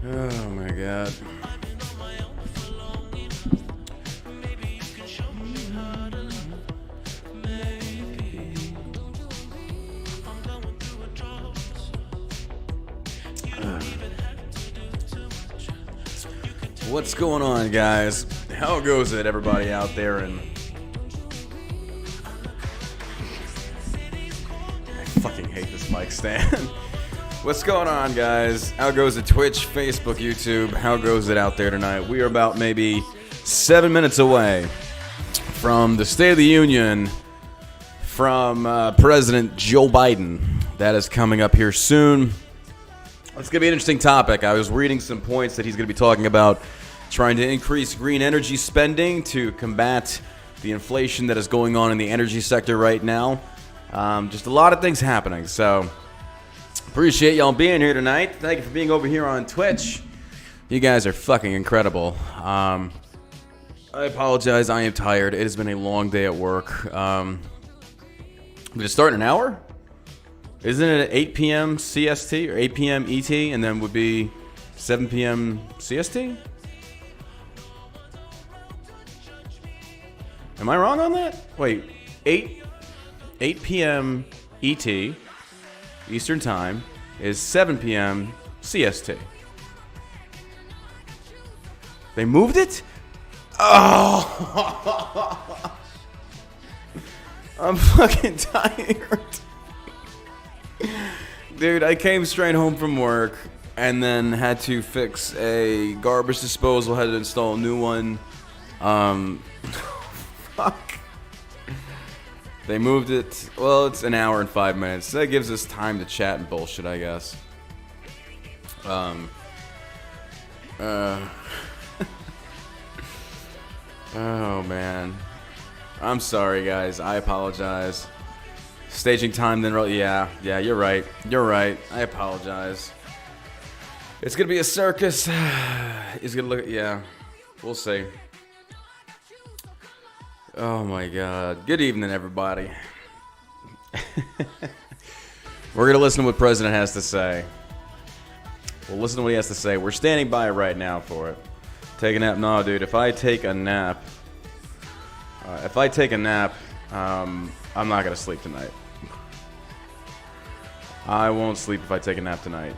Oh my god. What's going on, guys? How goes it, everybody out there? And I fucking hate this mic stand. What's going on, guys? How goes it? Twitch, Facebook, YouTube. How goes it out there tonight? We are about maybe 7 minutes away from the State of the Union from President Joe Biden. That is coming up here soon. It's going to be an interesting topic. I was reading some points that he's going to be talking about trying to increase green energy spending to combat the inflation that is going on in the energy sector right now. Just a lot of things happening. So appreciate y'all being here tonight. Thank you for being over here on Twitch. You guys are fucking incredible. I apologize. I am tired. It has been a long day at work. Did it start in an hour? Isn't it at 8 p.m. CST or 8 p.m. ET and then would be 7 p.m. CST? Am I wrong on that? Wait, 8 p.m. ET, Eastern Time, is 7 p.m. CST. They moved it? Oh! I'm fucking tired. Dude, I came straight home from work and then had to fix a garbage disposal, had to install a new one. Fuck. They moved it. Well, it's an hour and 5 minutes. That gives us time to chat and bullshit, I guess. Oh, man. I'm sorry, guys. I apologize. Staging time, then yeah, you're right. You're right. I apologize. It's gonna be a circus. He's gonna look. Yeah, we'll see. Oh my God. Good evening, everybody. We're gonna listen to what the president has to say. We'll listen to what he has to say. We're standing by right now for it. Take a nap? No, dude. If I take a nap, I'm not gonna sleep tonight. I won't sleep if I take a nap tonight.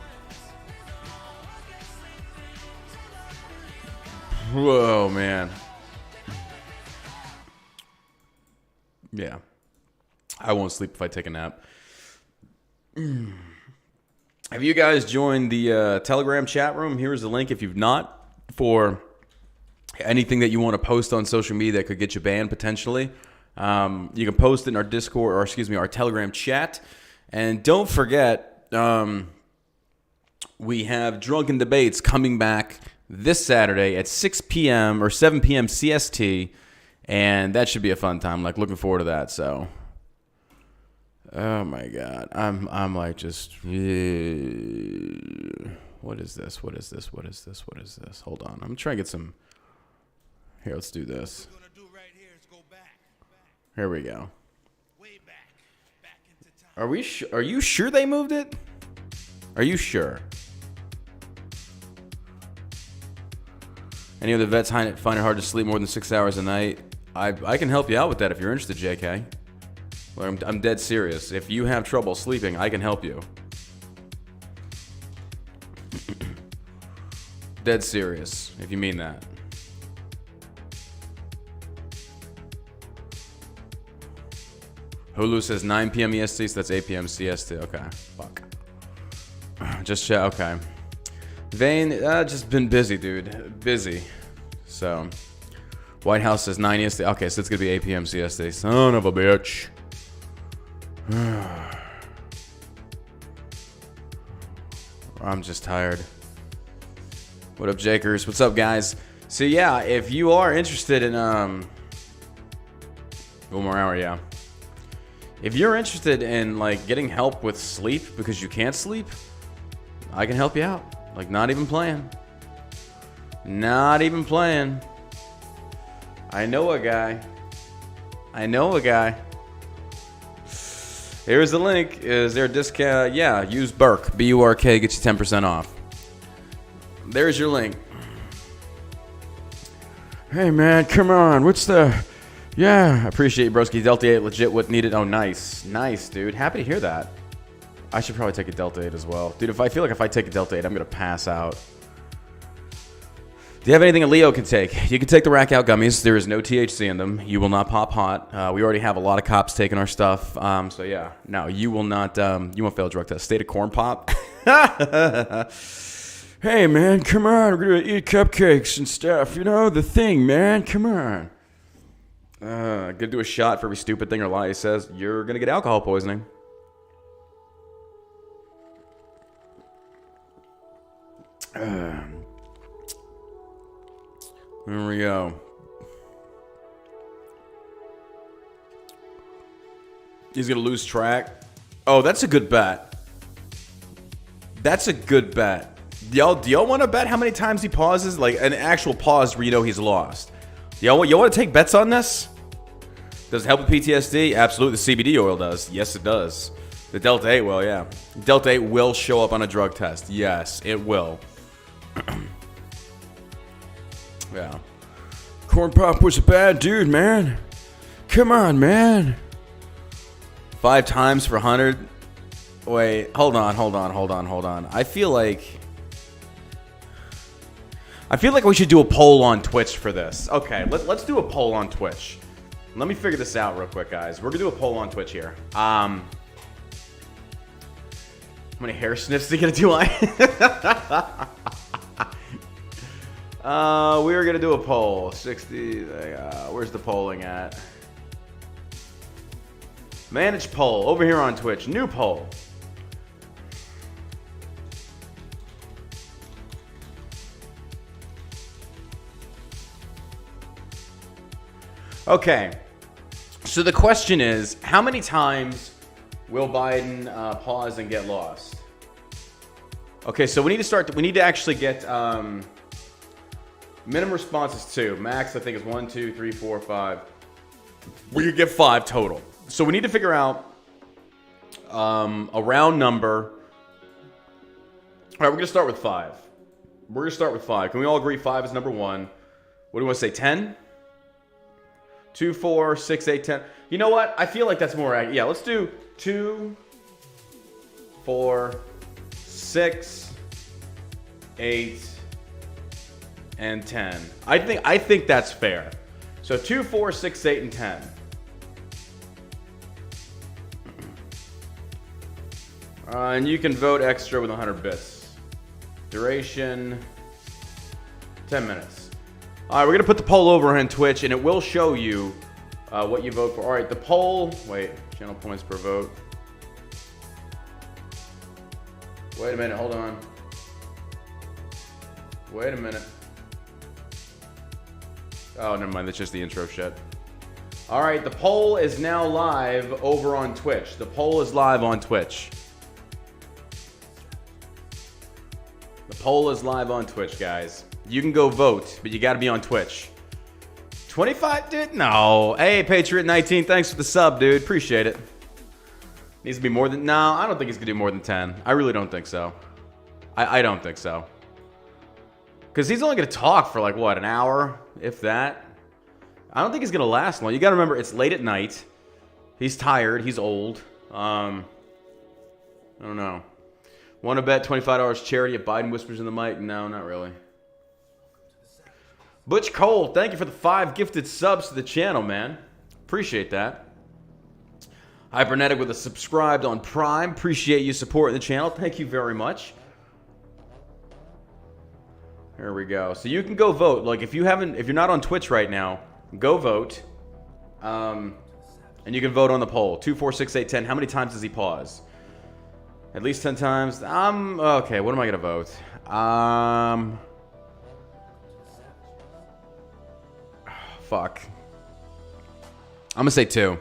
Whoa, man. Yeah. I won't sleep if I take a nap. Have you guys joined the Telegram chat room? Here's the link if you've not, for anything that you want to post on social media that could get you banned potentially. You can post it in our Discord, or excuse me, our Telegram chat. And don't forget, we have Drunken Debates coming back this Saturday at 6 p.m. or 7 p.m. CST. And that should be a fun time. Like, looking forward to that. So, oh my God, I'm like just, what is this? What is this? What is this? What is this? Hold on, I'm trying to get some. Here, let's do this. Here we go. Are you sure they moved it? Are you sure? Any of the vets find it hard to sleep more than 6 hours a night? I can help you out with that if you're interested, JK. Well, I'm dead serious. If you have trouble sleeping, I can help you. Dead serious, if you mean that. Hulu says 9 p.m. EST, so that's 8 p.m. CST. Okay, fuck. Just check. Okay. Vane, just been busy, dude. Busy. So, White House says 9 EST. Okay, so it's gonna be 8 p.m. CST. Son of a bitch. I'm just tired. What up, Jakers? What's up, guys? So yeah, if you are interested in one more hour, yeah. If you're interested in like getting help with sleep because you can't sleep, I can help you out. Like, not even playing. Not even playing. I know a guy. Here's the link. Is there a discount? Yeah, use Burk. B-U-R-K, get you 10% off. There's your link. Hey, man, come on. What's the... Yeah, I appreciate you, broski. Delta 8, legit what needed. Oh, nice. Nice, dude. Happy to hear that. I should probably take a Delta 8 as well. Dude, if I feel like if I take a Delta 8, I'm going to pass out. Do you have anything a Leo can take? You can take the Rack Out gummies. There is no THC in them. You will not pop hot. We already have a lot of cops taking our stuff. So, yeah. No, you will not. You won't fail a drug test. State of corn pop. Hey, man, come on. We're going to eat cupcakes and stuff. You know, the thing, man. Come on. Gonna do a shot for every stupid thing or lie he says. You're gonna get alcohol poisoning. There we go. He's gonna lose track. Oh, that's a good bet. That's a good bet. Do y'all want to bet how many times he pauses? Like an actual pause where you know he's lost. Y'all want to take bets on this? Does it help with PTSD? Absolutely. The CBD oil does. Yes, it does. The Delta 8 will, yeah. Delta 8 will show up on a drug test. Yes, it will. Yeah. Corn Pop was a bad dude, man. Come on, man. 5 times for 100. Wait, hold on. I feel like we should do a poll on Twitch for this. Okay, let's do a poll on Twitch. Let me figure this out real quick, guys. We're going to do a poll on Twitch here. How many hair sniffs are you going to do? We're going to do a poll. 60. Where's the polling at? Manage poll. Over here on Twitch. New poll. Okay, so the question is, how many times will Biden pause and get lost? Okay, so we need to actually get minimum response is 2. Max, I think, is 1, 2, 3, 4, 5. We could get 5 total. So we need to figure out a round number. All right, we're gonna start with 5. Can we all agree 5 is number 1? What do you want to say? 10? 2, 4, 6, 8, 10. You know what? I feel like that's more accurate. Yeah, let's do 2, 4, 6, 8, and 10. I think that's fair. So 2, 4, 6, 8, and 10. And you can vote extra with 100 bits. Duration 10 minutes. All right, we're going to put the poll over on Twitch, and it will show you what you vote for. All right, the poll... Wait, channel points per vote. Wait a minute, hold on. Wait a minute. Oh, never mind, that's just the intro shit. All right, the poll is now live over on Twitch. The poll is live on Twitch. The poll is live on Twitch, guys. You can go vote, but you got to be on Twitch. 25, dude? No. Hey, Patriot19, thanks for the sub, dude. Appreciate it. Needs to be more than... No, I don't think he's going to do more than 10. I really don't think so. I don't think so. Because he's only going to talk for, like, what, an hour? If that. I don't think he's going to last long. You got to remember, it's late at night. He's tired. He's old. I don't know. Want to bet $25 charity if Biden whispers in the mic? No, not really. Butch Cole, thank you for the 5 gifted subs to the channel, man. Appreciate that. Hypernetic with a subscribed on Prime. Appreciate you supporting the channel. Thank you very much. There we go. So you can go vote. Like if you're not on Twitch right now, go vote. And you can vote on the poll. 2, 4, 6, 8, 10. How many times does he pause? At least 10 times. Okay, what am I gonna vote? Fuck. I'm gonna say 2.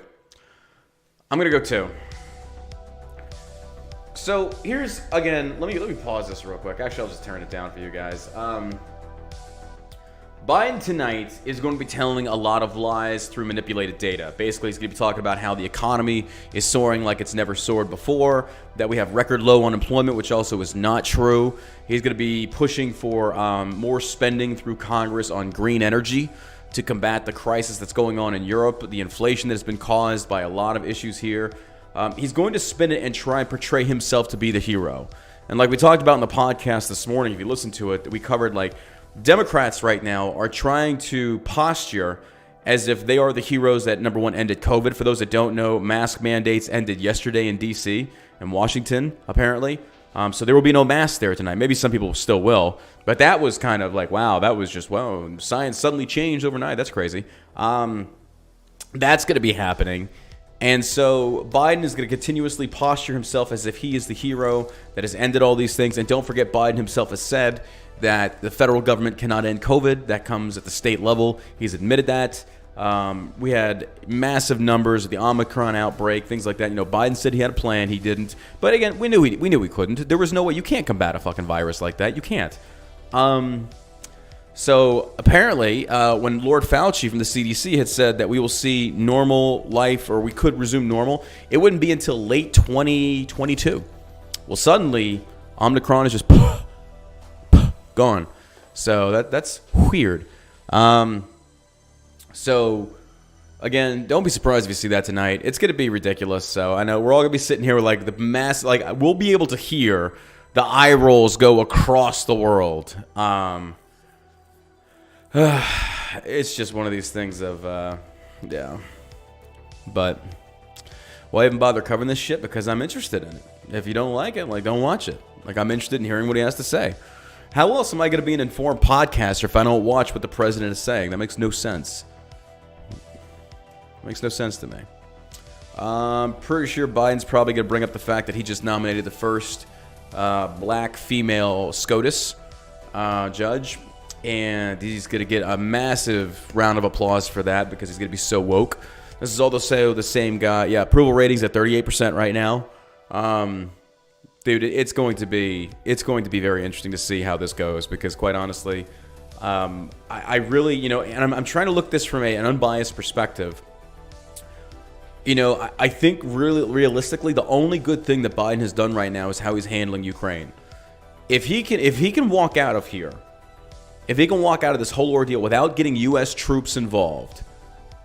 I'm gonna go 2. So here's again. Let me pause this real quick. Actually, I'll just turn it down for you guys. Biden tonight is going to be telling a lot of lies through manipulated data. Basically, he's going to be talking about how the economy is soaring like it's never soared before, that we have record low unemployment, which also is not true. He's going to be pushing for more spending through Congress on green energy to combat the crisis that's going on in Europe, the inflation that has been caused by a lot of issues here. He's going to spin it and try and portray himself to be the hero. And like we talked about in the podcast this morning, if you listen to it, we covered like Democrats right now are trying to posture as if they are the heroes that, number one, ended COVID. For those that don't know, mask mandates ended yesterday in D.C. and Washington, apparently. So there will be no masks there tonight. Maybe some people still will. But that was kind of like, wow, that was just, wow, science suddenly changed overnight. That's crazy. That's going to be happening. And so Biden is going to continuously posture himself as if he is the hero that has ended all these things. And don't forget, Biden himself has said that the federal government cannot end COVID. That comes at the state level. He's admitted that. We had massive numbers of the Omicron outbreak, things like that. You know, Biden said he had a plan. He didn't. But again, we knew he couldn't. There was no way. You can't combat a fucking virus like that. You can't. So apparently, when Lord Fauci from the CDC had said that we will see normal life, or we could resume normal, it wouldn't be until late 2022. Well, suddenly, Omicron is just gone. So that's weird. So again, don't be surprised if you see that tonight. It's going to be ridiculous. So I know we're all going to be sitting here with like the mass, like we'll be able to hear the eye rolls go across the world. It's just one of these things of, yeah. But why even bother covering this shit? Because I'm interested in it. If you don't like it, like, don't watch it. Like, I'm interested in hearing what he has to say. How else am I going to be an informed podcaster if I don't watch what the president is saying? That makes no sense. Makes no sense to me. I'm pretty sure Biden's probably going to bring up the fact that he just nominated the first black female SCOTUS judge. And he's going to get a massive round of applause for that because he's going to be so woke. This is also the same guy. Yeah, approval ratings at 38% right now. Dude, it's going to be very interesting to see how this goes because, quite honestly, I really, you know, and I'm trying to look this from an unbiased perspective. You know, I think really realistically, the only good thing that Biden has done right now is how he's handling Ukraine. If he can walk out of here, if he can walk out of this whole ordeal without getting U.S. troops involved,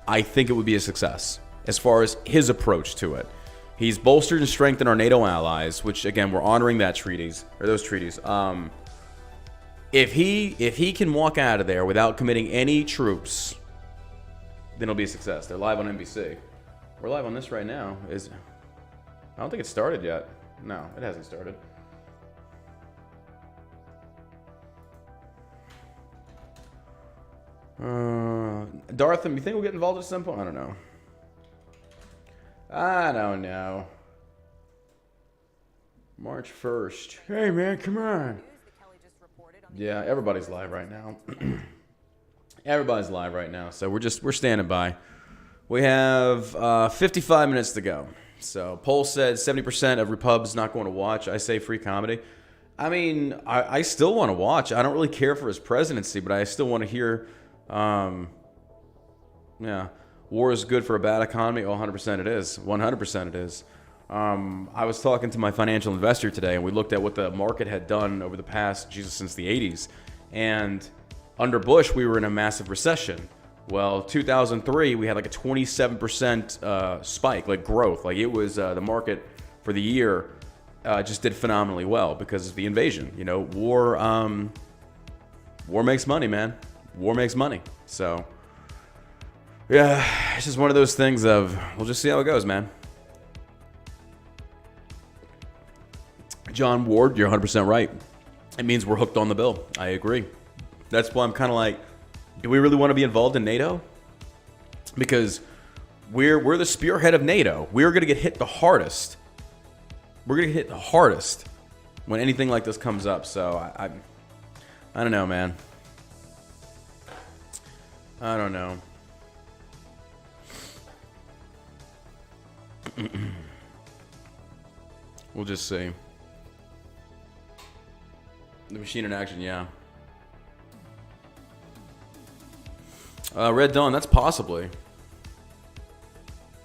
I think it would be a success as far as his approach to it. He's bolstered and strengthened our NATO allies, which again we're honoring those treaties. If he can walk out of there without committing any troops, then it'll be a success. They're live on NBC. We're live on this right now. I don't think it started yet. No, it hasn't started. Dartham, you think we'll get involved at some point? I don't know. March 1st. Hey, man, come on. Yeah, everybody's live right now. Everybody's live right now, so we're standing by. We have 55 minutes to go. So, poll said 70% of Repubs not going to watch. I say free comedy. I mean, I still want to watch. I don't really care for his presidency, but I still want to hear... yeah, war is good for a bad economy. Oh, 100% it is. 100% it is. I was talking to my financial investor today, and we looked at what the market had done over the past, since the 80s. And under Bush, we were in a massive recession. Well, 2003, we had like a 27% spike, like growth. Like it was the market for the year just did phenomenally well because of the invasion. You know, war makes money, man. War makes money. So, yeah, it's just one of those things of, we'll just see how it goes, man. John Ward, you're 100% right. It means we're hooked on the bill. I agree. That's why I'm kind of like, do we really want to be involved in NATO? Because we're the spearhead of NATO. We're going to get hit the hardest. We're going to get hit the hardest when anything like this comes up. So, I don't know, man. I don't know. We'll just see. The machine in action, yeah. Red Dawn, that's possibly.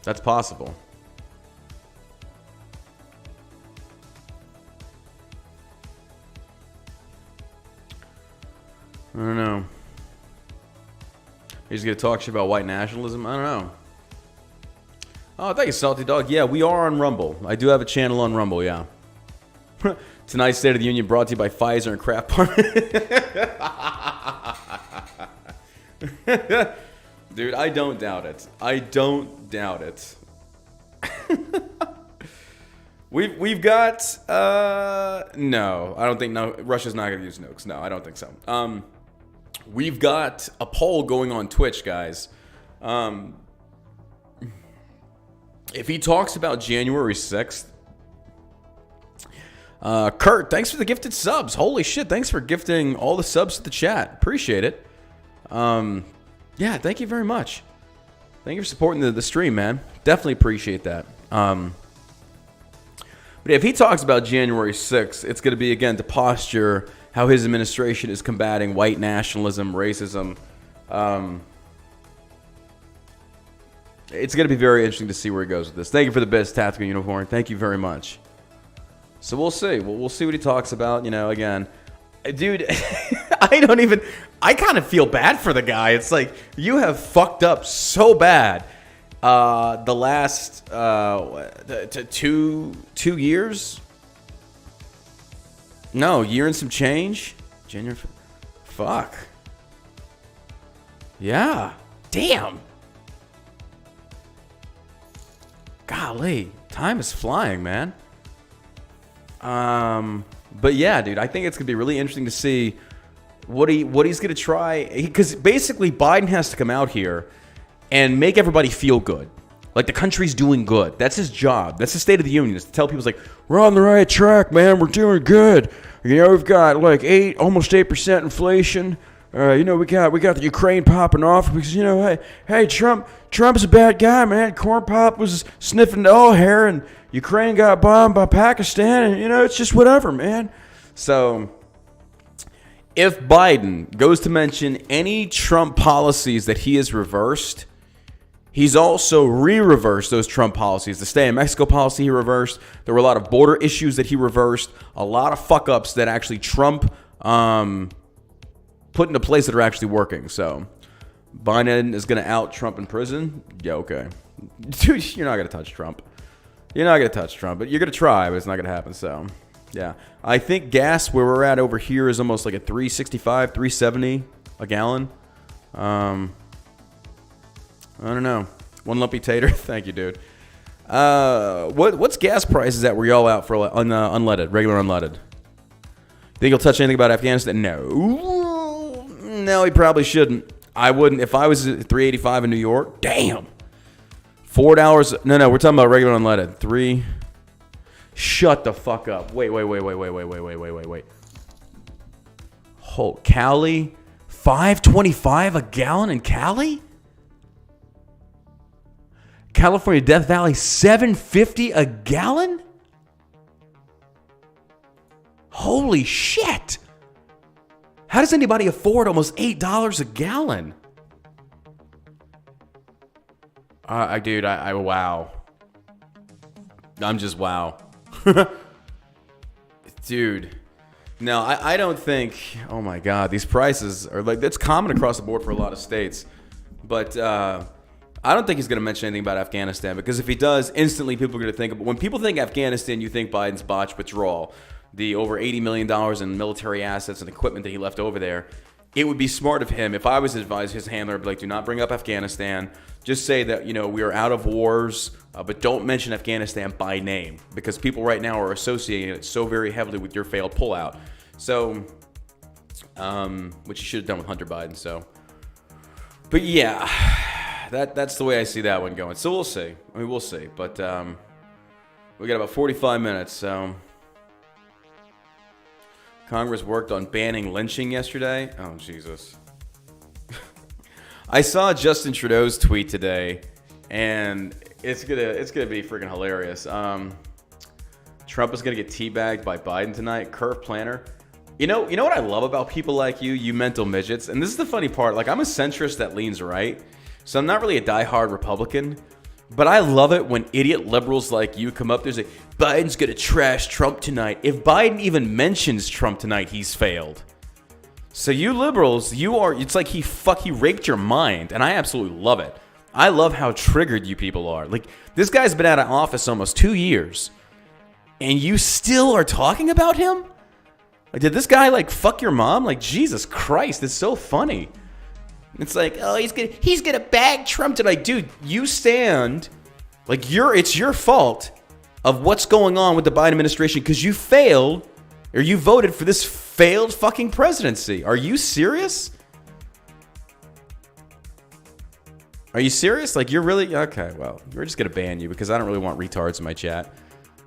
That's possible. I don't know. He's going to talk shit about white nationalism? I don't know. Oh, thank you, Salty Dog. Yeah, we are on Rumble. I do have a channel on Rumble, yeah. Tonight's State of the Union brought to you by Pfizer and Kraft Party. Dude, I don't doubt it. I don't doubt it. We've got no, I don't think Russia's not gonna use nukes. No, I don't think so. We've got a poll going on Twitch, guys. If he talks about January 6th, Kurt, thanks for the gifted subs. Holy shit, thanks for gifting all the subs to the chat. Appreciate it. Yeah, thank you very much. Thank you for supporting the stream, man. Definitely appreciate that. But if he talks about January 6th, it's going to be, again, to posture how his administration is combating white nationalism, racism. It's going to be very interesting to see where he goes with this. Thank you for the best tactical uniform. Thank you very much. So we'll see. We'll see what he talks about. You know, again, dude, I kind of feel bad for the guy. It's like, you have fucked up so bad the last 2 years. No, year and some change. January. Fuck. Yeah. Damn. Golly, time is flying, man. But yeah, dude, I think it's gonna be really interesting to see what he's gonna try, because basically Biden has to come out here and make everybody feel good, like the country's doing good. That's his job. That's the State of the Union, is to tell people, like, we're on the right track, man. We're doing good. You know, we've got like almost 8% inflation. You know, we got the Ukraine popping off because, you know, hey, Trump's a bad guy, man. Corn Pop was sniffing all hair, and Ukraine got bombed by Pakistan, and, you know, it's just whatever, man. So if Biden goes to mention any Trump policies that he has reversed, he's also re-reversed those Trump policies. The Stay in Mexico policy he reversed. There were a lot of border issues that he reversed. A lot of fuck-ups that actually Trump put into place that are actually working. So Biden is going to out Trump in prison. Yeah, okay. Dude, you're not going to touch Trump. You're not going to touch Trump, but you're going to try, but it's not going to happen. So, yeah. I think gas where we're at over here is almost like a $3.65, $3.70 a gallon. I don't know. One lumpy tater. Thank you, dude. What's gas prices at where y'all out for unleaded, regular unleaded? Think he'll touch anything about Afghanistan? No, he probably shouldn't. I wouldn't. If I was at $3.85 in New York, damn. $4. No, we're talking about regular unleaded. 3. Shut the fuck up. Wait. Hold. Cali, $5.25 a gallon in Cali? California Death Valley, $7.50 a gallon? Holy shit. How does anybody afford almost $8 a gallon? Dude, I wow. I'm just wow. Dude. No, I don't think, oh my God, these prices are like, that's common across the board for a lot of states. But I don't think he's going to mention anything about Afghanistan, because if he does, instantly people are going to think, when people think Afghanistan, you think Biden's botched withdrawal, the over $80 million in military assets and equipment that he left over there. It would be smart of him, if I was advised his handler, I'd be like, do not bring up Afghanistan. Just say that, you know, we are out of wars, but don't mention Afghanistan by name, because people right now are associating it so very heavily with your failed pullout. So, which you should have done with Hunter Biden. So, but yeah, that's the way I see that one going. So we'll see. I mean, we'll see. But we got about 45 minutes. So Congress worked on banning lynching yesterday. Oh, Jesus. I saw Justin Trudeau's tweet today, and it's gonna be freaking hilarious. Trump is gonna get teabagged by Biden tonight. Curve planner. You know what I love about people like you mental midgets, and this is the funny part. Like, I'm a centrist that leans right, so I'm not really a diehard Republican. But I love it when idiot liberals like you come up there and say, Biden's gonna trash Trump tonight. If Biden even mentions Trump tonight, he's failed. So you liberals, it's like he raped your mind, and I absolutely love it. I love how triggered you people are. Like, this guy's been out of office almost 2 years, and you still are talking about him? Like, did this guy, like, fuck your mom? Like, Jesus Christ, it's so funny. It's like, oh, he's gonna bag Trump tonight. Dude, you stand, like, it's your fault of what's going on with the Biden administration because you failed, or you voted for this failed fucking presidency. Are you serious? Are you serious? Like, you're really... Okay, well, we're just gonna ban you because I don't really want retards in my chat.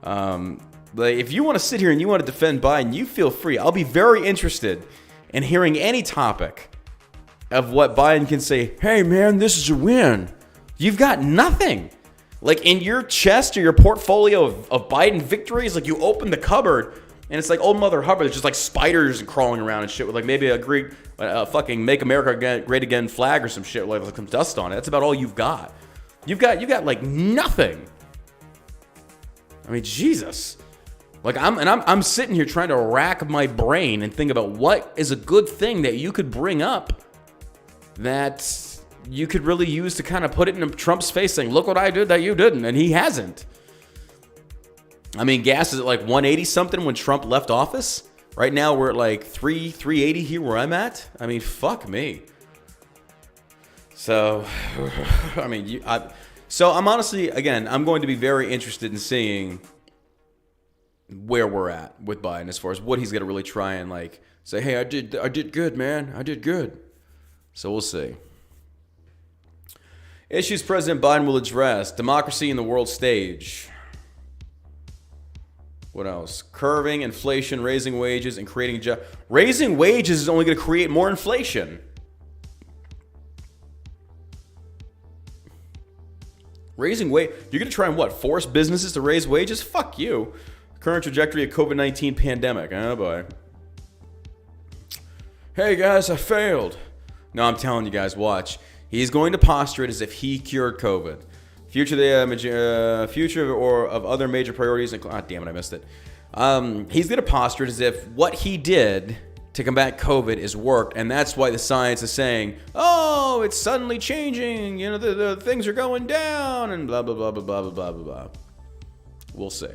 Like, if you want to sit here and you want to defend Biden, you feel free. I'll be very interested in hearing any topic of what Biden can say. Hey, man, this is a win. You've got nothing. Like, in your chest or your portfolio of Biden victories, like, you open the cupboard and it's like old Mother Hubbard. There's just like spiders crawling around and shit with like maybe a fucking Make America Great Again flag or some shit with like some dust on it. That's about all you've got. You've got like nothing. I mean, Jesus. Like, I'm sitting here trying to rack my brain and think about what is a good thing that you could bring up that you could really use to kind of put it in Trump's face saying, look what I did that you didn't. And he hasn't. I mean, gas is at like 180 something when Trump left office. Right now we're at like 380 here where I'm at. I mean, fuck me. So, I mean, so I'm honestly, again, I'm going to be very interested in seeing where we're at with Biden as far as what he's going to really try and like say, hey, I did good, man. I did good. So we'll see. Issues President Biden will address: democracy in the world stage. What else? Curbing inflation, raising wages, and creating jobs. Raising wages is only going to create more inflation. Raising wage. You're going to try and what? Force businesses to raise wages? Fuck you. Current trajectory of COVID-19 pandemic. Oh boy. Hey guys, I failed. No, I'm telling you guys, watch. He's going to posture it as if he cured COVID. Future of other major priorities. Damn it, I missed it. He's going to posture it as if what he did to combat COVID is worked, and that's why the science is saying, oh, it's suddenly changing. You know, the things are going down, and blah, blah, blah, blah, blah, blah, blah, blah. We'll see.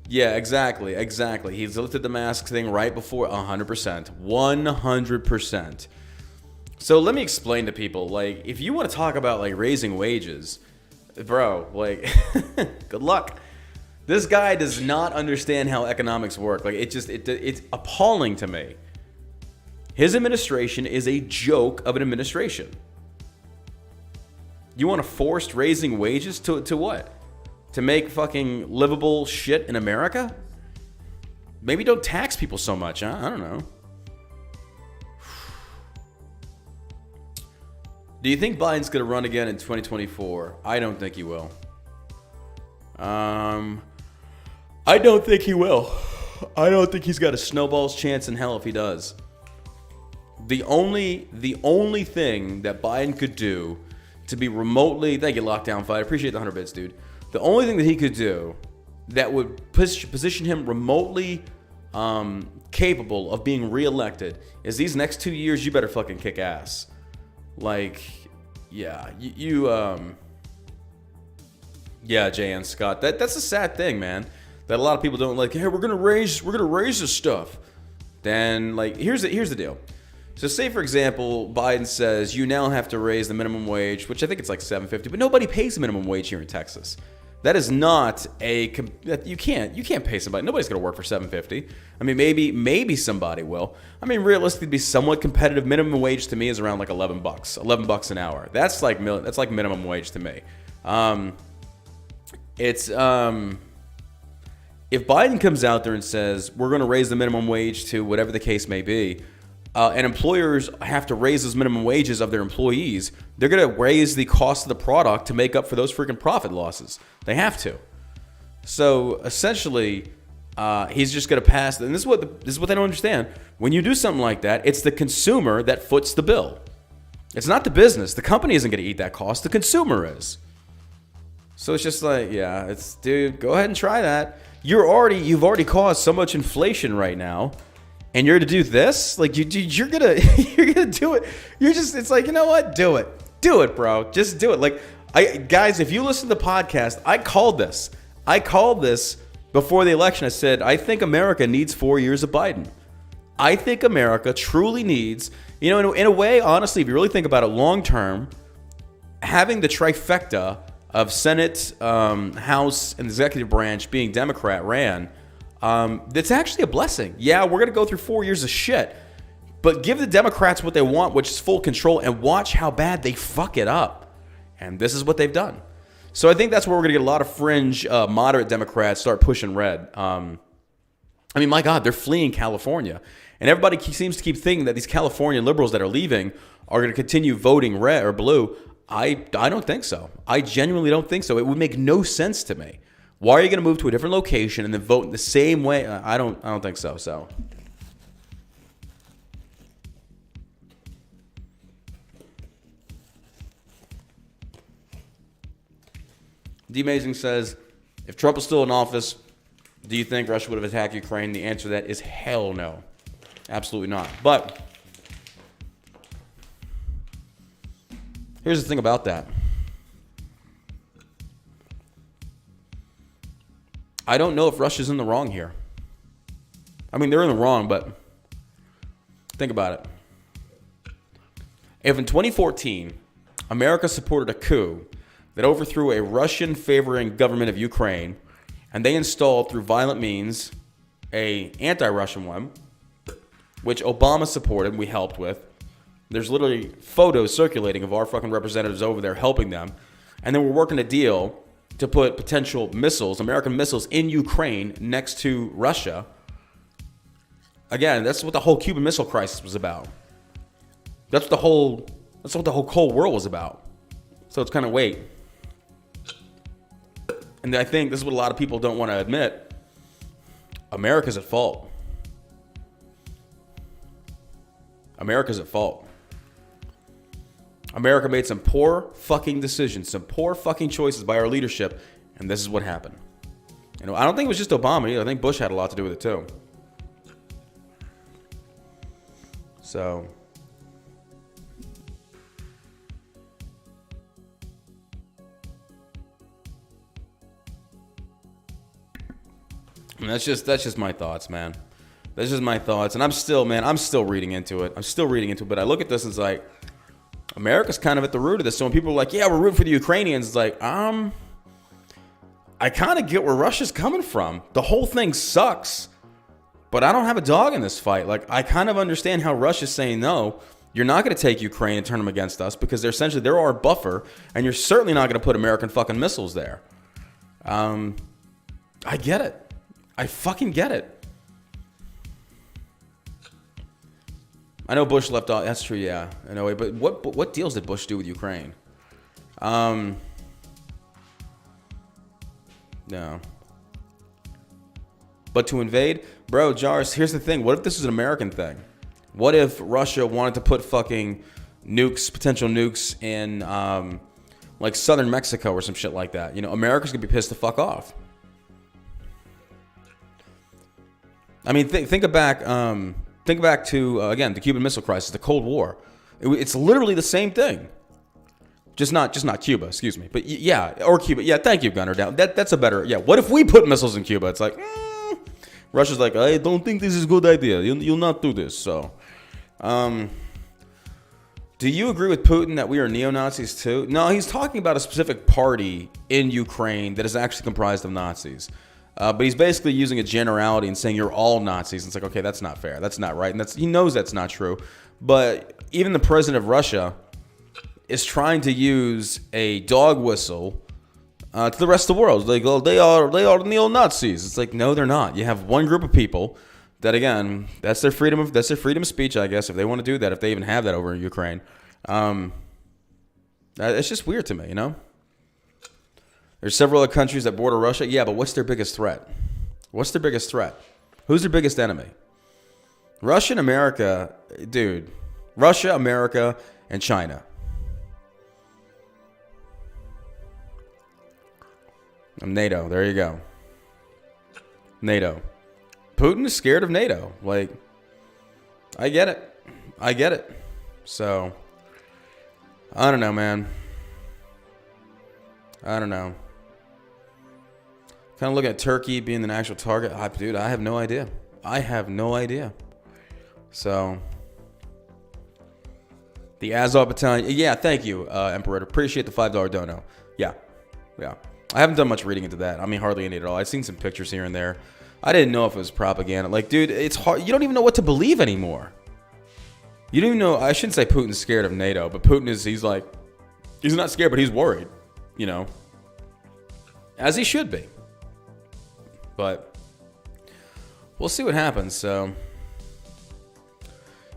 Yeah, exactly. He's lifted the mask thing right before 100%. 100%. So let me explain to people, like, if you want to talk about, like, raising wages, bro, like, good luck. This guy does not understand how economics work. Like, it's appalling to me. His administration is a joke of an administration. You want to force raising wages to what? To make fucking livable shit in America? Maybe don't tax people so much, huh? I don't know. Do you think Biden's going to run again in 2024? I don't think he will. I don't think he will. I don't think he's got a snowball's chance in hell if he does. The only thing that Biden could do to be remotely... Thank you, Lockdown Fight. I appreciate the 100 bits, dude. The only thing that he could do that would position him remotely capable of being reelected is these next 2 years, you better fucking kick ass. Like, yeah, yeah, J.N. Scott. That's a sad thing, man. That a lot of people don't like. Hey, we're gonna raise this stuff. Then, like, here's the deal. So, say for example, Biden says you now have to raise the minimum wage, which I think it's like $7.50, but nobody pays the minimum wage here in Texas. That is not you can't pay somebody. Nobody's gonna work for $7.50. I mean, maybe somebody will. I mean, realistically, to be somewhat competitive, minimum wage to me is around like $11 an hour. That's like minimum wage to me. If Biden comes out there and says we're gonna raise the minimum wage to whatever the case may be, and employers have to raise those minimum wages of their employees, they're going to raise the cost of the product to make up for those freaking profit losses. They have to. So essentially, he's just going to pass. And this is what they don't understand. When you do something like that, it's the consumer that foots the bill. It's not the business. The company isn't going to eat that cost. The consumer is. So it's just like, yeah, dude, go ahead and try that. You've already caused so much inflation right now, and you're to do this? Like you're gonna do it. It's like, you know what? Do it, bro. Just do it. Like, guys, if you listen to the podcast, I called this before the election. I said, I think America needs 4 years of Biden. I think America truly needs, in a way, honestly, if you really think about it long term, having the trifecta of Senate, House, and executive branch being Democrat ran, that's actually a blessing. Yeah, we're going to go through 4 years of shit, but give the Democrats what they want, which is full control, and watch how bad they fuck it up. And this is what they've done. So I think that's where we're going to get a lot of fringe, moderate Democrats start pushing red. My God, they're fleeing California. And everybody seems to keep thinking that these California liberals that are leaving are going to continue voting red or blue. I don't think so. I genuinely don't think so. It would make no sense to me. Why are you going to move to a different location and then vote in the same way? I don't think so. So D Amazing says, if Trump was still in office, do you think Russia would have attacked Ukraine? The answer to that is hell no. Absolutely not. But here's the thing about that. I don't know if Russia's in the wrong here. I mean, they're in the wrong, but think about it. If in 2014, America supported a coup that overthrew a Russian-favoring government of Ukraine, and they installed through violent means a anti-Russian one, which Obama supported and we helped with. There's literally photos circulating of our fucking representatives over there helping them. And then we're working a deal to put potential missiles, American missiles, in Ukraine next to Russia. Again, that's what the whole Cuban Missile Crisis was about. That's what the whole Cold War was about. So it's kind of wait. And I think this is what a lot of people don't want to admit. America's at fault. America's at fault. America made some poor fucking decisions, some poor fucking choices by our leadership, and this is what happened. I don't think it was just Obama either. I think Bush had a lot to do with it too. So and that's just my thoughts, man. That's just my thoughts. And I'm still reading into it. But I look at this and it's like, America's kind of at the root of this. So when people are like, yeah, we're rooting for the Ukrainians, it's like, I kind of get where Russia's coming from. The whole thing sucks, but I don't have a dog in this fight. Like, I kind of understand how Russia's saying, no, you're not going to take Ukraine and turn them against us because they're our buffer, and you're certainly not going to put American fucking missiles there. I get it. I fucking get it. I know Bush left off. That's true, yeah. I know, but what deals did Bush do with Ukraine? No. But to invade, bro, Jars. Here's the thing. What if this is an American thing? What if Russia wanted to put fucking potential nukes in like southern Mexico or some shit like that? America's gonna be pissed the fuck off. I mean, think back. Think back to, again, the Cuban Missile Crisis, the Cold War. It's literally the same thing. Just not Cuba, excuse me. But yeah, or Cuba. Yeah, thank you, Gunner Down. That's a better, yeah. What if we put missiles in Cuba? It's like, Russia's like, I don't think this is a good idea. You'll not do this. So, do you agree with Putin that we are neo-Nazis too? No, he's talking about a specific party in Ukraine that is actually comprised of Nazis. But he's basically using a generality and saying you're all Nazis. And it's like, okay, that's not fair. That's not right. And he knows that's not true. But even the president of Russia is trying to use a dog whistle to the rest of the world. They go, they are neo-Nazis. It's like, no, they're not. You have one group of people that again, that's their freedom of speech, I guess, if they want to do that, if they even have that over in Ukraine. It's just weird to me, you know? There's several other countries that border Russia. Yeah, but what's their biggest threat? What's their biggest threat? Who's their biggest enemy? Russia and America, dude. Russia, America, and China. NATO, there you go. NATO. Putin is scared of NATO. Like, I get it. So, I don't know, man. I don't know. Kind of looking at Turkey being the actual target. Dude, I have no idea. So, the Azov Battalion. Yeah, thank you, Emperor. Appreciate the $5 dono. Yeah. I haven't done much reading into that. I mean, hardly any at all. I've seen some pictures here and there. I didn't know if it was propaganda. Like, dude, it's hard. You don't even know what to believe anymore. You don't even know. I shouldn't say Putin's scared of NATO, but Putin is, he's not scared, but he's worried, you know, as he should be. But we'll see what happens. So,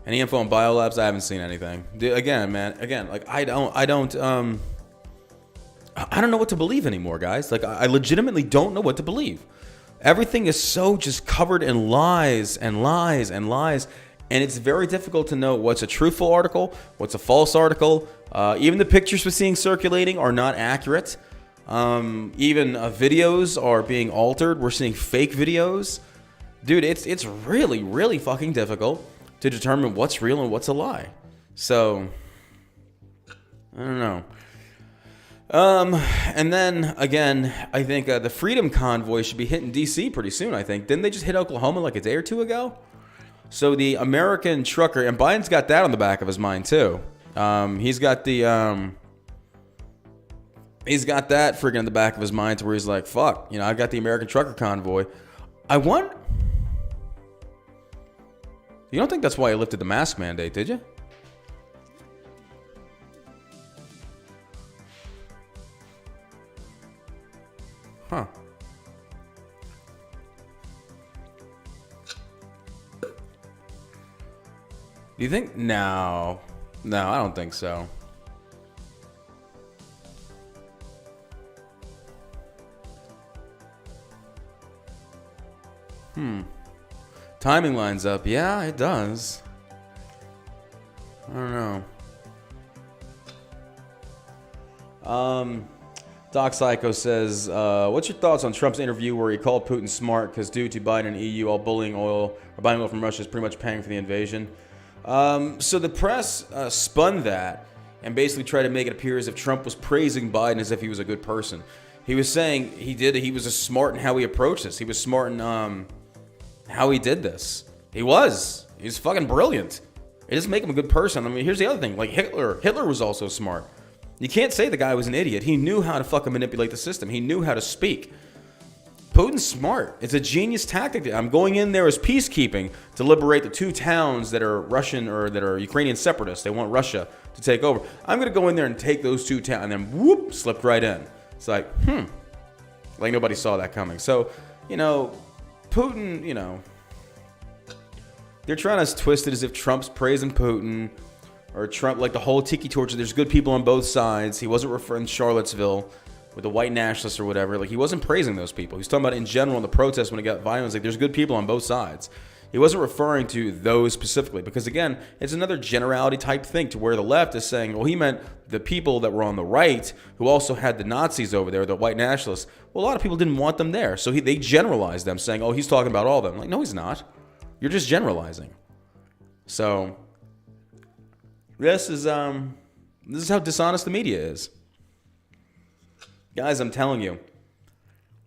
any info on biolabs? I haven't seen anything. Again, man. Like I don't know what to believe anymore, guys. Like I legitimately don't know what to believe. Everything is so just covered in lies and lies and lies, and it's very difficult to know what's a truthful article, what's a false article. Even the pictures we're seeing circulating are not accurate. Even videos are being altered. We're seeing fake videos. Dude, it's really, really fucking difficult to determine what's real and what's a lie. So, I don't know. And then, again, I think the Freedom Convoy should be hitting D.C. pretty soon, I think. Didn't they just hit Oklahoma like a day or two ago? So the American trucker, and Biden's got that on the back of his mind, too. He's got that freaking in the back of his mind to where he's like, fuck, you know, I got the American trucker convoy. You don't think that's why he lifted the mask mandate, did you? Huh. Do you think? No, I don't think so. Timing lines up. Yeah, it does. I don't know. Doc Psycho says, what's your thoughts on Trump's interview where he called Putin smart because due to Biden and EU all buying oil from Russia is pretty much paying for the invasion? So the press spun that and basically tried to make it appear as if Trump was praising Biden as if he was a good person. He was saying he was smart in how he approached this. He was smart in how he did this. He's fucking brilliant. It doesn't make him a good person. I mean, here's the other thing. Like Hitler was also smart. You can't say the guy was an idiot. He knew how to fucking manipulate the system. He knew how to speak. Putin's smart. It's a genius tactic. I'm going in there as peacekeeping to liberate the two towns that are Russian or that are Ukrainian separatists. They want Russia to take over. I'm going to go in there and take those two towns and then whoop, slipped right in. It's like, like nobody saw that coming. So, you know, Putin, you know, they're trying to twist it as if Trump's praising Putin or Trump, like the whole tiki torch. There's good people on both sides. He wasn't referring to Charlottesville with the white nationalists or whatever. Like, he wasn't praising those people. He was talking about in general in the protests when it got violent. Like, there's good people on both sides. He wasn't referring to those specifically because, again, it's another generality type thing to where the left is saying, well, he meant the people that were on the right who also had the Nazis over there, the white nationalists. Well, a lot of people didn't want them there. So they generalized them saying, oh, he's talking about all of them. Like, no, he's not. You're just generalizing. So this is how dishonest the media is. Guys, I'm telling you,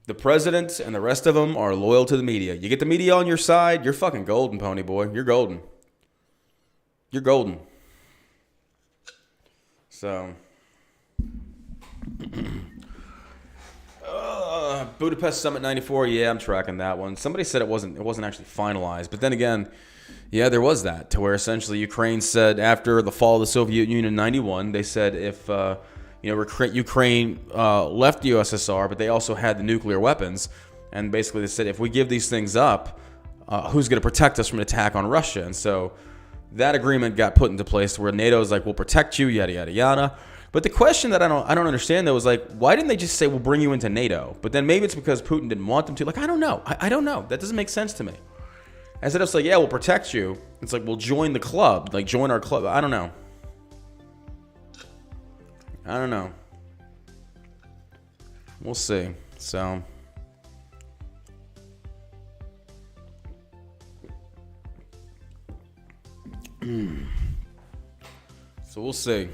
the president and the rest of them are loyal to the media. You get the media on your side, you're fucking golden, pony boy. You're golden. You're golden. So, Budapest Summit '94. Yeah, I'm tracking that one. Somebody said it wasn't actually finalized, but then again, yeah, there was that to where essentially Ukraine said after the fall of the Soviet Union in '91, they said if Ukraine left the USSR, but they also had the nuclear weapons, and basically they said if we give these things up, who's going to protect us from an attack on Russia. And so that agreement got put into place where NATO's like, we'll protect you, yada, yada, yada. But the question that I don't understand, though, is like, why didn't they just say, we'll bring you into NATO? But then maybe it's because Putin didn't want them to. Like, I don't know. I don't know. That doesn't make sense to me. Instead of like, yeah, we'll protect you. It's like, we'll join the club. Like, join our club. I don't know. We'll see. So we'll see.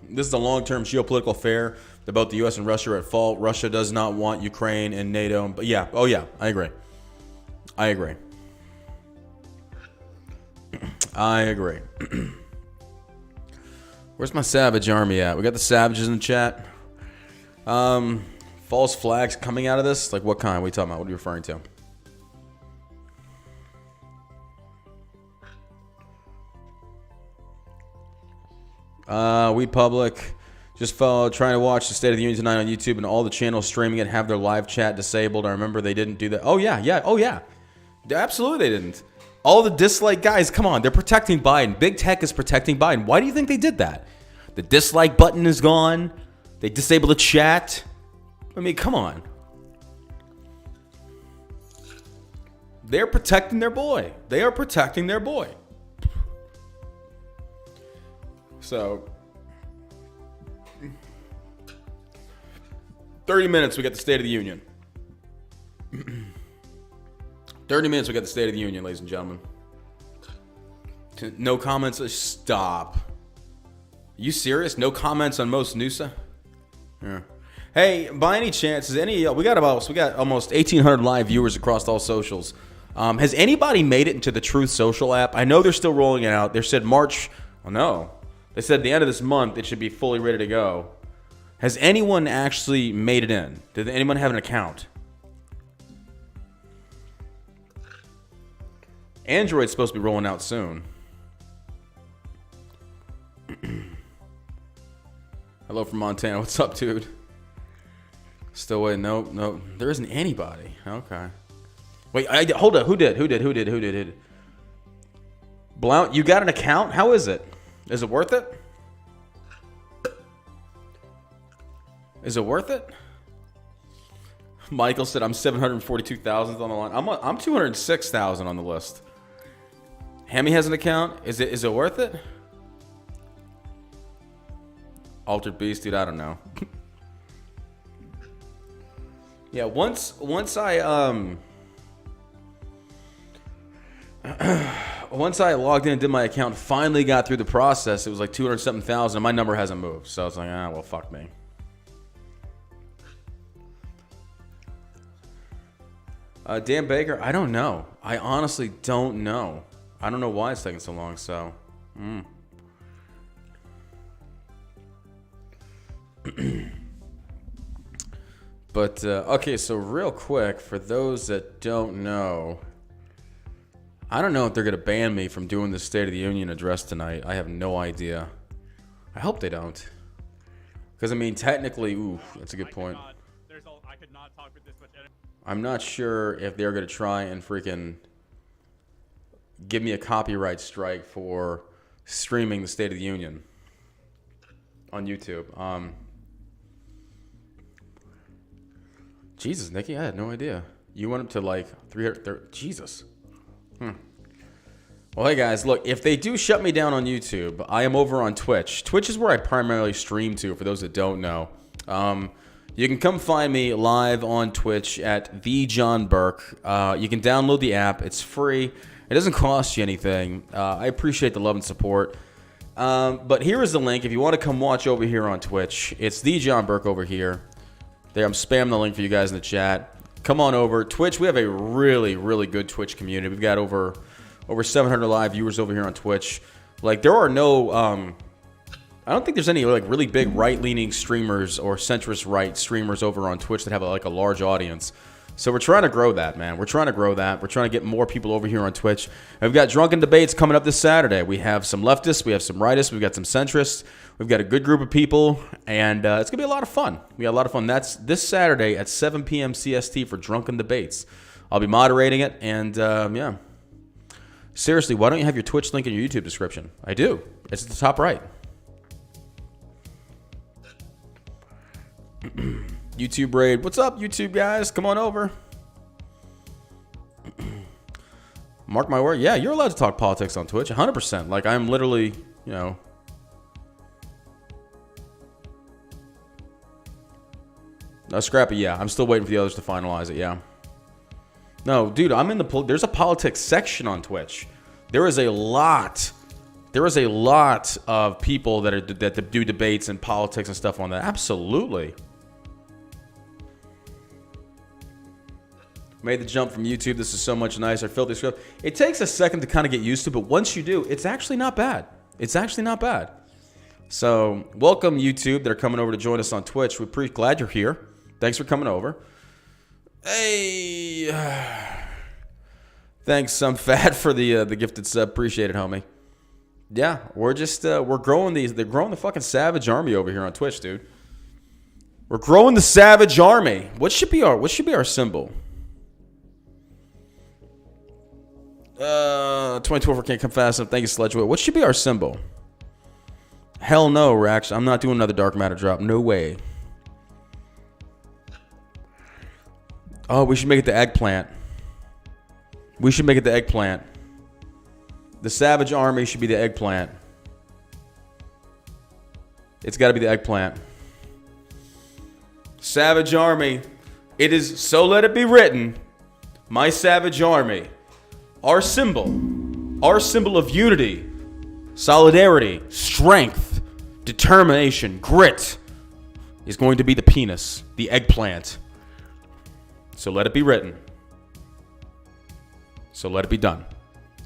This is a long-term geopolitical affair. Both the U.S. and Russia are at fault. Russia does not want Ukraine in NATO. But yeah, I agree. Where's my Savage Army at? We got the Savages in the chat. False flags coming out of this? Like what kind? What are you talking about? What are you referring to? We Public. Just trying to watch the State of the Union tonight on YouTube, and all the channels streaming it have their live chat disabled. I remember they didn't do that. Oh, yeah. Absolutely they didn't. All the dislike guys, come on. They're protecting Biden. Big tech is protecting Biden. Why do you think they did that? The dislike button is gone. They disabled the chat. I mean, come on. They're protecting their boy. They are protecting their boy. So 30 minutes, we got the State of the Union. 30 minutes, we got the State of the Union, ladies and gentlemen. No comments. Stop. You serious? No comments on most news? Yeah. Hey, by any chance, is any? We got almost 1,800 live viewers across all socials. Has anybody made it into the Truth Social app? I know they're still rolling it out. They said March. Oh no. They said the end of this month it should be fully ready to go. Has anyone actually made it in? Did anyone have an account? Android's supposed to be rolling out soon. Hello from Montana. What's up, dude? Still waiting. Nope. There isn't anybody. Okay. Wait, hold up. Who did? Blount, you got an account? How is it? Is it worth it? Is it worth it? Michael said I'm 742,000 on the line. I'm 206,000 on the list. Hammy has an account. Is it worth it? Altered Beast, dude, I don't know. Yeah, once I once I logged in and did my account, finally got through the process, it was like 200-something thousand, and my number hasn't moved. So I was like, well, fuck me. Dan Baker, I don't know. I honestly don't know. I don't know why it's taking so long, so. But, okay, so real quick, for those that don't know, I don't know if they're going to ban me from doing the State of the Union address tonight. I have no idea. I hope they don't. Because, I mean, technically, that's a good point. I could not talk with this much energy. I'm not sure if they're going to try and freaking give me a copyright strike for streaming the State of the Union on YouTube. Jesus, Nikki, I had no idea. You went up to like 330. Jesus. Well, hey guys, look, if they do shut me down on YouTube, I am over on Twitch. Twitch is where I primarily stream to, for those that don't know. You can come find me live on Twitch at The John Burke. You can download the app. It's free. It doesn't cost you anything. I appreciate the love and support. But here is the link. If you want to come watch over here on Twitch, it's The John Burke over here. There, I'm spamming the link for you guys in the chat. Come on over. Twitch, we have a really, really good Twitch community. We've got over 700 live viewers over here on Twitch. Like, there are no... I don't think there's any like really big right-leaning streamers or centrist right streamers over on Twitch that have like a large audience. So we're trying to grow that, man. We're trying to grow that. We're trying to get more people over here on Twitch. And we've got Drunken Debates coming up this Saturday. We have some leftists. We have some rightists. We've got some centrists. We've got a good group of people. And it's going to be a lot of fun. We got a lot of fun. That's this Saturday at 7 p.m. CST for Drunken Debates. I'll be moderating it. And, yeah. Seriously, why don't you have your Twitch link in your YouTube description? I do. It's at the top right. YouTube raid. What's up, YouTube guys? Come on over. Mark my word. Yeah, you're allowed to talk politics on Twitch. 100%. Like, I'm literally, you know. No, Scrappy, yeah. I'm still waiting for the others to finalize it, yeah. No, dude, I'm in the... There's a politics section on Twitch. There is a lot... There is a lot of people that do debates and politics and stuff on that. Absolutely. Made the jump from YouTube. This is so much nicer. Filthy script. It takes a second to kind of get used to, but once you do, it's actually not bad. It's actually not bad. So, welcome YouTube that are coming over to join us on Twitch. We're pretty glad you're here. Thanks for coming over. Hey, thanks, some fat for the gifted sub. Appreciate it, homie. Yeah, we're just we're growing these. They're growing the fucking Savage Army over here on Twitch, dude. We're growing the Savage Army. What should be our symbol? 2024 can't come fast enough. Thank you, Sledgewood. What should be our symbol? Hell no, Rax. I'm not doing another dark matter drop. No way. Oh, we should make it the eggplant. We should make it the eggplant. The Savage Army should be the eggplant. It's got to be the eggplant. Savage Army. It is, so let it be written, my Savage Army. Our symbol of unity, solidarity, strength, determination, grit is going to be the penis, the eggplant. So let it be written. So let it be done.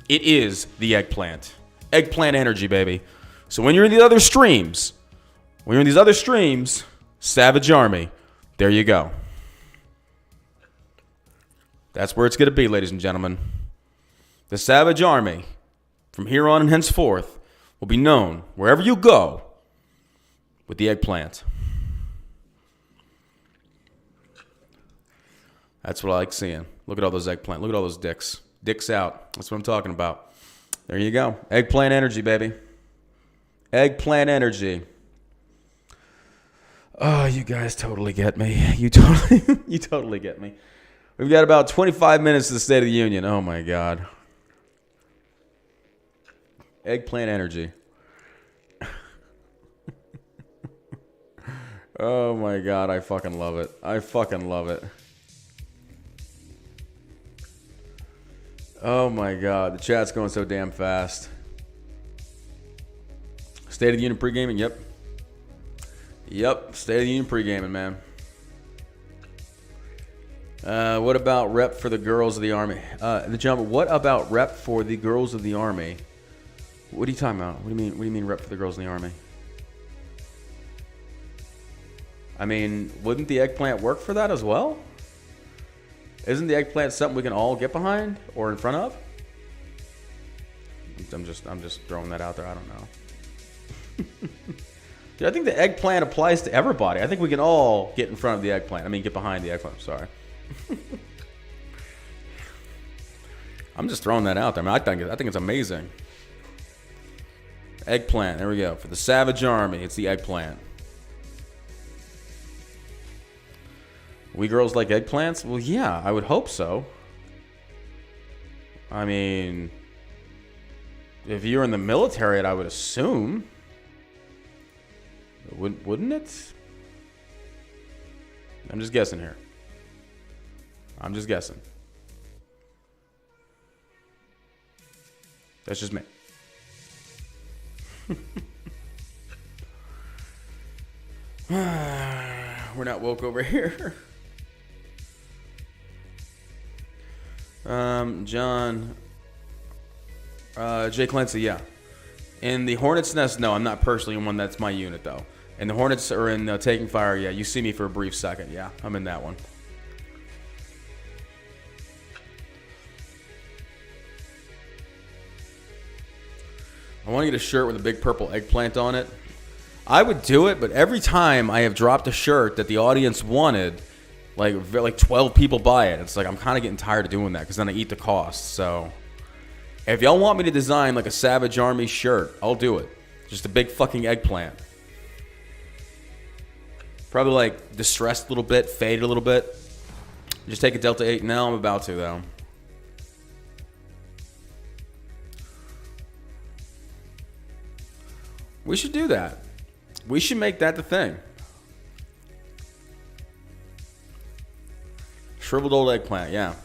It is the eggplant. Eggplant energy, baby. So when you're in these other streams, Savage Army, there you go. That's where it's going to be, ladies and gentlemen. The Savage Army, from here on and henceforth, will be known wherever you go with the eggplant. That's what I like seeing. Look at all those eggplant. Look at all those dicks. Dicks out. That's what I'm talking about. There you go. Eggplant energy, baby. Eggplant energy. Oh, you guys totally get me. You totally get me. We've got about 25 minutes to the State of the Union. Oh, my God. Eggplant energy. Oh, my God. I fucking love it. I fucking love it. Oh, my God. The chat's going so damn fast. State of the Union pre-gaming? Yep. Yep. State of the Union pre-gaming, man. What about rep for the girls of the Army? The gentleman, what about rep for the girls of the Army? What are you talking about? What do you mean rep for the girls in the Army? I mean, wouldn't the eggplant work for that as well? Isn't the eggplant something we can all get behind or in front of? I'm just throwing that out there. I don't know. Dude, I think the eggplant applies to everybody. I think we can all get in front of the eggplant. I mean, get behind the eggplant. Sorry. I'm just throwing that out there. I mean, I think it's amazing. Eggplant. There we go. For the Savage Army, it's the eggplant. We girls like eggplants? Well, yeah, I would hope so. I mean, if you're in the military, I would assume. Wouldn't it? I'm just guessing here. I'm just guessing. That's just me. We're not woke over here. John. Jay Clancy, yeah. In the Hornets Nest, no, I'm not personally in one. That's my unit, though. And the Hornets are in Taking Fire, yeah. You see me for a brief second, yeah. I'm in that one. I want to get a shirt with a big purple eggplant on it. I would do it, but every time I have dropped a shirt that the audience wanted, like 12 people buy it. It's like I'm kind of getting tired of doing that because then I eat the cost. So if y'all want me to design like a Savage Army shirt, I'll do it. Just a big fucking eggplant. Probably like distressed a little bit, faded a little bit. Just take a Delta 8. Now I'm about to though. We should do that. We should make that the thing. Shriveled old eggplant, yeah.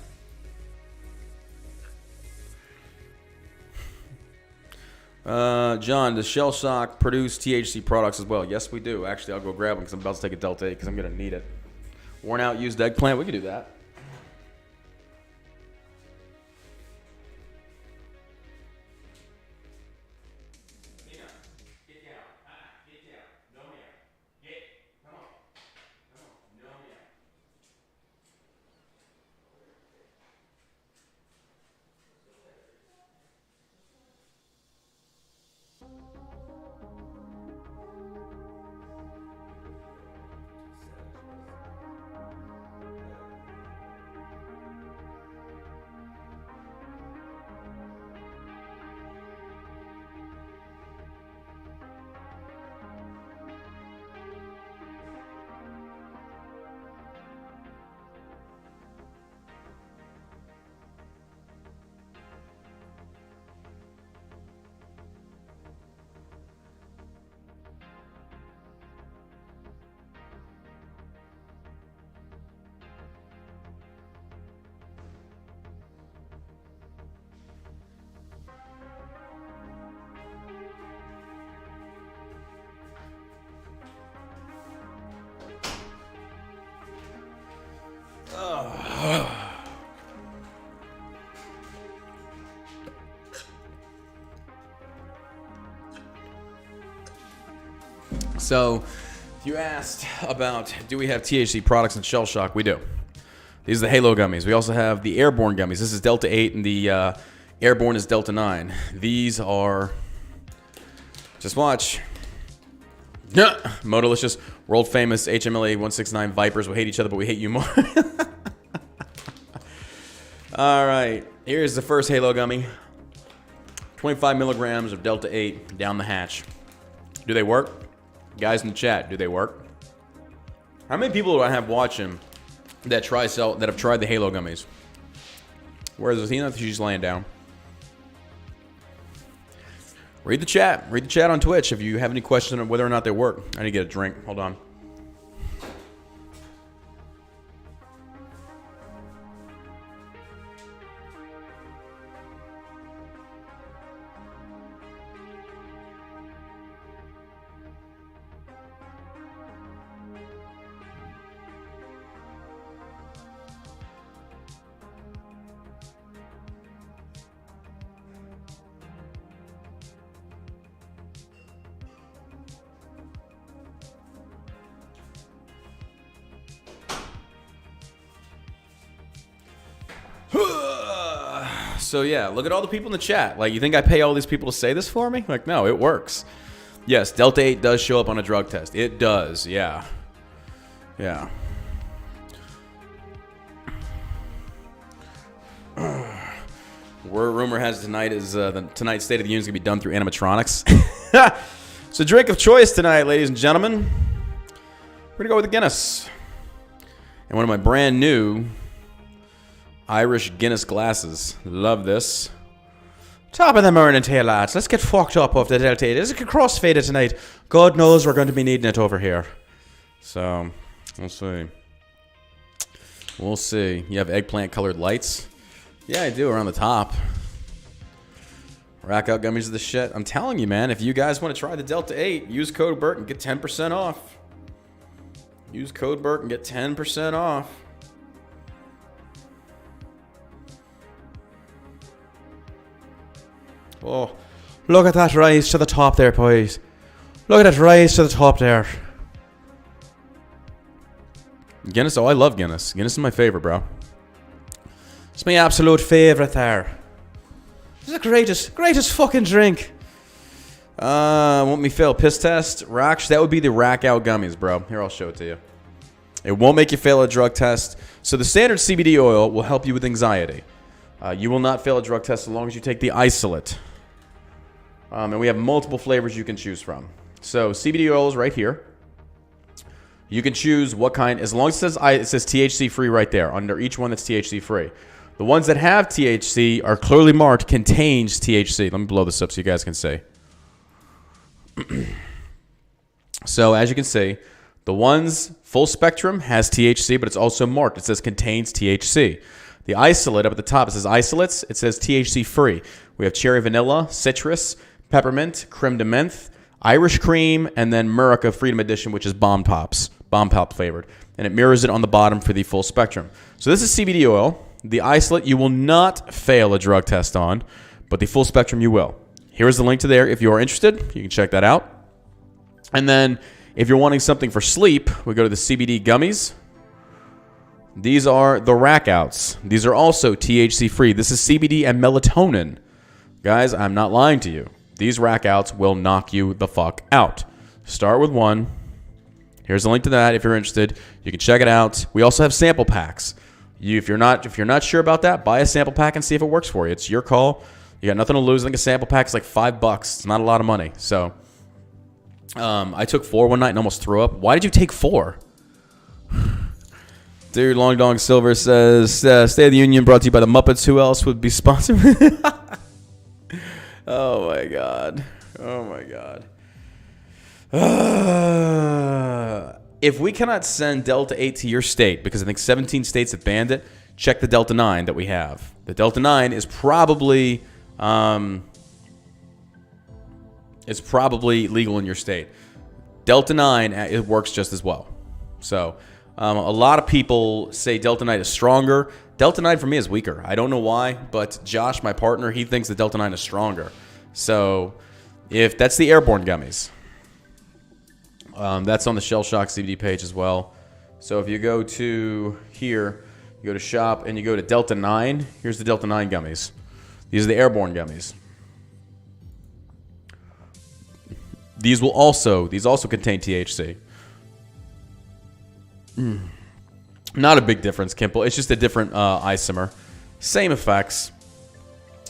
John, does Shell Shock produce THC products as well? Yes, we do. Actually, I'll go grab them because I'm about to take a Delta 8 because I'm going to need it. Worn out used eggplant, we can do that. So, you asked about do we have THC products in Shell Shock? We do. These are the Halo gummies. We also have the Airborne gummies. This is Delta 8 and the Airborne is Delta 9. These are, just watch. Modelicious, world famous HMLA 169 Vipers will hate each other, but we hate you more. All right, here's the first Halo gummy. 25 milligrams of Delta 8 down the hatch. Do they work? Guys in the chat, do they work? How many people do I have watching that have tried the Halo gummies? Where's Athena? She's laying down. Read the chat. Read the chat on Twitch if you have any questions on whether or not they work. I need to get a drink. Hold on. So yeah, look at all the people in the chat. Like, you think I pay all these people to say this for me? Like, no, it works. Yes, Delta 8 does show up on a drug test. It does, yeah. Yeah. Word rumor has tonight is tonight's State of the Union is going to be done through animatronics. So drink of choice tonight, ladies and gentlemen. We're going to go with the Guinness. And one of my brand new Irish Guinness glasses. Love this. Top of the morning to you, lads. Let's get fucked up off the Delta 8. It's a crossfader tonight. God knows we're going to be needing it over here. So, we'll see. We'll see. You have eggplant colored lights? Yeah, I do, around the top. Rack out gummies of the shit. I'm telling you, man, if you guys want to try the Delta 8, use code Bert and get 10% off. Use code Bert and get 10% off. Oh, look at that rise to the top there, boys. Look at that rise to the top there. Guinness, oh, I love Guinness. Guinness is my favorite, bro. It's my absolute favorite there. It's the greatest fucking drink. Won't me fail piss test? Rack, that would be the rack out gummies, bro. Here, I'll show it to you. It won't make you fail a drug test. So the standard CBD oil will help you with anxiety. You will not fail a drug test as long as you take the isolate. And we have multiple flavors you can choose from. So CBD oil is right here. You can choose what kind, as long as it says THC free right there, under each one that's THC free. The ones that have THC are clearly marked contains THC. Let me blow this up so you guys can see. So as you can see, the one's full spectrum has THC, but it's also marked. It says contains THC. The isolate up at the top, it says isolates. It says THC free. We have cherry vanilla, citrus, peppermint, creme de menthe, Irish cream, and then Murica Freedom Edition, which is Bomb Pop flavored. And it mirrors it on the bottom for the full spectrum. So this is CBD oil. The isolate you will not fail a drug test on, but the full spectrum you will. Here's the link to there. If you are interested, you can check that out. And then if you're wanting something for sleep, we go to the CBD gummies. These are the rack outs. These are also THC free. This is CBD and melatonin. Guys, I'm not lying to you. These rack outs will knock you the fuck out. Start with one. Here's the link to that if you're interested. You can check it out. We also have sample packs. If you're not sure about that, buy a sample pack and see if it works for you. It's your call. You got nothing to lose. I think a sample pack is like $5. It's not a lot of money. So I took 4 one night and almost threw up. Why did you take 4? Dude, Long Dong Silver says, State of the Union brought to you by the Muppets. Who else would be sponsored? Oh, my God. Oh, my God. If we cannot send Delta 8 to your state, because I think 17 states have banned it, check the Delta 9 that we have. The Delta 9 is probably legal in your state. Delta 9, it works just as well. So a lot of people say Delta 9 is stronger. Delta 9 for me is weaker. I don't know why, but Josh, my partner, he thinks the Delta 9 is stronger. So if that's the airborne gummies. That's on the Shell Shock CBD page as well. So if you go to here, you go to shop and you go to Delta 9, here's the Delta 9 gummies. These are the airborne gummies. These also contain THC. Not a big difference, Kimple. It's just a different isomer. Same effects.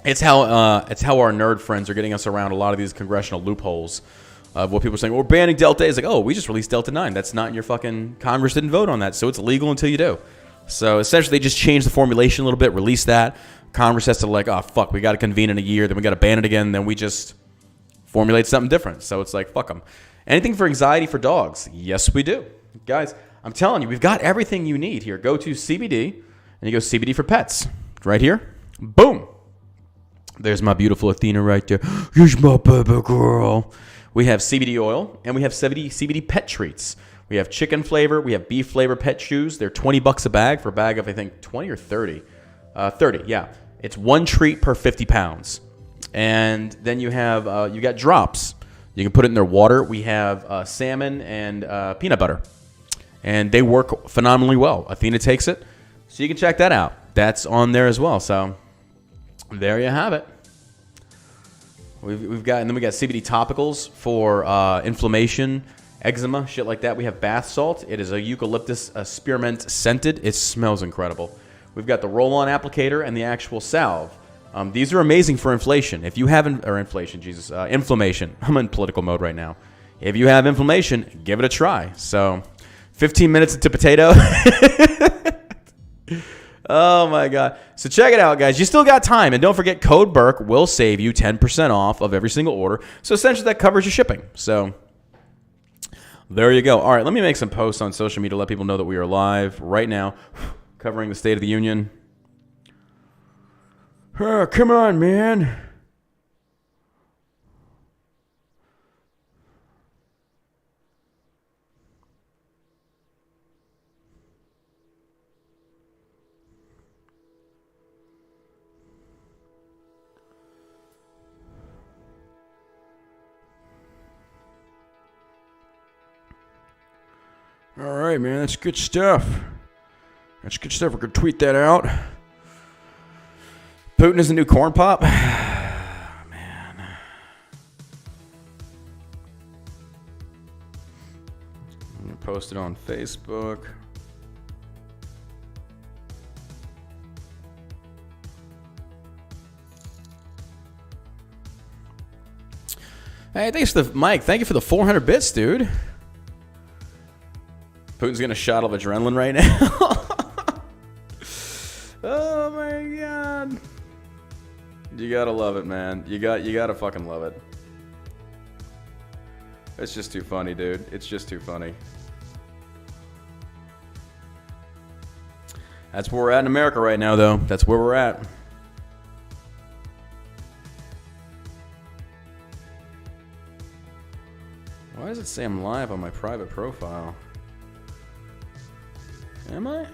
It's how our nerd friends are getting us around a lot of these congressional loopholes of what people are saying. Well, we're banning Delta 8. It's like, oh, we just released Delta 9. That's not your fucking Congress didn't vote on that, so it's illegal until you do. So essentially, they just changed the formulation a little bit, release that. Congress has to like, oh fuck, we got to convene in a year, then we got to ban it again, then we just formulate something different. So it's like, fuck them. Anything for anxiety for dogs? Yes, we do, guys. I'm telling you, we've got everything you need here. Go to CBD, and you go CBD for pets. Right here. Boom. There's my beautiful Athena right there. Here's my baby girl. We have CBD oil, and we have CBD pet treats. We have chicken flavor. We have beef flavor pet chews. They're $20 a bag for a bag of, I think, 20 or 30. 30, yeah. It's one treat per 50 pounds. And then you have, you got drops. You can put it in their water. We have salmon and peanut butter. And they work phenomenally well. Athena takes it. So you can check that out. That's on there as well. So there you have it. We've got, and then we got CBD topicals for inflammation, eczema, shit like that. We have bath salt. It is a eucalyptus spearmint scented. It smells incredible. We've got the roll-on applicator and the actual salve. These are amazing for inflation. If you have inflammation. I'm in political mode right now. If you have inflammation, give it a try. So 15 minutes into potato. Oh my God. So check it out, guys. You still got time. And don't forget, code Burke will save you 10% off of every single order. So essentially that covers your shipping. So there you go. All right, let me make some posts on social media to let people know that we are live right now, covering the State of the Union. Oh, come on, man. All right, man, that's good stuff. That's good stuff. We're going to tweet that out. Putin is the new corn pop. Man. Post it on Facebook. Hey, thanks to Mike. Thank you for the 400 bits, dude. Putin's getting a shot of adrenaline right now. Oh my god. You gotta love it, man. You gotta fucking love it. It's just too funny, dude. It's just too funny. That's where we're at in America right now, though. That's where we're at. Why does it say I'm live on my private profile? Am I?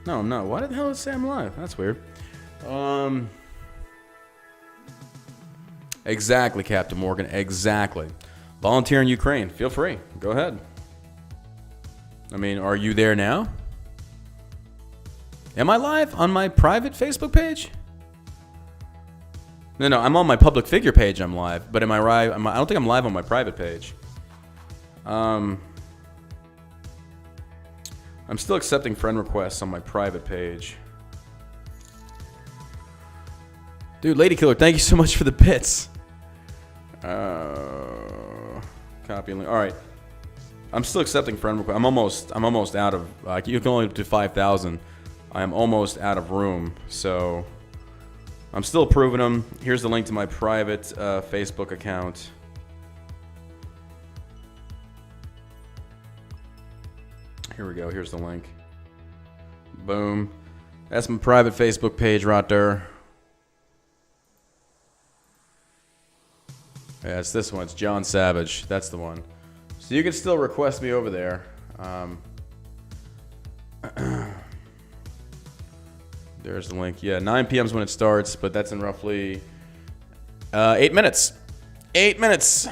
No, I'm not. Why the hell does it say I'm live? That's weird. Exactly, Captain Morgan. Exactly. Volunteer in Ukraine. Feel free. Go ahead. I mean, are you there now? Am I live on my private Facebook page? No, I'm on my public figure page. I'm live, but am I right? I don't think I'm live on my private page. I'm still accepting friend requests on my private page. Dude, Lady Killer, thank you so much for the bits. Copy link. All right, I'm still accepting friend requests. I'm almost out of. You can only do 5,000. I am almost out of room, so. I'm still approving them. Here's the link to my private Facebook account. Here we go. Here's the link. Boom. That's my private Facebook page right there. Yeah, it's this one. It's John Savage. That's the one. So you can still request me over there. There's the link. Yeah, 9 p.m. is when it starts, but that's in roughly 8 minutes. 8 minutes.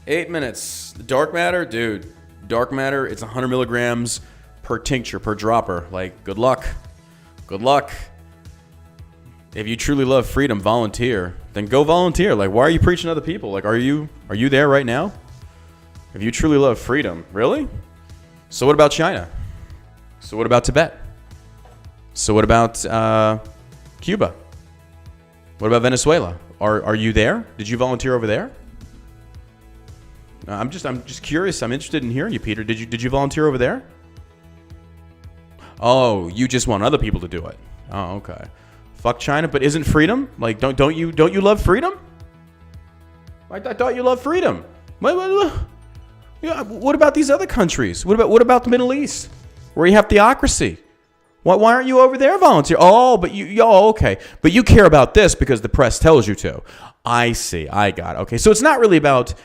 8 minutes. Dark matter, dude. Dark matter, it's 100 milligrams per tincture, per dropper. Like, good luck. Good luck. If you truly love freedom, volunteer. Then go volunteer. Like, why are you preaching to other people? Like, are you there right now? If you truly love freedom, really? So what about China? So what about Tibet? So what about Cuba? What about Venezuela? Are you there? Did you volunteer over there? I'm just curious. I'm interested in hearing you, Peter. Did you volunteer over there? Oh, you just want other people to do it. Oh, okay. Fuck China, but isn't freedom? Like, don't you love freedom? I thought you loved freedom. What about these other countries? What about the Middle East, where you have theocracy? Why aren't you over there volunteering? Oh, but okay. But you care about this because the press tells you to. I see. I got it. Okay. So it's not really about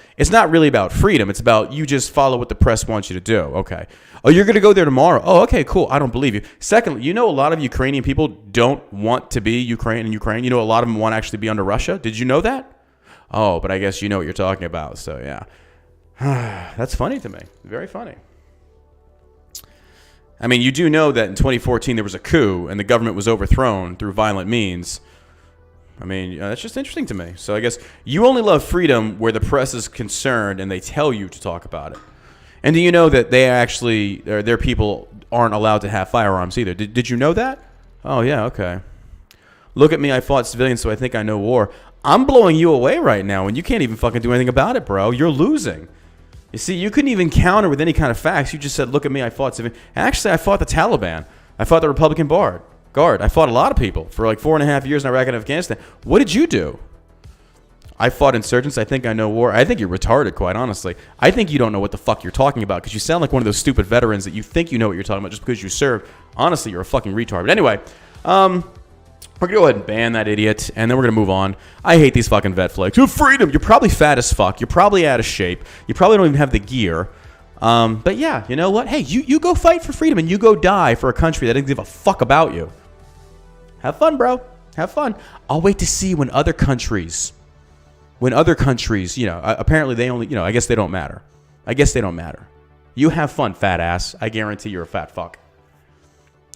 freedom. It's about you just follow what the press wants you to do. Okay. Oh, you're going to go there tomorrow. Oh, okay, cool. I don't believe you. Secondly, a lot of Ukrainian people don't want to be Ukraine. A lot of them want to actually be under Russia. Did you know that? Oh, but I guess you know what you're talking about. So yeah. That's funny to me. Very funny. I mean, you do know that in 2014 there was a coup and the government was overthrown through violent means. I mean, that's just interesting to me. So I guess you only love freedom where the press is concerned and they tell you to talk about it. And do you know that their people aren't allowed to have firearms either? Did you know that? Oh, yeah, okay. Look at me, I fought civilians, so I think I know war. I'm blowing you away right now, and you can't even fucking do anything about it, bro. You're losing. You see, you couldn't even counter with any kind of facts. You just said, look at me, I fought civilians. Actually, I fought the Taliban. I fought the Republican Guard. I fought a lot of people for like 4.5 years in Iraq and Afghanistan. What did you do? I fought insurgents. I think I know war. I think you're retarded, quite honestly. I think you don't know what the fuck you're talking about because you sound like one of those stupid veterans that you think you know what you're talking about just because you served. Honestly, you're a fucking retard. But anyway, we're going to go ahead and ban that idiot, and then we're going to move on. I hate these fucking vet flags. You have freedom. You're probably fat as fuck. You're probably out of shape. You probably don't even have the gear. But yeah, you know what? Hey, you go fight for freedom, and you go die for a country that doesn't give a fuck about you. Have fun, bro. Have fun. I'll wait to see when other countries, apparently they only, I guess they don't matter. You have fun, fat ass. I guarantee you're a fat fuck.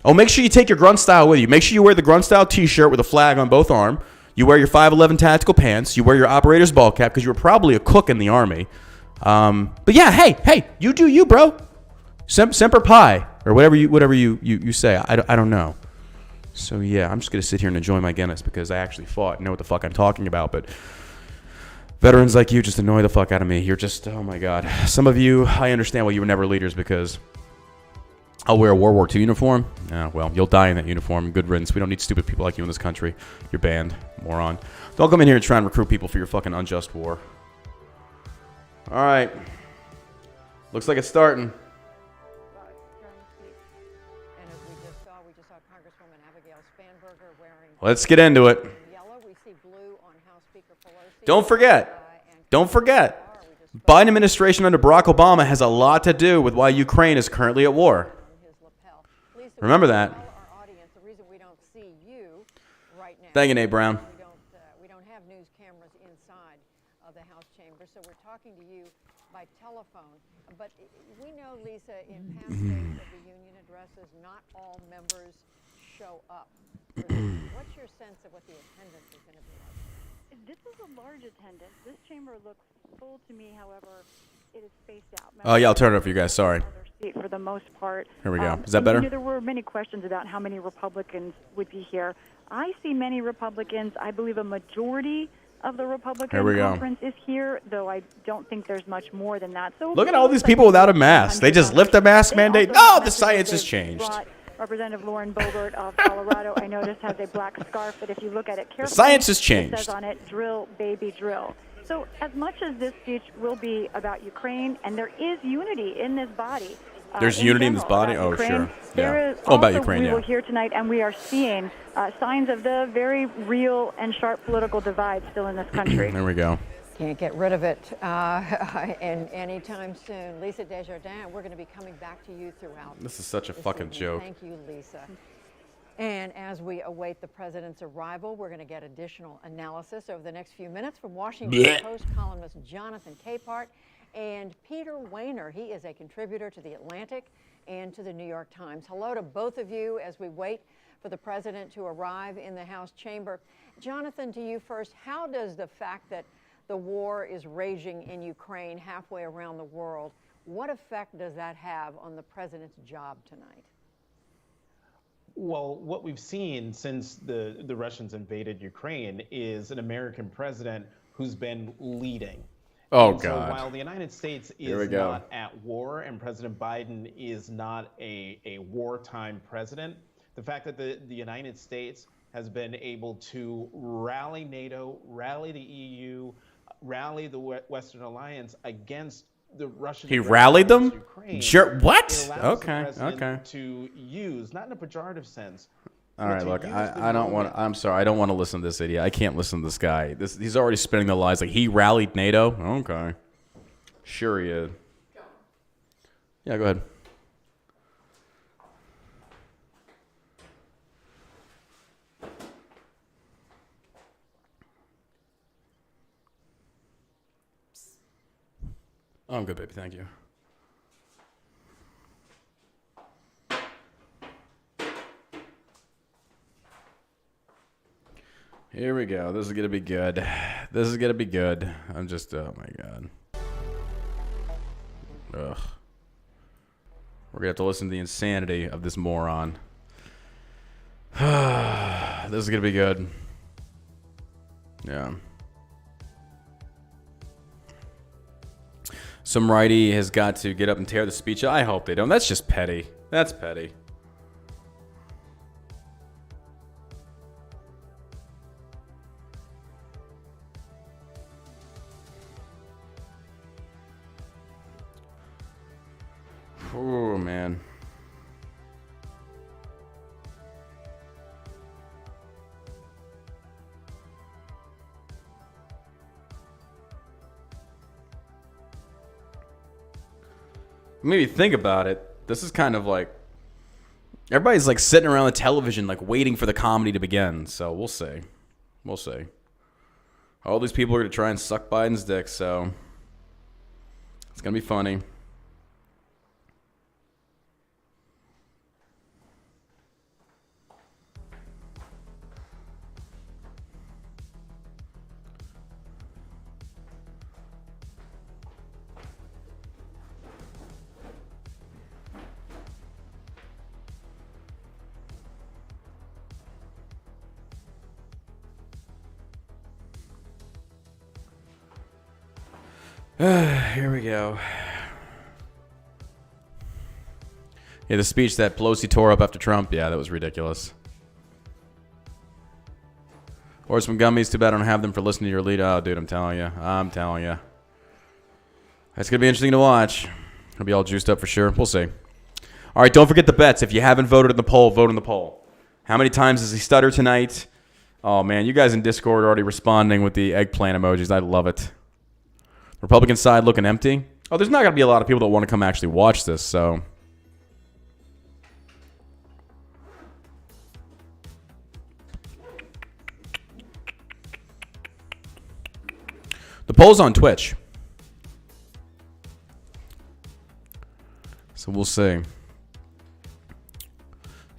Oh, make sure you take your grunt style with you. Make sure you wear the grunt style t-shirt with a flag on both arms. You wear your 511 tactical pants. You wear your operator's ball cap because you were probably a cook in the army. But yeah, hey, you do you, bro. Semper Pi, or whatever you say. I don't know. So yeah, I'm just gonna sit here and enjoy my Guinness because I actually fought and know what the fuck I'm talking about. But veterans like you just annoy the fuck out of me. You're just, oh my god. Some of you, I understand why you were never leaders because I'll wear a World War II uniform. Well, you'll die in that uniform. Good riddance. We don't need stupid people like you in this country. You're banned, moron. Don't come in here and try and recruit people for your fucking unjust war. All right. Looks like it's starting. Let's get into it. Don't forget, Biden administration under Barack Obama has a lot to do with why Ukraine is currently at war. Remember that. Thank you, Nate Brown. We don't have news cameras inside of the House chamber, so we're talking to you by telephone. But we know, Lisa, in past days of the union addresses, not all members show up. What's your sense of what the attendance is going to be like? This is a large attendance. This chamber looks full to me, however, it is spaced out. Oh, yeah, I'll turn it up for you guys. Sorry. For the most part. Here we go. Is that better? There were many questions about how many Republicans would be here. I see many Republicans. I believe a majority of the Republican conference is here, though I don't think there's much more than that. So look at all these people without a mask. They just lift a mask mandate. No, the science has changed. Representative Lauren Boebert of Colorado, I noticed, has a black scarf, but if you look at it carefully, the science has changed. It says on it, drill, baby, drill. So as much as this speech will be about Ukraine, and there is unity in this body. There's unity in this body? Oh, Ukraine, sure. There is about Ukraine, we will hear tonight, and we are seeing signs of the very real and sharp political divide still in this country. There we go. Can't get rid of it anytime soon. Lisa Desjardins, we're going to be coming back to you throughout. This is such a fucking joke. Thank you, Lisa. And as we await the president's arrival, we're going to get additional analysis over the next few minutes from Washington Post columnist Jonathan Capehart and Peter Wehner. He is a contributor to The Atlantic and to the New York Times. Hello to both of you as we wait for the president to arrive in the House chamber. Jonathan, to you first, how does the fact that the war is raging in Ukraine halfway around the world, what effect does that have on the president's job tonight? Well, what we've seen since the Russians invaded Ukraine is an American president who's been leading. Oh, and God. So while the United States is not at war and President Biden is not a wartime president, the fact that the United States has been able to rally NATO, rally the EU, rally the Western Alliance against the Russian. He rallied them? Ukraine, Sure. What? it allows the Okay. president Okay. to use, not in a pejorative sense. All but right, to look, use I the don't want. moment- I'm sorry, I don't want to listen to this idiot. I can't listen to this guy. He's already spinning the lies. Like he rallied NATO. Okay, sure he is. Yeah, go ahead. Oh, I'm good, baby. Thank you. Here we go. This is going to be good. This is going to be good. I'm just, oh my God. Ugh. We're going to have to listen to the insanity of this moron. This is going to be good. Yeah. Some righty has got to get up and tear the speech. I hope they don't. That's just petty. That's petty. Oh, man. Maybe think about it. This is kind of like everybody's like sitting around the television, like waiting for the comedy to begin. So we'll see. We'll see. All these people are going to try and suck Biden's dick. So it's going to be funny. Here we go. Yeah, the speech that Pelosi tore up after Trump. Yeah, that was ridiculous. Or some gummies. Too bad I don't have them for listening to your lead. Oh, dude, I'm telling you. I'm telling you. It's going to be interesting to watch. It'll be all juiced up for sure. We'll see. All right, don't forget the bets. If you haven't voted in the poll, vote in the poll. How many times does he stutter tonight? Oh, man, you guys in Discord are already responding with the eggplant emojis. I love it. Republican side looking empty. Oh, there's not going to be a lot of people that want to come actually watch this, so... The poll's on Twitch. So we'll see.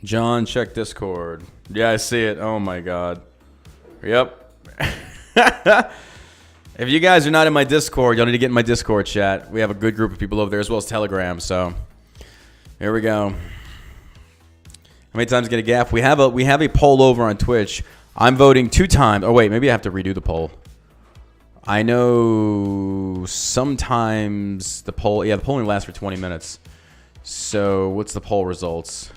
John, check Discord. Yeah, I see it. Oh my God. Yep. If you guys are not in my Discord, you'll need to get in my Discord chat. We have a good group of people over there as well as Telegram. So here we go. How many times get a gap? We have a poll over on Twitch. I'm voting 2 times. Oh wait, maybe I have to redo the poll. I know sometimes the poll only lasts for 20 minutes. So what's the poll results?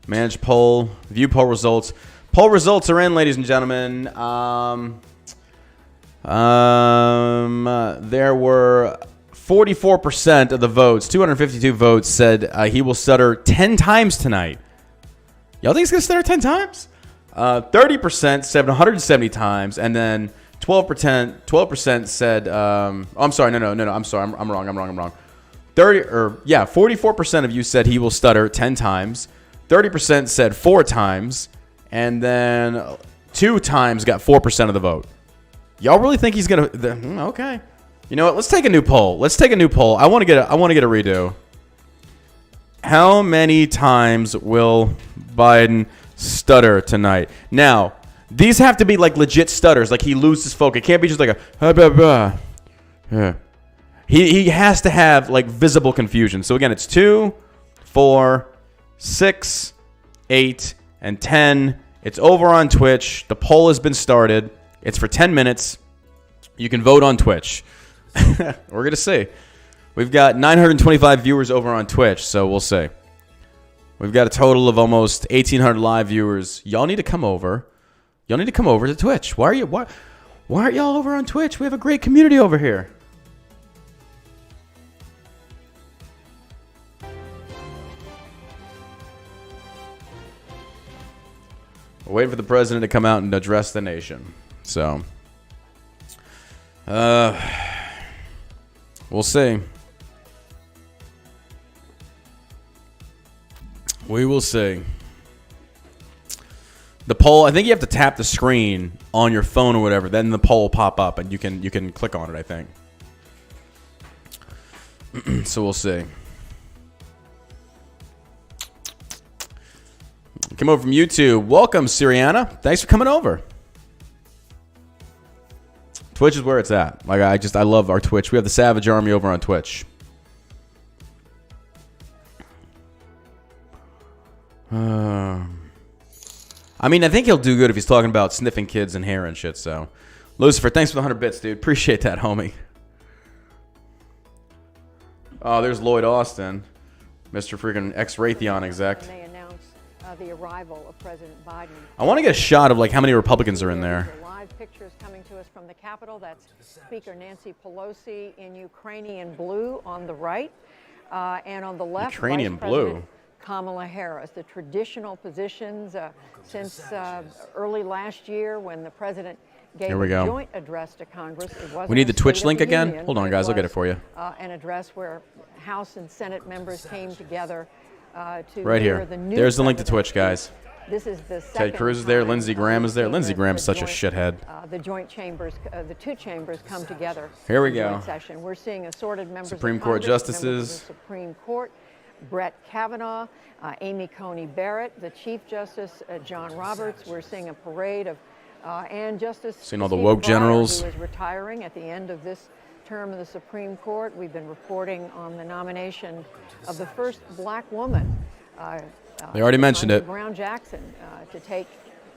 Manage poll, view poll results. Poll results are in, ladies and gentlemen. There were 44% of the votes, 252 votes said he will stutter 10 times tonight. Y'all think he's going to stutter 10 times? 30% said 170 times, and then 12% said, I'm sorry, no, I'm sorry, I'm wrong. 44% of you said he will stutter 10 times. 30% said 4 times, and then 2 times got 4% of the vote. Y'all really think he's gonna? Okay. You know what? Let's take a new poll. I want to get a redo. How many times will Biden stutter tonight? Now, these have to be like legit stutters. Like he loses focus. It can't be just like a. Yeah. He has to have like visible confusion. So again, it's 2, 4, 6, 8, and 10. It's over on Twitch. The poll has been started. It's for 10 minutes. You can vote on Twitch. We're going to see. We've got 925 viewers over on Twitch, so we'll see. We've got a total of almost 1,800 live viewers. Y'all need to come over. Y'all need to come over to Twitch. Why aren't y'all over on Twitch? We have a great community over here. We're waiting for the president to come out and address the nation. So, we'll see. We will see. The poll, I think you have to tap the screen on your phone or whatever, then the poll will pop up and you can click on it, I think. So we'll see. Come over from YouTube. Welcome, Siriana. Thanks for coming over. Twitch is where it's at. Like I love our Twitch. We have the Savage Army over on Twitch. I mean, I think he'll do good if he's talking about sniffing kids and hair and shit. So, Lucifer, thanks for the 100 bits, dude. Appreciate that, homie. Oh, there's Lloyd Austin, Mr. freaking ex-Raytheon exec. They announced the arrival of President Biden. I want to get a shot of like how many Republicans are in there. Live pictures coming to us from the Capitol. That's Speaker Nancy Pelosi in Ukrainian blue on the right, and on the left, Ukrainian Vice blue. President Kamala Harris. The traditional positions since early last year when the president gave a joint address to Congress. It wasn't we need the a Twitch State link of the again. Union, Hold on, guys. I'll get it for you. An address where House and Senate members came together to right hear here. the new There's the link to Twitch, guys. This is the second Ted Cruz is there. time, Lindsey Graham is there. we've Lindsey seen Graham's such a joint, shithead. The joint chambers, the two chambers come together. Here we in go. joint Session. We're seeing assorted members Supreme of Court Congress, justices. members of the Supreme Court, Brett Kavanaugh, Amy Coney Barrett, the Chief Justice John Roberts. We're seeing a parade of and Justice Seeing all the Stephen woke Breyer, generals. who is retiring at the end of this term of the Supreme Court. We've been reporting on the nomination of the first black woman. They already mentioned it. Brown Jackson to take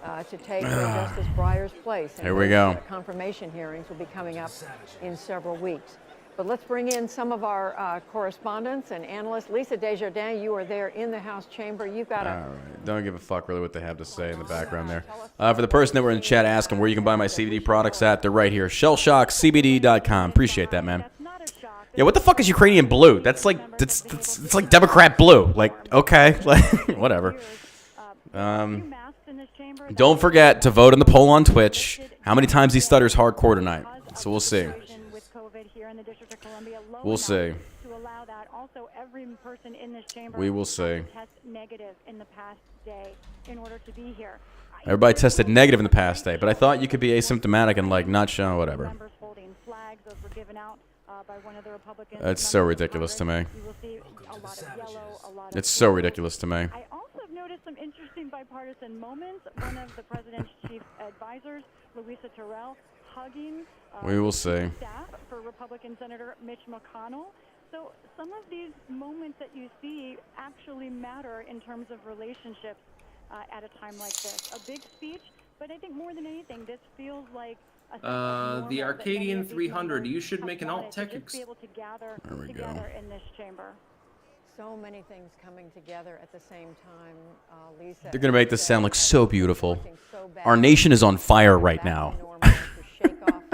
Justice Breyer's place. And Here we go. Confirmation hearings will be coming up in several weeks. But let's bring in some of our correspondents and analysts. Lisa Desjardins, you are there in the House chamber. You've got All right. Don't give a fuck really what they have to say in the background there. For the person that were in the chat asking where you can buy my CBD products at, they're right here. ShellshockCBD.com. Appreciate that, man. Yeah, what the fuck is Ukrainian blue? That's like it's like Democrat blue. Like, okay, like whatever. Don't forget to vote in the poll on Twitch. How many times he stutters hardcore tonight? So we'll see. We'll see. We will see. Everybody tested negative in the past day, but I thought you could be asymptomatic and like not show whatever. That's so ridiculous to me. It's so ridiculous to me. I also have noticed some interesting bipartisan moments. One of the president's chief advisors, Louisa Terrell, hugging we will see. Staff for Republican Senator Mitch McConnell. So some of these moments that you see actually matter in terms of relationships at a time like this. A big speech, but I think more than anything, this feels like the Arcadian 300. You should make an alt-tech. There we go. In this chamber. so many things coming together at the same time, Lisa. They're going to make this sound like so beautiful. Our nation is on fire right now. To shake off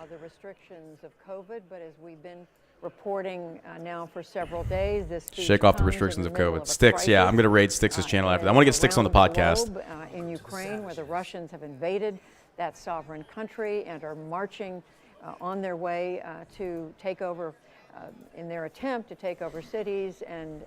the restrictions of COVID, but as we've been reporting now for several days, this shake off the restrictions of COVID. Sticks, yeah, I'm going to raid Sticks' channel after that. I want to get Sticks on the podcast. In Ukraine, where the Russians have invaded that sovereign country and are marching on their way to take over, in their attempt to take over cities, and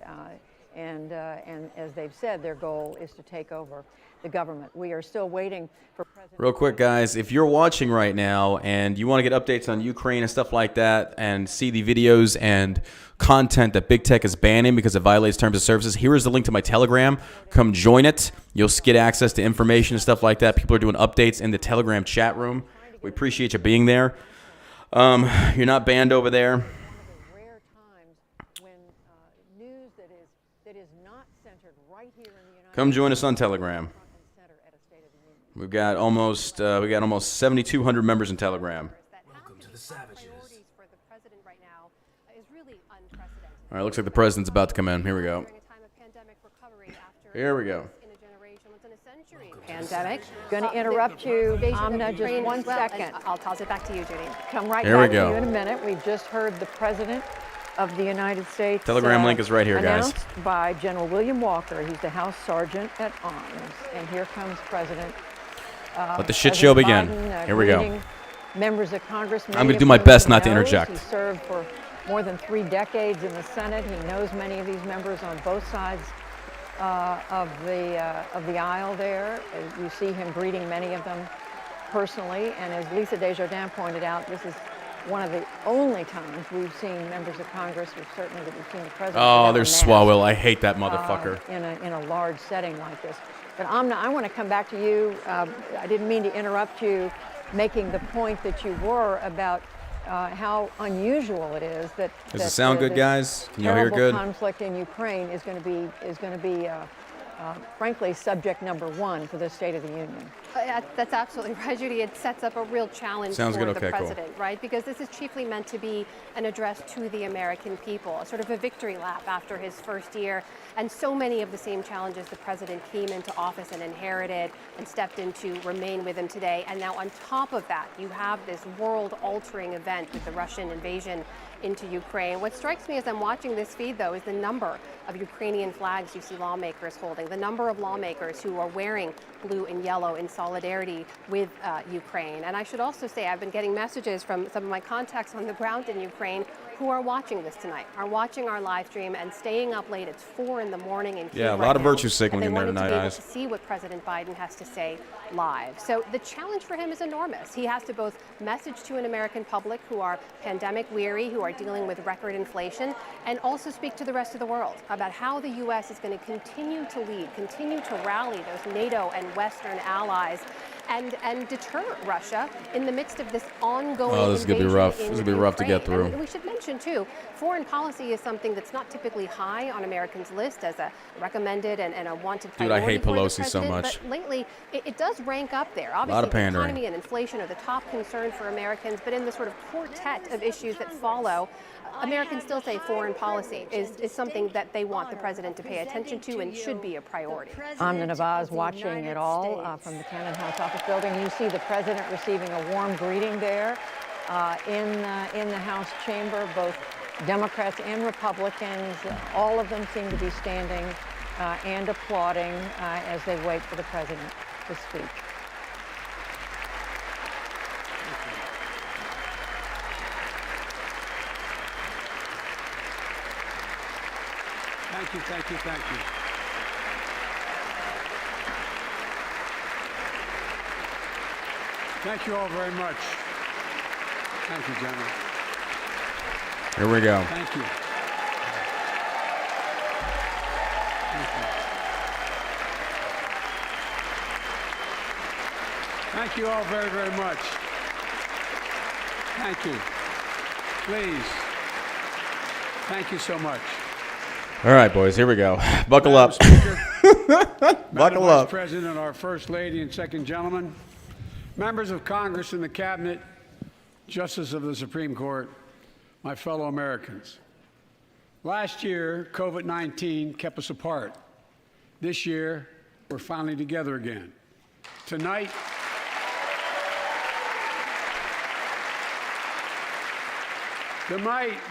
as they've said, their goal is to take over the government. We are still waiting for President. Real quick, guys, if you're watching right now and you want to get updates on Ukraine and stuff like that and see the videos and content that Big Tech is banning because it violates terms of services, here is the link to my Telegram. Come join it. You'll get access to information and stuff like that. People are doing updates in the Telegram chat room. We appreciate you being there. You're not banned over there. Come join us on Telegram. We've got almost 7,200 members in Telegram. Welcome to the savages. All right, looks like the president's about to come in. Here we go. Here we go. Pandemic. Going to interrupt you, Amna, just 1 second. I'll toss it back to you, Judy. Come right Here we back to go. you in a minute. We've just heard the President of the United States. Telegram link is right here, guys. Announced by General William Walker. He's the House Sergeant at Arms. And here comes President. Let the shit show begin. Biden, Here we go. greeting members of Congress. I'm going to do my best not to interject. He served for more than 3 decades in the Senate. He knows many of these members on both sides of the aisle there. You see him greeting many of them personally. And as Lisa Desjardins pointed out, this is one of the only times we've seen members of Congress, or certainly that we've seen the president. Oh, there's Swalwell. I hate that motherfucker. In a large setting like this. But Amna, I want to come back to you. I didn't mean to interrupt you, making the point that you were about how unusual it is that. Does it sound good, guys? Can you hear good? Conflict in Ukraine is going to be frankly subject number 1 for the State of the Union. That's absolutely right, Judy. It sets up a real challenge Sounds for good. the Okay, president, right? Because this is chiefly meant to be an address to the American people, sort of a victory lap after his first year. And so many of the same challenges the president came into office and inherited and stepped into remain with him today. And now on top of that, you have this world-altering event with the Russian invasion into Ukraine. What strikes me as I'm watching this feed, though, is the number of Ukrainian flags you see lawmakers holding, the number of lawmakers who are wearing blue and yellow in solidarity with Ukraine. And I should also say I've been getting messages from some of my contacts on the ground in Ukraine who are watching this tonight, are watching our live stream and staying up late. It's 4 in the morning in Kyiv Yeah, a right lot of now, virtue signaling in there and they tonight, wanted to be able guys. to see what President Biden has to say live. So the challenge for him is enormous. He has to both message to an American public who are pandemic weary, who are dealing with record inflation, and also speak to the rest of the world about how the U.S. is going to continue to lead, continue to rally those NATO and Western allies, and deter Russia in the midst of this ongoing Oh, this is gonna be rough. invasion This is in gonna be rough to get Ukraine. through. And we should mention too, foreign policy is something that's not typically high on Americans' list as a recommended and a wanted Dude, I priority hate for the Pelosi so president, much. But lately, it does rank up there. Lot Obviously, of the pandering. economy and inflation are the top concern for Americans, but in the sort of quartet of issues that follow, Americans still say foreign policy is something that they want the president to pay attention to and should be a priority. Amna Nawaz watching it all from the Cannon House office building. You see the president receiving a warm greeting there in the House chamber. Both Democrats and Republicans, all of them seem to be standing and applauding as they wait for the president to speak. Thank you, thank you, thank you. Thank you all very much. Thank you, gentlemen. Here we go. Thank you. Thank you. Thank you all very, very much. Thank you. Please. Thank you so much. All right, boys, here we go. Buckle up. Madam Buckle Vice up. President, our First Lady and Second Gentleman, members of Congress and the Cabinet, Justices of the Supreme Court, my fellow Americans. Last year, COVID-19 kept us apart. This year, we're finally together again. Tonight,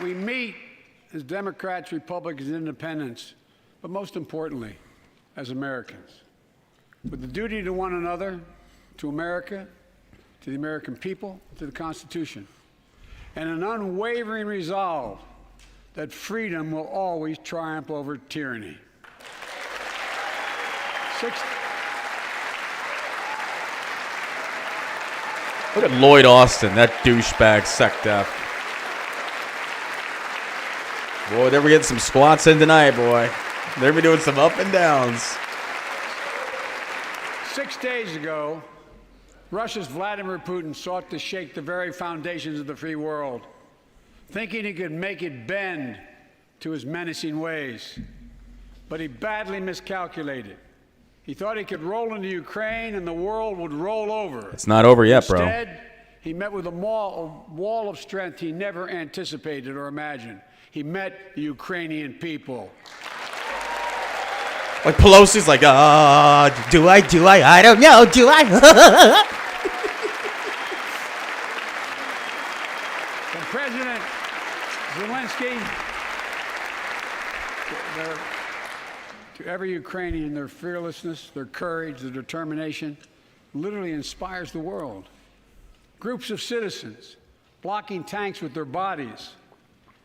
we meet as Democrats, Republicans, and Independents, but most importantly, as Americans, with the duty to one another, to America, to the American people, to the Constitution, and an unwavering resolve that freedom will always triumph over tyranny. Look at Lloyd Austin, that douchebag SecDef. Boy, they're getting some squats in tonight, boy. They're doing some up and downs. 6 days ago, Russia's Vladimir Putin sought to shake the very foundations of the free world, thinking he could make it bend to his menacing ways. But he badly miscalculated. He thought he could roll into Ukraine and the world would roll over. It's not over yet, bro. Instead, he met with a wall of strength he never anticipated or imagined. He met the Ukrainian people. Like Pelosi's like, do I don't know, do I? And President Zelensky, to every Ukrainian, their fearlessness, their courage, their determination literally inspires the world. Groups of citizens blocking tanks with their bodies,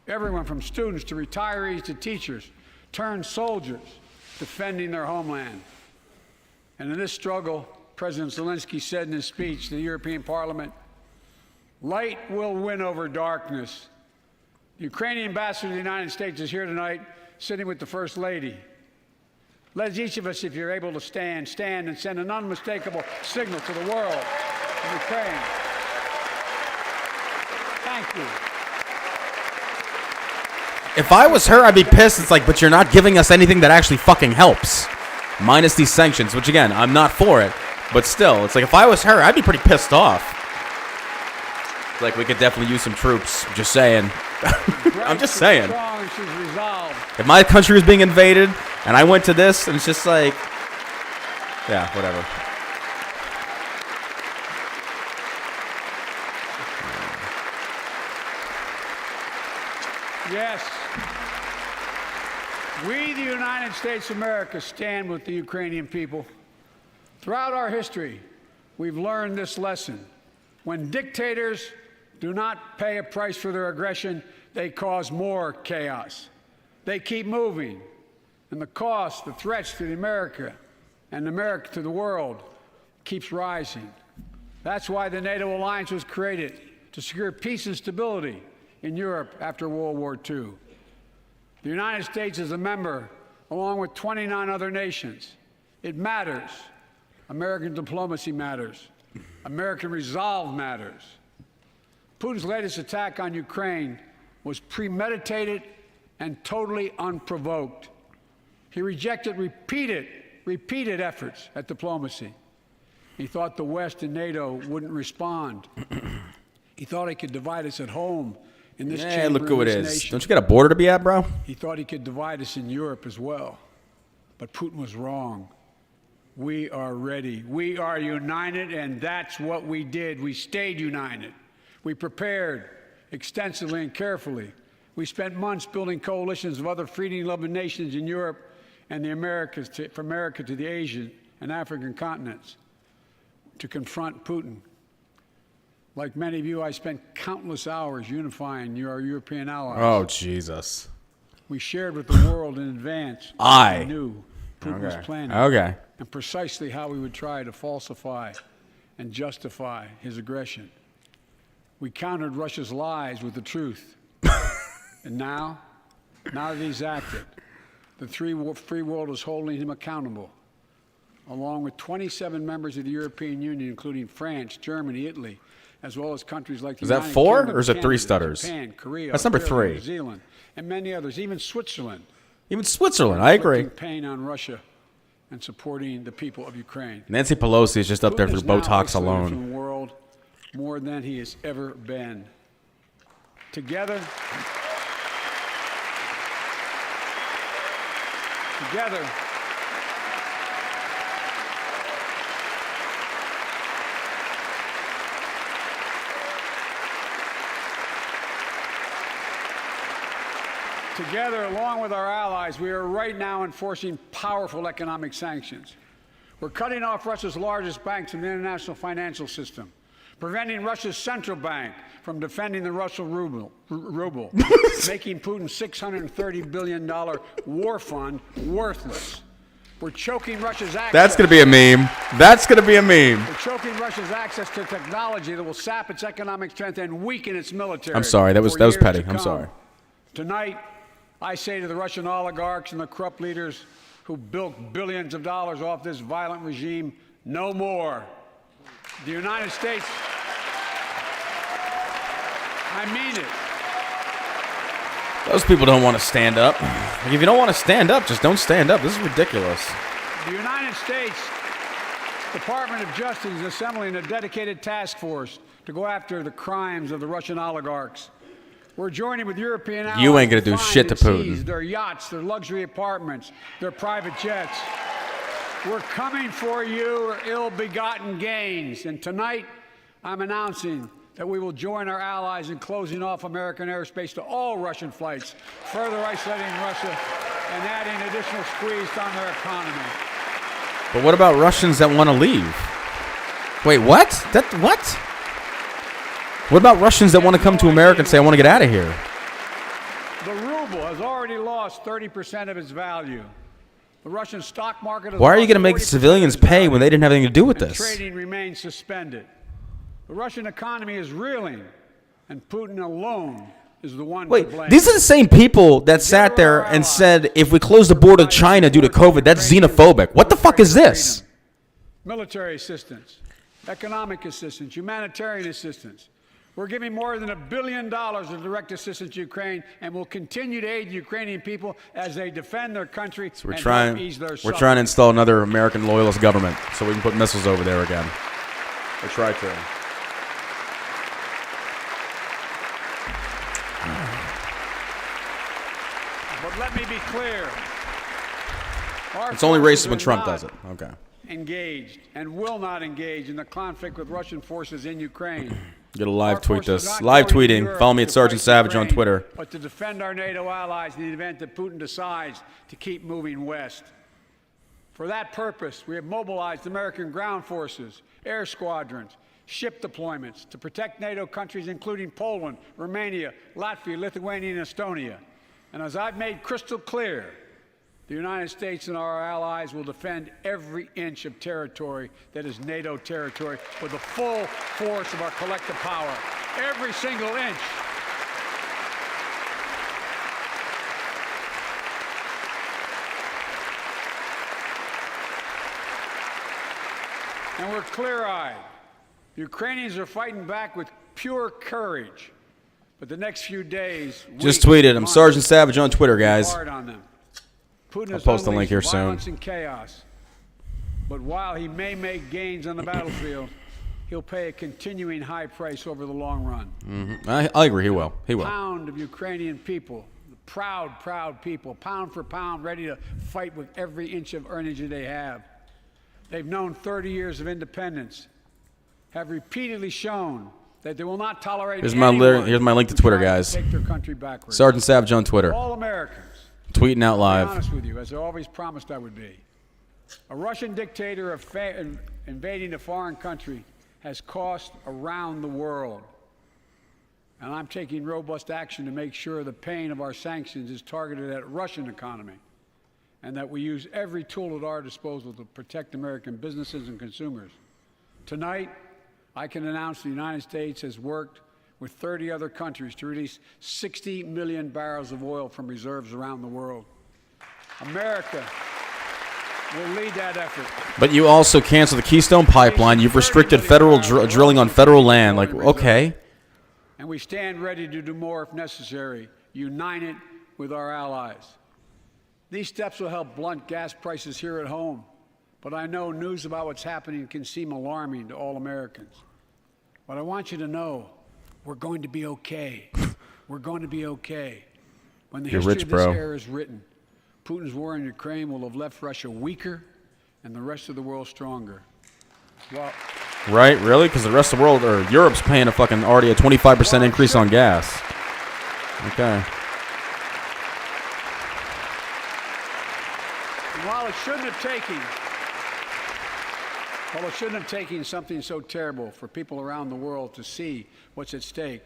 everyone from students to retirees to teachers, turned soldiers defending their homeland. And in this struggle, President Zelensky said in his speech to the European Parliament, light will win over darkness. The Ukrainian ambassador to the United States is here tonight, sitting with the First Lady. Let each of us, if you're able to stand and send an unmistakable signal to the world of Ukraine. Thank you. If I was her, I'd be pissed. It's like, but you're not giving us anything that actually fucking helps. Minus these sanctions, which again, I'm not for it. But still, it's like, if I was her, I'd be pretty pissed off. Like, we could definitely use some troops. Just saying. I'm just saying. If my country was being invaded and I went to this, and it's just like, yeah, whatever. Yes. We, the United States of America, stand with the Ukrainian people. Throughout our history, we've learned this lesson. When dictators do not pay a price for their aggression, they cause more chaos. They keep moving, and the cost, the threats to America and America to the world keeps rising. That's why the NATO alliance was created, to secure peace and stability in Europe after World War II. The United States is a member, along with 29 other nations. It matters. American diplomacy matters. American resolve matters. Putin's latest attack on Ukraine was premeditated and totally unprovoked. He rejected repeated efforts at diplomacy. He thought the West and NATO wouldn't respond. He thought he could divide us at home in this chamber, look who it in this is. nation. Don't you got a border to be at, bro? He thought he could divide us in Europe as well. But Putin was wrong. We are ready. We are united, and that's what we did. We stayed united. We prepared extensively and carefully. We spent months building coalitions of other freedom-loving nations in Europe and the Americas, from America to the Asian and African continents, to confront Putin. Like many of you, I spent countless hours unifying our European allies. Oh, Jesus. We shared with the world in advance what we knew Putin was planning. Okay. And precisely how we would try to falsify and justify his aggression. We countered Russia's lies with the truth. And now that he's acted, the free world is holding him accountable, along with 27 members of the European Union, including France, Germany, Italy, as well as countries like the Is that United 4 Kingdom, or is it 3 Canada, stutters? Japan, Korea, That's number Australia, 3. New Zealand, and many others, even Switzerland. Even Switzerland, I agree. Inflicting pain on Russia and supporting the people of Ukraine. Nancy Pelosi is just up there Putin for is now Botox isolated alone. from the world more than he has ever been. Together, along with our allies, we are right now enforcing powerful economic sanctions. We're cutting off Russia's largest banks in the international financial system, preventing Russia's central bank from defending the Russian ruble, making Putin's $630 billion war fund worthless. We're choking Russia's access. That's going to be a meme. That's going to be a meme. We're choking Russia's access to technology that will sap its economic strength and weaken its military. I'm sorry. That was for years petty. to I'm come. sorry. Tonight, I say to the Russian oligarchs and the corrupt leaders who built billions of dollars off this violent regime, no more. The United States, I mean it. Those people don't want to stand up. Like, if you don't want to stand up, just don't stand up. This is ridiculous. The United States Department of Justice is assembling a dedicated task force to go after the crimes of the Russian oligarchs. We're joining with European allies. You ain't gonna do find shit to and seize Putin. Their yachts, their luxury apartments, their private jets. We're coming for your ill-begotten gains. And tonight, I'm announcing that we will join our allies in closing off American airspace to all Russian flights, further isolating Russia and adding additional squeeze on their economy. But what about Russians that want to leave? Wait, what? What? What about Russians that want to come to America and say, I want to get out of here? The ruble has already lost 30% of its value. The Russian stock market has Why are you lost going to make 40% civilians of its pay value, when they didn't have anything to do with and this? trading remains suspended. The Russian economy is reeling, and Putin alone is the one to blame. Wait, these are the same people that sat there and said, if we close the border to China due to COVID, that's xenophobic. What the fuck is this? Military assistance, economic assistance, humanitarian assistance. We're giving more than $1 billion of direct assistance to Ukraine, and will continue to aid the Ukrainian people as they defend their country So we're and trying help ease their to suffering. install another American loyalist government so we can put missiles over there again. We try to. But let me be clear. Our It's only forces racist when are Trump not does it. Okay. engaged and will not engage in the conflict with Russian forces in Ukraine. Get a live Our tweet forces this. are not Live going to tweeting. Europe Follow me at to Sergeant fight Savage on Ukraine, Twitter. But to defend our NATO allies in the event that Putin decides to keep moving west. For that purpose, we have mobilized American ground forces, air squadrons, ship deployments to protect NATO countries including Poland, Romania, Latvia, Lithuania, and Estonia. And as I've made crystal clear, the United States and our allies will defend every inch of territory that is NATO territory with the full force of our collective power. Every single inch. And we're clear-eyed Ukrainians are fighting back with pure courage. But the next few days, Just tweeted him, Sergeant Savage on Twitter, guys. hard on them. Putin I'll has post the link unleashed here soon. violence and chaos. But while he may make gains on the battlefield, he'll pay a continuing high price over the long run. I agree. He will. He will. Pound of Ukrainian people, proud, proud people, pound for pound, ready to fight with every inch of energy they have. They've known 30 years of independence, have repeatedly shown that they will not tolerate Here's anyone my link to who Twitter, tries to guys. take their country backwards. Sergeant Savage on Twitter. All Americans. Tweeting out To be live. honest with you, as I always promised I would be. A Russian dictator invading a foreign country has cost around the world. And I'm taking robust action to make sure the pain of our sanctions is targeted at Russian economy and that we use every tool at our disposal to protect American businesses and consumers. Tonight, I can announce the United States has worked with 30 other countries to release 60 million barrels of oil from reserves around the world. America will lead that effort. But you also canceled the Keystone Pipeline. You've restricted federal drilling on federal land. Like, okay. And we stand ready to do more if necessary, united with our allies. These steps will help blunt gas prices here at home, but I know news about what's happening can seem alarming to all Americans. But I want you to know, we're going to be okay. We're going to be okay. When the history of this era is written, Putin's war in Ukraine will have left Russia weaker and the rest of the world stronger. Well, Right? Really? Because the rest of the world, or Europe's paying already a 25% increase on gas. Okay. While it shouldn't have taken something so terrible for people around the world to see what's at stake,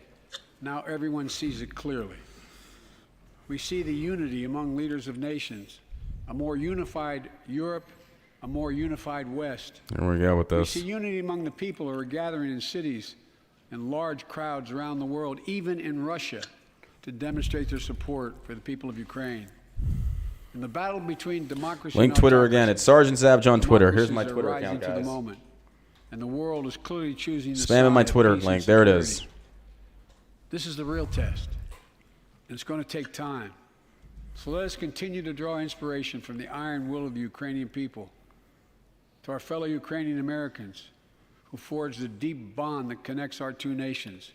now everyone sees it clearly. We see the unity among leaders of nations, a more unified Europe, a more unified West. Here we go with We this. see unity among the people who are gathering in cities and large crowds around the world, even in Russia, to demonstrate their support for the people of Ukraine. In the battle between democracy Link and Twitter again. It's Sergeant Savage on Twitter. Here's my democracies are Twitter rising account, to the guys. moment, and the world is clearly choosing the Spamming side my of Twitter peace and link. There it security. is. This is the real test, and it's going to take time. So let us continue to draw inspiration from the iron will of the Ukrainian people. To our fellow Ukrainian Americans who forged the deep bond that connects our two nations,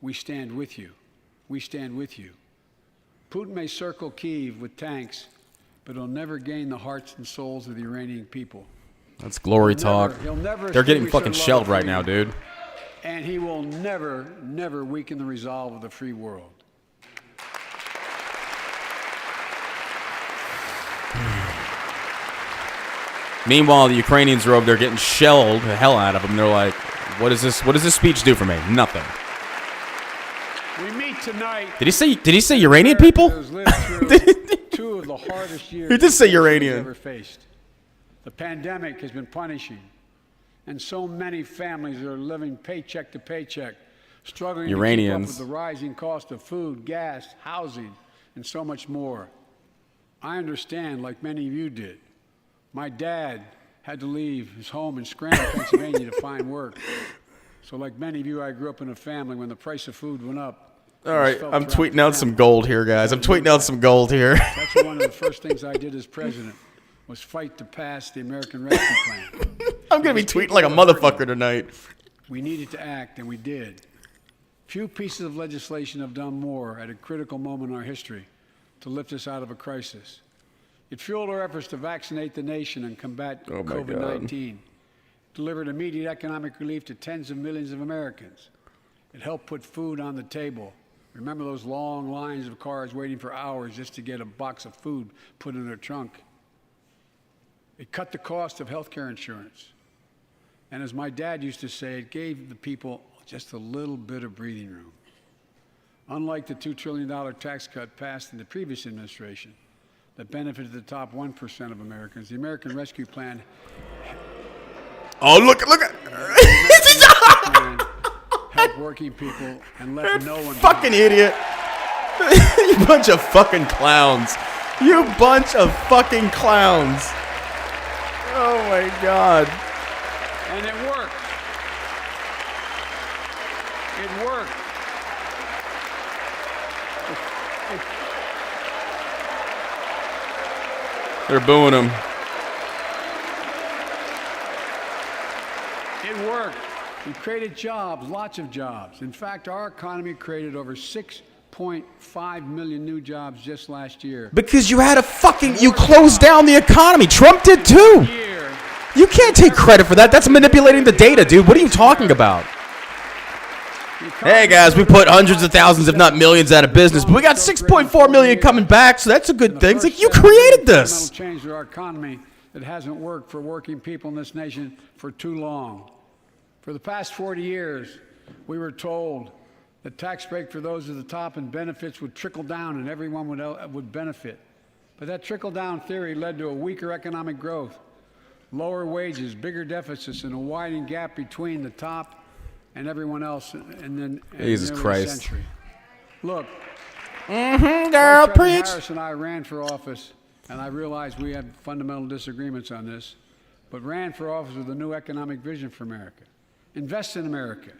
we stand with you. We stand with you. Putin may circle Kyiv with tanks, but he'll never gain the hearts and souls of the Iranian people. That's glory talk. He'll never They're getting extinguish fucking their love shelled for right now, freedom. dude. And he will never, never weaken the resolve of the free world. Meanwhile, the Ukrainians are over there getting shelled the hell out of them. They're like, what is this? What does this speech do for me? Nothing. We meet tonight. Did he say Uranian people? Has lived through two of the hardest years He did say this country has Uranian. ever faced. The pandemic has been punishing, and so many families are living paycheck to paycheck, struggling Iranians. to keep up with the rising cost of food, gas, housing, and so much more. I understand, like many of you did. My dad had to leave his home in Scranton, Pennsylvania to find work. So like many of you, I grew up in a family when the price of food went up. All right, I'm tweeting out some gold here, guys. I'm tweeting out some gold here. That's one of the first things I did as president, was fight to pass the American Rescue Plan. I'm going to be tweeting like a motherfucker tonight. We needed to act, and we did. Few pieces of legislation have done more at a critical moment in our history to lift us out of a crisis. It fueled our efforts to vaccinate the nation and combat Oh, my COVID-19, delivered immediate economic relief to tens of millions of Americans. It helped put food on the table. Remember those long lines of cars waiting for hours just to get a box of food put in their trunk? It cut the cost of health care insurance. And as my dad used to say, it gave the people just a little bit of breathing room. Unlike the $2 trillion tax cut passed in the previous administration that benefited the top 1% of Americans, the American Rescue Plan Oh, look at helped working people and left no one fucking behind. idiot. You bunch of fucking clowns. You bunch of fucking clowns. Oh my god. And it worked. It worked. They're booing him. It worked. We created jobs, lots of jobs. In fact, our economy created over 6.5 million new jobs just last year. Because you had you closed down the economy. Trump did too. You can't take credit for that. That's manipulating the data, dude. What are you talking about? Hey guys, we put hundreds of thousands, if not millions, out of business, but we got 6.4 million coming back, so that's a good thing. It's like, you created this. Change to our economy that hasn't worked for working people in this nation for too long. For the past 40 years, we were told that tax break for those at the top and benefits would trickle down and everyone would benefit. But that trickle-down theory led to a weaker economic growth, lower wages, bigger deficits, and a widening gap between the top and everyone else. And then Jesus Christ. Century. Look, girl, preach. Harris and I ran for office, and I realized we had fundamental disagreements on this, but ran for office with a new economic vision for America. Invest in America.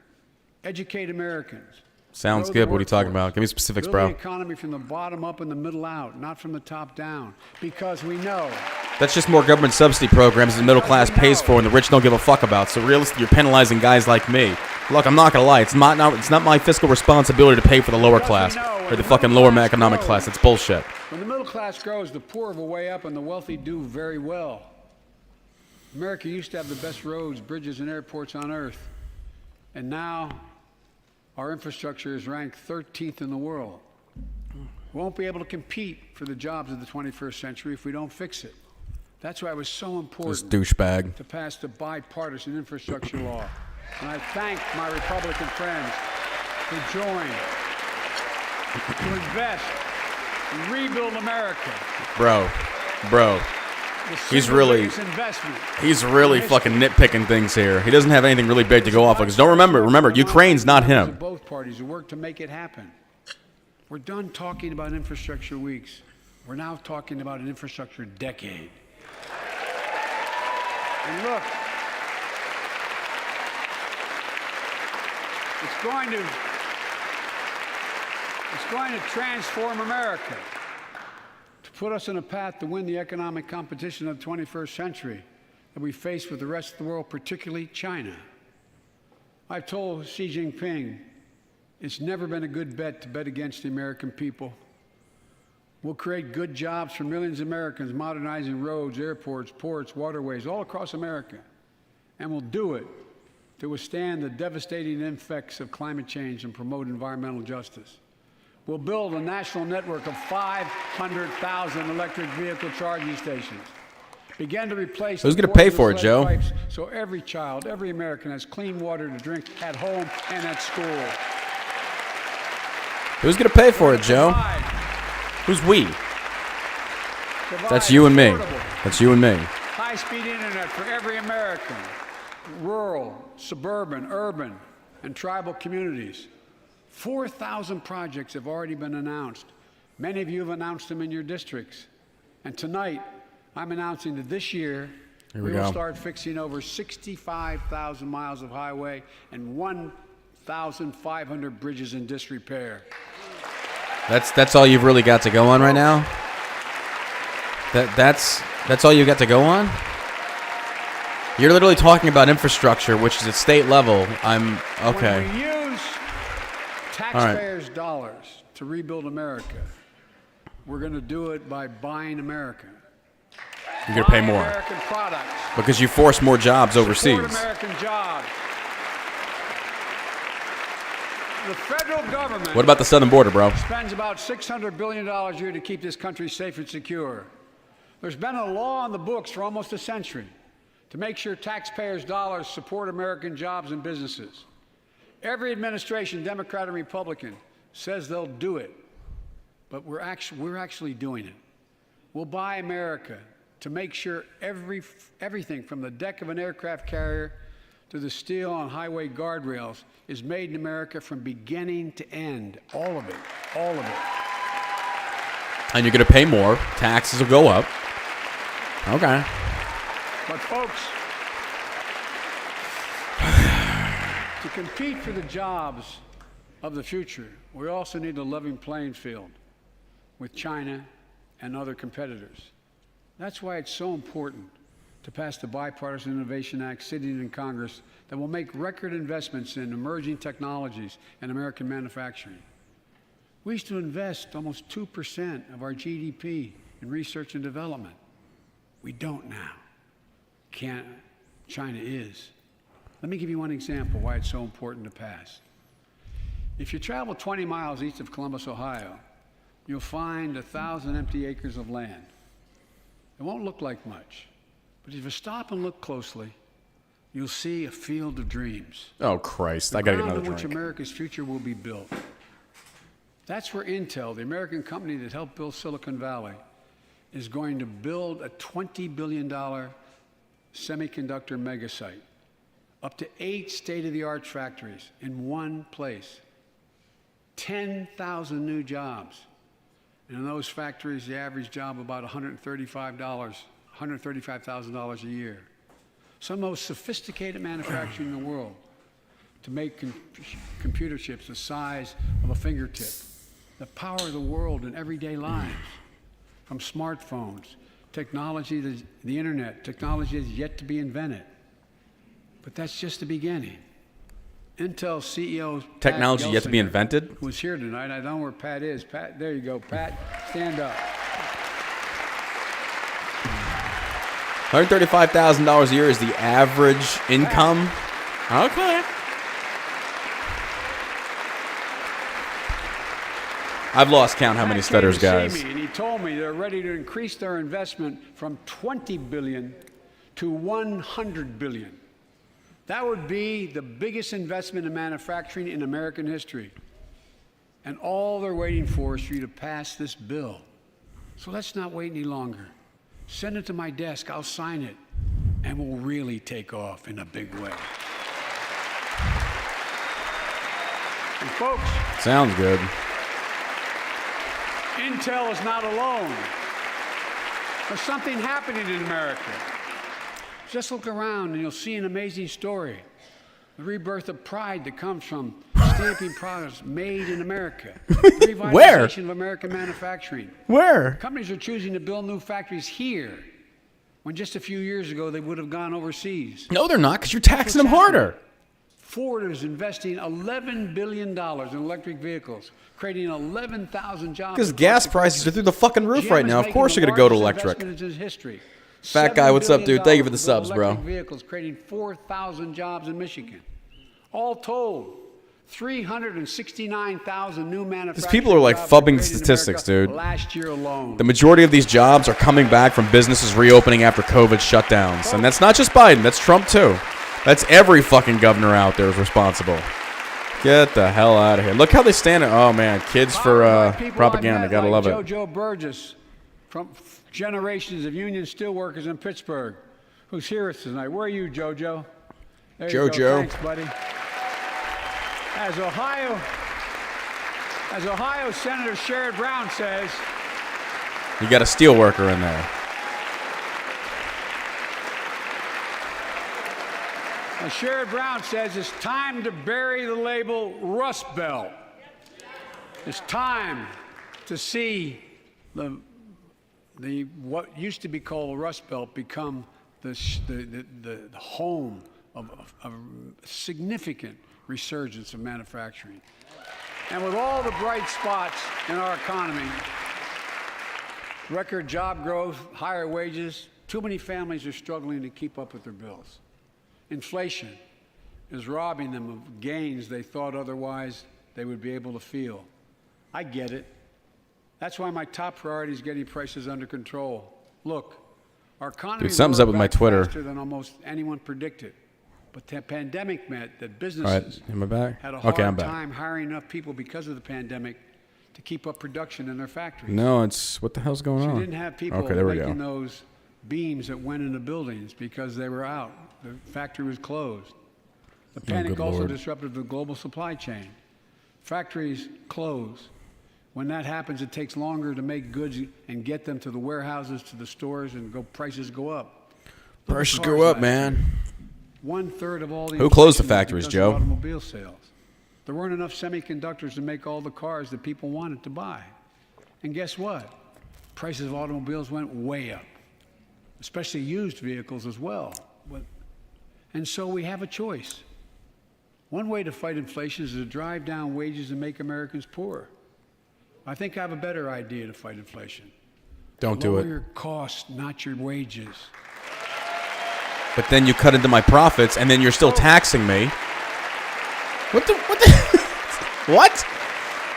Educate Americans. Sounds good. What are you talking about? Give me specifics, bro. Build the economy from the bottom up and the middle out, not from the top down, because we know. That's just more government subsidy programs the middle class pays for and the rich don't give a fuck about. So realistically, you're penalizing guys like me. Look, I'm not going to lie. It's not my fiscal responsibility to pay for the lower class or the fucking lower economic class. It's bullshit. When the middle class grows, the poor have a way up and the wealthy do very well. America used to have the best roads, bridges, and airports on earth. And now our infrastructure is ranked 13th in the world. We won't be able to compete for the jobs of the 21st century if we don't fix it. That's why it was so important this douchebag to pass the bipartisan infrastructure law. And I thank my Republican friends who joined to invest and rebuild America. Bro. He's really fucking nitpicking things here. He doesn't have anything really big to go off of. Because don't remember, Ukraine's not him. Both parties who work to make it happen. We're done talking about infrastructure weeks. We're now talking about an infrastructure decade. And look, it's going to transform America, to put us on a path to win the economic competition of the 21st century that we face with the rest of the world, particularly China. I've told Xi Jinping it's never been a good bet to bet against the American people. We'll create good jobs for millions of Americans, modernizing roads, airports, ports, waterways, all across America. And we'll do it to withstand the devastating effects of climate change and promote environmental justice. We'll build a national network of 500,000 electric vehicle charging stations. Begin to replace. Who's going to pay for it, Joe? Pipes so every child, every American has clean water to drink at home and at school. Who's going to pay for it, Joe? Who's we? That's you and me. That's you and me. High-speed internet for every American. Rural, suburban, urban, and tribal communities. 4,000 projects have already been announced. Many of you have announced them in your districts. And tonight, I'm announcing that this year, we will start fixing over 65,000 miles of highway and 1,500 bridges in disrepair. That's all you've really got to go on right now? That's all you got to go on? You're literally talking about infrastructure, which is at state level. Okay. When we use taxpayers' dollars to rebuild America, we're going to do it by buying America. You're going to pay more. American products. Because you force more jobs overseas. Support American jobs. The federal government. What about the southern border, bro? Spends about $600 billion a year to keep this country safe and secure. There's been a law on the books for almost a century to make sure taxpayers' dollars support American jobs and businesses. Every administration, Democrat and Republican, says they'll do it, but we're actually doing it. We'll buy America to make sure everything from the deck of an aircraft carrier to the steel on highway guardrails is made in America from beginning to end. All of it. All of it. And you're going to pay more. Taxes will go up. Okay. But folks, to compete for the jobs of the future, we also need a level playing field with China and other competitors. That's why it's so important to pass the Bipartisan Innovation Act sitting in Congress that will make record investments in emerging technologies and American manufacturing. We used to invest almost 2% of our GDP in research and development. We don't now. China is. Let me give you one example why it's so important to pass. If you travel 20 miles east of Columbus, Ohio, you'll find 1,000 empty acres of land. It won't look like much, but if you stop and look closely, you'll see a field of dreams. Oh, Christ. I got to get another on which drink. America's future will be built. That's where Intel, the American company that helped build Silicon Valley, is going to build a $20 billion semiconductor megasite, up to 8 state-of-the-art factories in one place, 10,000 new jobs. And in those factories, the average job about $135,000 a year. Some of the most sophisticated manufacturing in the world to make computer chips the size of a fingertip, that power the world in everyday lives, from smartphones, technology, the internet, technology that's yet to be invented. But that's just the beginning. Intel CEO Technology Pat yet to be Gelsinger, invented? who's here tonight. I don't know where Pat is. Pat, there you go. Pat, stand up. $135,000 a year is the average income. Okay. I've lost count how many Pat came stutters, to see guys. me, and he told me they're ready to increase their investment from $20 billion to $100 billion. That would be the biggest investment in manufacturing in American history. And all they're waiting for is for you to pass this bill. So let's not wait any longer. Send it to my desk, I'll sign it, and we'll really take off in a big way. And folks, Sounds good. Intel is not alone. There's something happening in America. Just look around and you'll see an amazing story. The rebirth of pride that comes from stamping products made in America. Revitalization Where? of American manufacturing. Where? Companies are choosing to build new factories here when just a few years ago they would have gone overseas. No, they're not, because you're taxing them harder. Ford is investing $11 billion in electric vehicles, creating 11,000 jobs. Because gas prices are through the fucking roof right now. Of course you're going to go to electric. History. Fat guy, what's up, dude? Thank you for the subs, bro. Electric vehicles creating 4,000 jobs in Michigan. All told, 369,000 new manufacturing These people are like jobs fubbing created in statistics, America dude. Last year alone. The majority of these jobs are coming back from businesses reopening after COVID shutdowns. And that's not just Biden, that's Trump too. That's every fucking governor out there is responsible. Get the hell out of here. Look how they stand it. Oh, man. Kids for propaganda. Gotta love it. JoJo Burgess from generations of union steelworkers in Pittsburgh, who's here tonight. Where are you, JoJo? There you go. JoJo. Thanks, buddy. As Ohio Senator Sherrod Brown says, You got a steel worker in there. Sherrod Brown says it's time to bury the label Rust Belt. It's time to see the what used to be called the Rust Belt become the home of a significant resurgence of manufacturing. And with all the bright spots in our economy, record job growth, higher wages, too many families are struggling to keep up with their bills. Inflation is robbing them of gains they thought otherwise they would be able to feel. I get it. That's why my top priority is getting prices under control. Look, our economy Dude, something's up with my roared back Twitter. faster than almost anyone predicted. But the pandemic meant that All right. businesses Am I back? had a Okay, I'm hard back. time hiring enough people because of the pandemic to keep up production in their factories. No, it's... What the hell's going So on? you didn't have people Okay, there we making go. those beams that went into buildings because they were out. The factory was closed. The panic good also Lord. disrupted the global supply chain. Factories close. When that happens, it takes longer to make goods and get them to the warehouses, to the stores, and prices go up. Look at Prices cars go up, last man. year. 1/3 of all the Who closed the inflation was factories, because Joe? of automobile sales. There weren't enough semiconductors to make all the cars that people wanted to buy. And guess what? Prices of automobiles went way up, especially used vehicles as well. And so we have a choice. One way to fight inflation is to drive down wages and make Americans poorer. I think I have a better idea to fight inflation. Don't do it. Lower your costs, not your wages. But then you cut into my profits, and then you're still taxing me. What? What?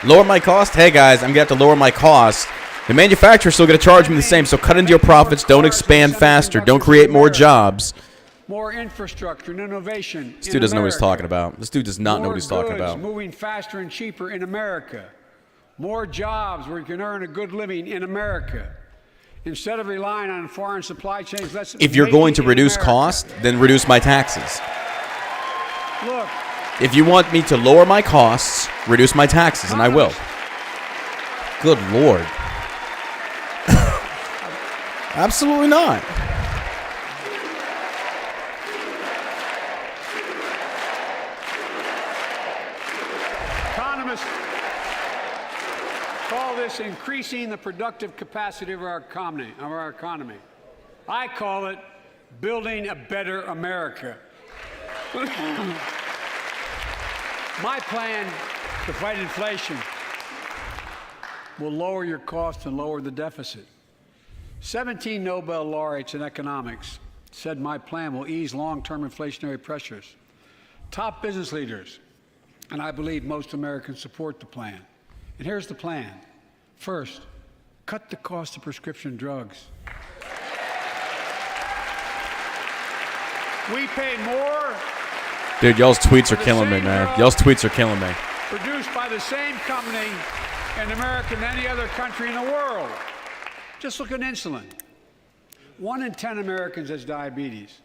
Lower my cost? Hey, guys, I'm going to have to lower my cost. The manufacturer's still going to charge me the same, so cut into your profits. Don't expand faster. Don't create more jobs. More infrastructure and innovation. This dude doesn't know what he's talking about. This dude does not know what he's talking about. Moving faster and cheaper in America. More jobs where you can earn a good living in America. Instead of relying on foreign supply chains, let's if you're make going it to in reduce America. cost, then reduce my taxes. Look, If you want me to lower my costs, reduce my taxes, and I will. Good Lord. Absolutely not. economists call this increasing the productive capacity of our economy. I call it building a better America. My plan to fight inflation will lower your costs and lower the deficit. 17 Nobel laureates in economics said my plan will ease long-term inflationary pressures. Top business leaders, and I believe most Americans support the plan. And here's the plan. First, cut the cost of prescription drugs. We pay more. Dude, y'all's tweets are killing me, man. Y'all's tweets are killing me. Produced by the same company in America than any other country in the world. Just look at insulin. 1 in 10 Americans has diabetes.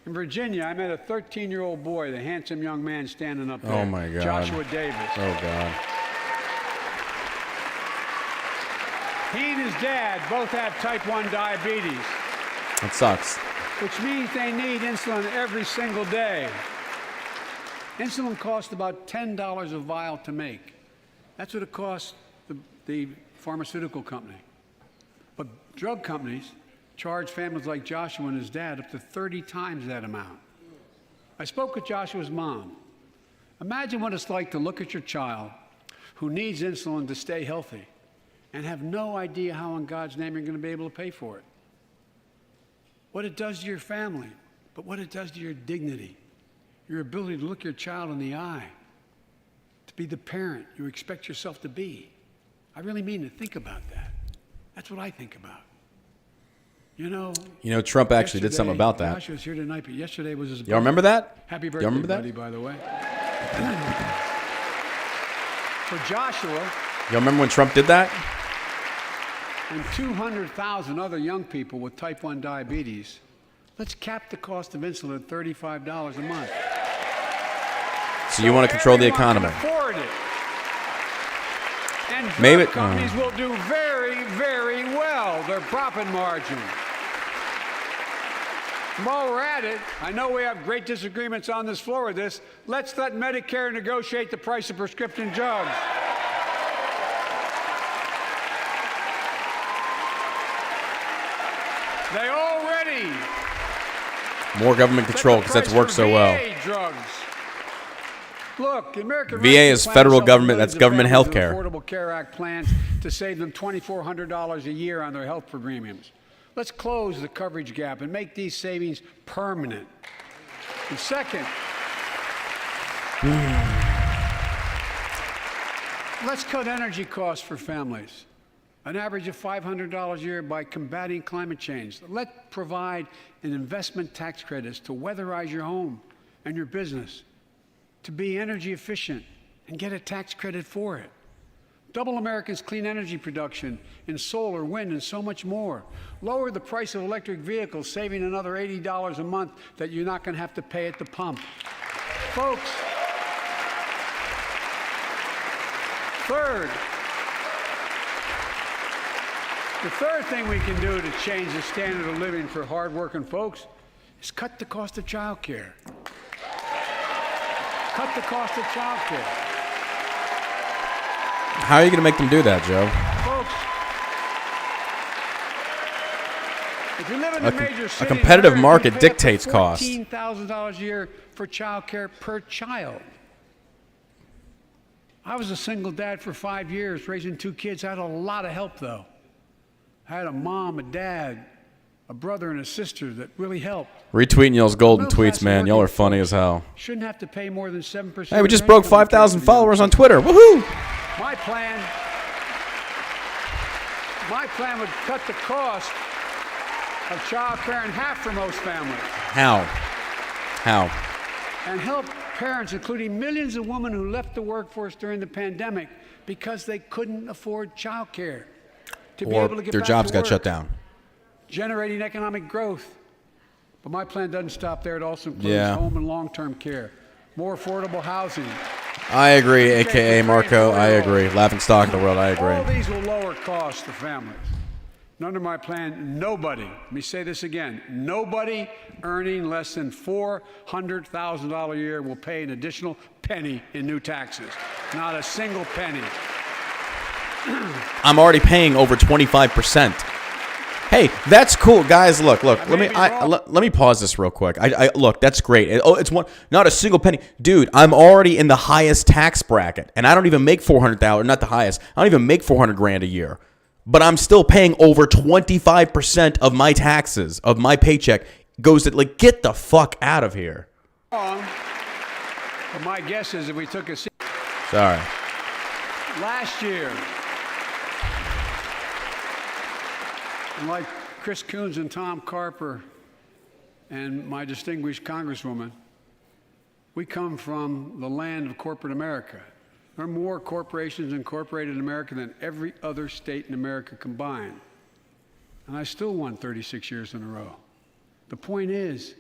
In Virginia, I met a 13-year-old boy, the handsome young man standing up there. Oh, my God. Joshua Davis. Oh, God. He and his dad both have type 1 diabetes, That sucks. which means they need insulin every single day. Insulin costs about $10 a vial to make. That's what it costs the pharmaceutical company. But drug companies charge families like Joshua and his dad up to 30 times that amount. I spoke with Joshua's mom. Imagine what it's like to look at your child who needs insulin to stay healthy and have no idea how in God's name you're going to be able to pay for it. What it does to your family, but what it does to your dignity, your ability to look your child in the eye, to be the parent you expect yourself to be. I really mean to think about that. That's what I think about. You know, Trump actually did something about that. Joshua's here tonight, but yesterday was his birthday. Y'all remember that? Happy birthday, Y'all remember that? buddy, by the way. For Joshua Y'all remember when Trump did that? and 200,000 other young people with type 1 diabetes, let's cap the cost of insulin at $35 a month. So you want to control the Everyone economy. can afford it. And drug Maybe- companies will do very, very well, their profit margin. While we're at it, I know we have great disagreements on this floor with this. Let's let Medicare negotiate the price of prescription drugs. They already More government control, because that's worked so well. VA drugs. Look, the American VA is Rescue Plan federal sells government, millions that's of government families health with care. Affordable Care Act plans to save them $2,400 a year on their health premiums. Let's close the coverage gap and make these savings permanent. And second, let's cut energy costs for families, an average of $500 a year by combating climate change. Let's provide an investment tax credits to weatherize your home and your business, to be energy efficient and get a tax credit for it. Double America's clean energy production in solar, wind, and so much more. Lower the price of electric vehicles, saving another $80 a month that you're not going to have to pay at the pump. Folks, the third thing we can do to change the standard of living for hardworking folks is cut the cost of child care. Cut the cost of child care. How are you going to make them do that, Joe? Folks, if you live in a major city, a competitive America, market you pay up to dictates cost. $14,000 a year for child care per child. I was a single dad for 5 years, raising 2 kids. I had a lot of help, though. I had a mom, a dad, a brother, and a sister that really helped. Retweeting y'all's golden Middle-class tweets, man. Y'all are working funny folks as hell. Shouldn't have to pay more than 7%. Hey, we of just their broke income in 5,000 taxes. followers on Twitter. Woohoo! My plan would cut the cost of child care in half for most families How? and help parents, including millions of women who left the workforce during the pandemic because they couldn't afford child care, to be Or able to get their back jobs to got work, shut down. generating economic growth. But my plan doesn't stop there. It also includes Yeah. home and long-term care, more affordable housing. I agree, a.k.a. Marco. I agree. Laughing stock in the world. I All agree. these will lower costs to families. And under my plan, nobody, let me say this again, nobody earning less than $400,000 a year will pay an additional penny in new taxes. Not a single penny. I'm already paying over 25%. Hey, that's cool, guys. Look. Let me pause this real quick. I look. That's great. It's not a single penny, dude. I'm already in the highest tax bracket, and I don't even make $400,000. Not the highest. I don't even make $400,000 a year, but I'm still paying over 25% of my taxes of my paycheck goes to get the fuck out of here. But my guess is if we took a seat Sorry. last year, and like Chris Coons and Tom Carper and my distinguished Congresswoman, we come from the land of corporate America. There are more corporations incorporated in America than every other state in America combined. And I still won 36 years in a row. The point is,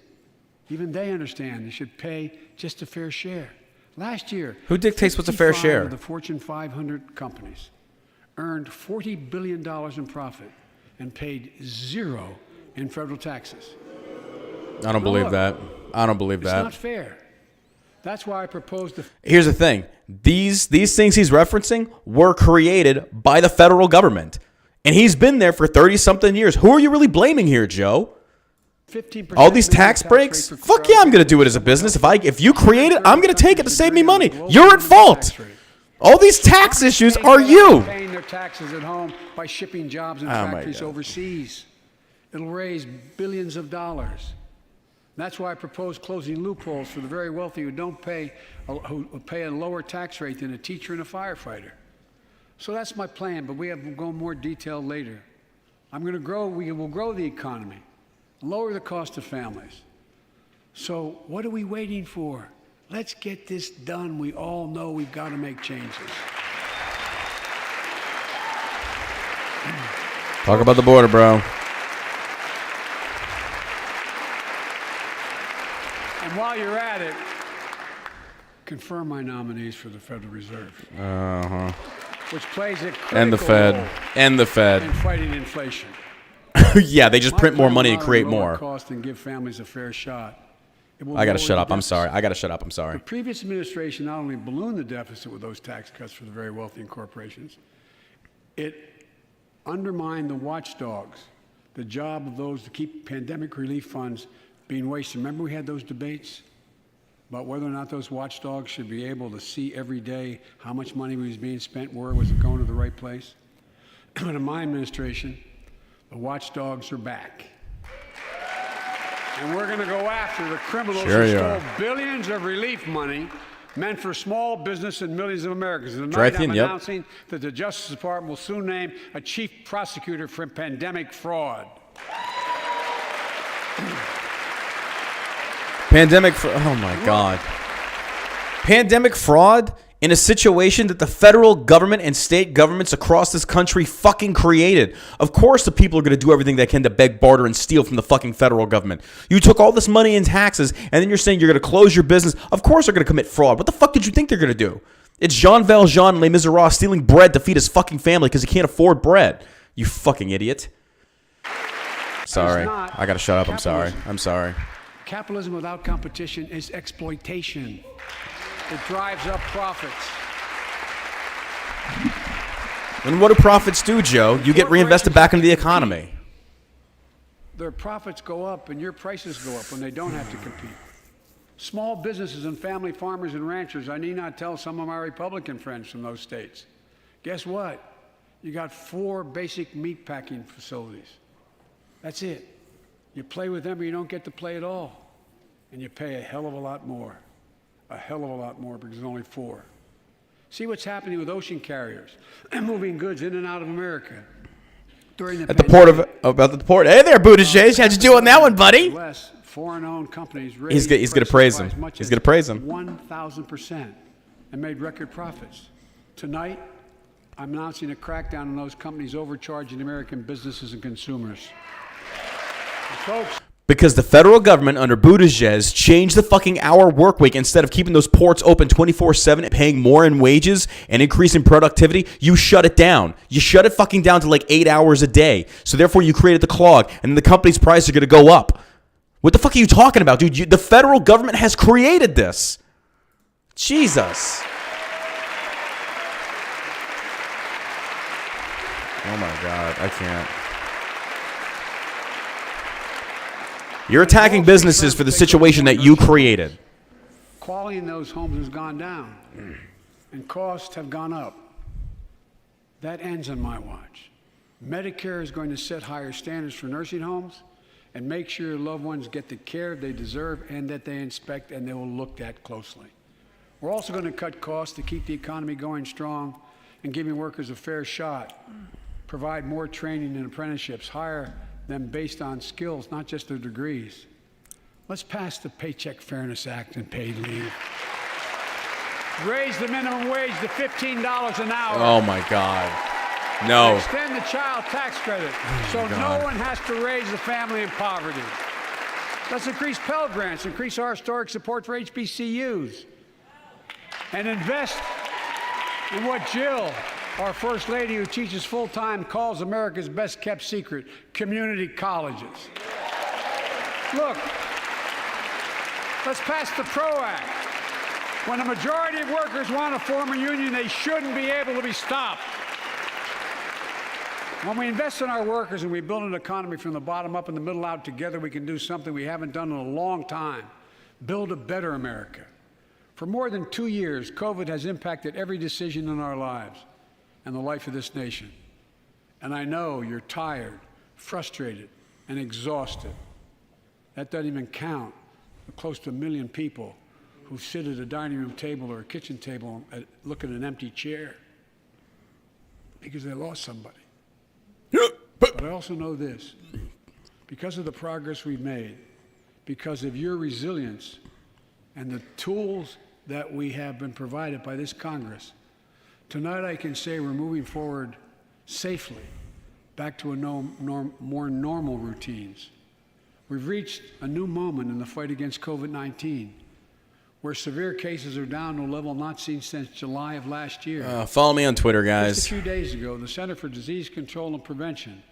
even they understand they should pay just a fair share. Last year, Who dictates what's a fair 55 share? of the Fortune 500 companies earned $40 billion in profit and paid zero in federal taxes. I don't believe that. I don't believe It's that. not fair. That's why I proposed the Here's the thing. These things he's referencing were created by the federal government. And he's been there for 30-something years. Who are you really blaming here, Joe? 15% All these minimum tax rate breaks? for Fuck yeah, I'm going to do it as a business. If you create it, I'm going to take it to save me money. You're at fault. All these tax issues are you. Paying their taxes at home by shipping jobs and Oh my factories God. overseas. It'll raise billions of dollars. That's why I propose closing loopholes for the very wealthy who pay a lower tax rate than a teacher and a firefighter. So that's my plan, but we'll go more detail later. We will grow the economy, lower the cost of families. So what are we waiting for? Let's get this done. We all know we've got to make changes. Talk about the border, bro. And while you're at it, confirm my nominees for the Federal Reserve, which plays a critical And the Fed. role And the Fed. in fighting inflation. Yeah, they just print more My plan money will and not create only lower more. cost and give families a fair shot. It will I got to lower shut the up. I'm deficit. sorry. I got to shut up. I'm sorry. The previous administration not only ballooned the deficit with those tax cuts for the very wealthy and corporations, it undermined the watchdogs, the job of those to keep pandemic relief funds being wasted. Remember we had those debates about whether or not those watchdogs should be able to see every day how much money was being spent, where was it going to the right place? But in my administration, the watchdogs are back. And we're going to go after the criminals Sure who you stole are. billions of relief money meant for small business and millions of Americans. And tonight Drythian, I'm yep. announcing that the Justice Department will soon name a chief prosecutor for pandemic fraud. Oh my God. Pandemic fraud in a situation that the federal government and state governments across this country fucking created. Of course the people are going to do everything they can to beg, barter, and steal from the fucking federal government. You took all this money in taxes, and then you're saying you're going to close your business. Of course they're going to commit fraud. What the fuck did you think they're going to do? It's Jean Valjean and Les Miserables stealing bread to feed his fucking family because he can't afford bread. You fucking idiot. Sorry. not I got to shut up. I'm sorry. capitalism. I'm sorry. Capitalism without competition is exploitation. It drives up profits. And what do profits do, Joe? You get reinvested back into the economy. Their profits go up and your prices go up when they don't have to compete. Small businesses and family farmers and ranchers, I need not tell some of my Republican friends from those states. Guess what? You got 4 basic meat packing facilities. That's it. You play with them or you don't get to play at all. And you pay a hell of a lot more. A hell of a lot more because there's only 4. See what's happening with ocean carriers and moving goods in and out of America. During the At the port of about the port. Hey there, Buttigieg. How'd you do on that one, buddy? Less foreign-owned companies He's gonna praise him. He's gonna praise him. 1,000% and made record profits. Tonight, I'm announcing a crackdown on those companies overcharging American businesses and consumers. And folks, Because the federal government under Buttigieg changed the fucking hour work week. Instead of keeping those ports open 24/7 and paying more in wages and increasing productivity, you shut it down. You shut it fucking down to like 8 hours a day. So therefore you created the clog and the company's prices are going to go up. What the fuck are you talking about, dude? The federal government has created this. Jesus. Oh my God, I can't. You're attacking businesses for the situation that you created. quality in those homes has gone down and costs have gone up. That ends on my watch. Medicare is going to set higher standards for nursing homes and make sure loved ones get the care they deserve and that they inspect and they will look at closely. We're also going to cut costs to keep the economy going strong and giving workers a fair shot, provide more training and apprenticeships, hire them based on skills, not just their degrees. Let's pass the Paycheck Fairness Act and paid leave. Raise the minimum wage to $15 an hour. Oh my God. No. Extend the child tax credit so no one has to raise a family in poverty. Let's increase Pell Grants, increase our historic support for HBCUs, and invest in what Jill, our First Lady who teaches full-time, calls America's best-kept secret, community colleges. Look, let's pass the PRO Act. When a majority of workers want to form a union, they shouldn't be able to be stopped. When we invest in our workers and we build an economy from the bottom up and the middle out together, we can do something we haven't done in a long time, build a better America. For more than 2 years, COVID has impacted every decision in our lives and the life of this nation. And I know you're tired, frustrated, and exhausted. That doesn't even count the close to 1 million people who sit at a dining room table or a kitchen table and look at an empty chair because they lost somebody. But I also know this, because of the progress we've made, because of your resilience and the tools that we have been provided by this Congress, tonight I can say we're moving forward safely back to more normal routines. We've reached a new moment in the fight against COVID-19, where severe cases are down to a level not seen since July of last year. Follow me on Twitter, guys. Just a few days ago, the Center for Disease Control and Prevention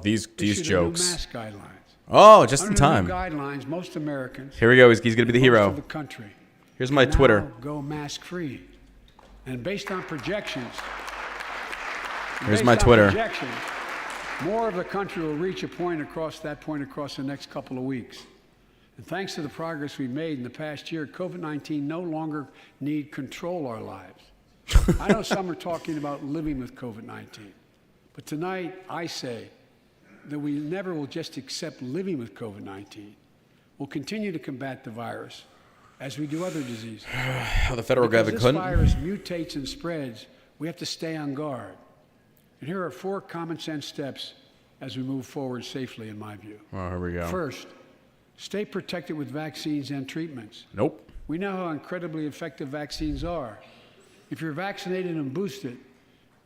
these issued jokes. new mask guidelines. Oh, just in Under time. the new guidelines, most Americans, Here we go. He's going to be the most hero. of the country, Here's my now Twitter. go mask-free. And based on projections, more of the country will reach a point across the next couple of weeks. And thanks to the progress we've made in the past year, COVID-19 no longer need control our lives. I know some are talking about living with COVID-19, but tonight I say that we never will just accept living with COVID-19. We'll continue to combat the virus as we do other diseases. The federal government Because couldn't. this virus mutates and spreads, we have to stay on guard. And here are 4 common sense steps as we move forward safely, in my view. Oh, here we go. First, stay protected with vaccines and treatments. Nope. We know how incredibly effective vaccines are. If you're vaccinated and boosted,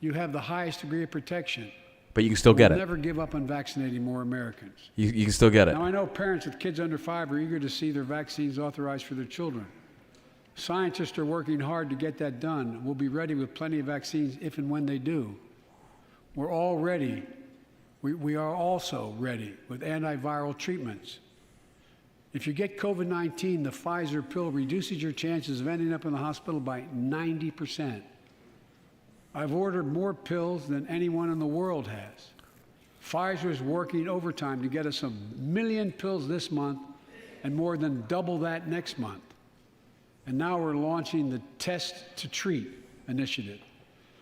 you have the highest degree of protection. But you can still get We'll it. never give up on vaccinating more Americans. You can still get it. Now, I know parents with kids under 5 are eager to see their vaccines authorized for their children. Scientists are working hard to get that done. We'll be ready with plenty of vaccines if and when they do. We're all ready. We are also ready with antiviral treatments. If you get COVID-19, the Pfizer pill reduces your chances of ending up in the hospital by 90%. I've ordered more pills than anyone in the world has. Pfizer is working overtime to get us 1 million pills this month and more than double that next month. And now we're launching the Test to Treat initiative.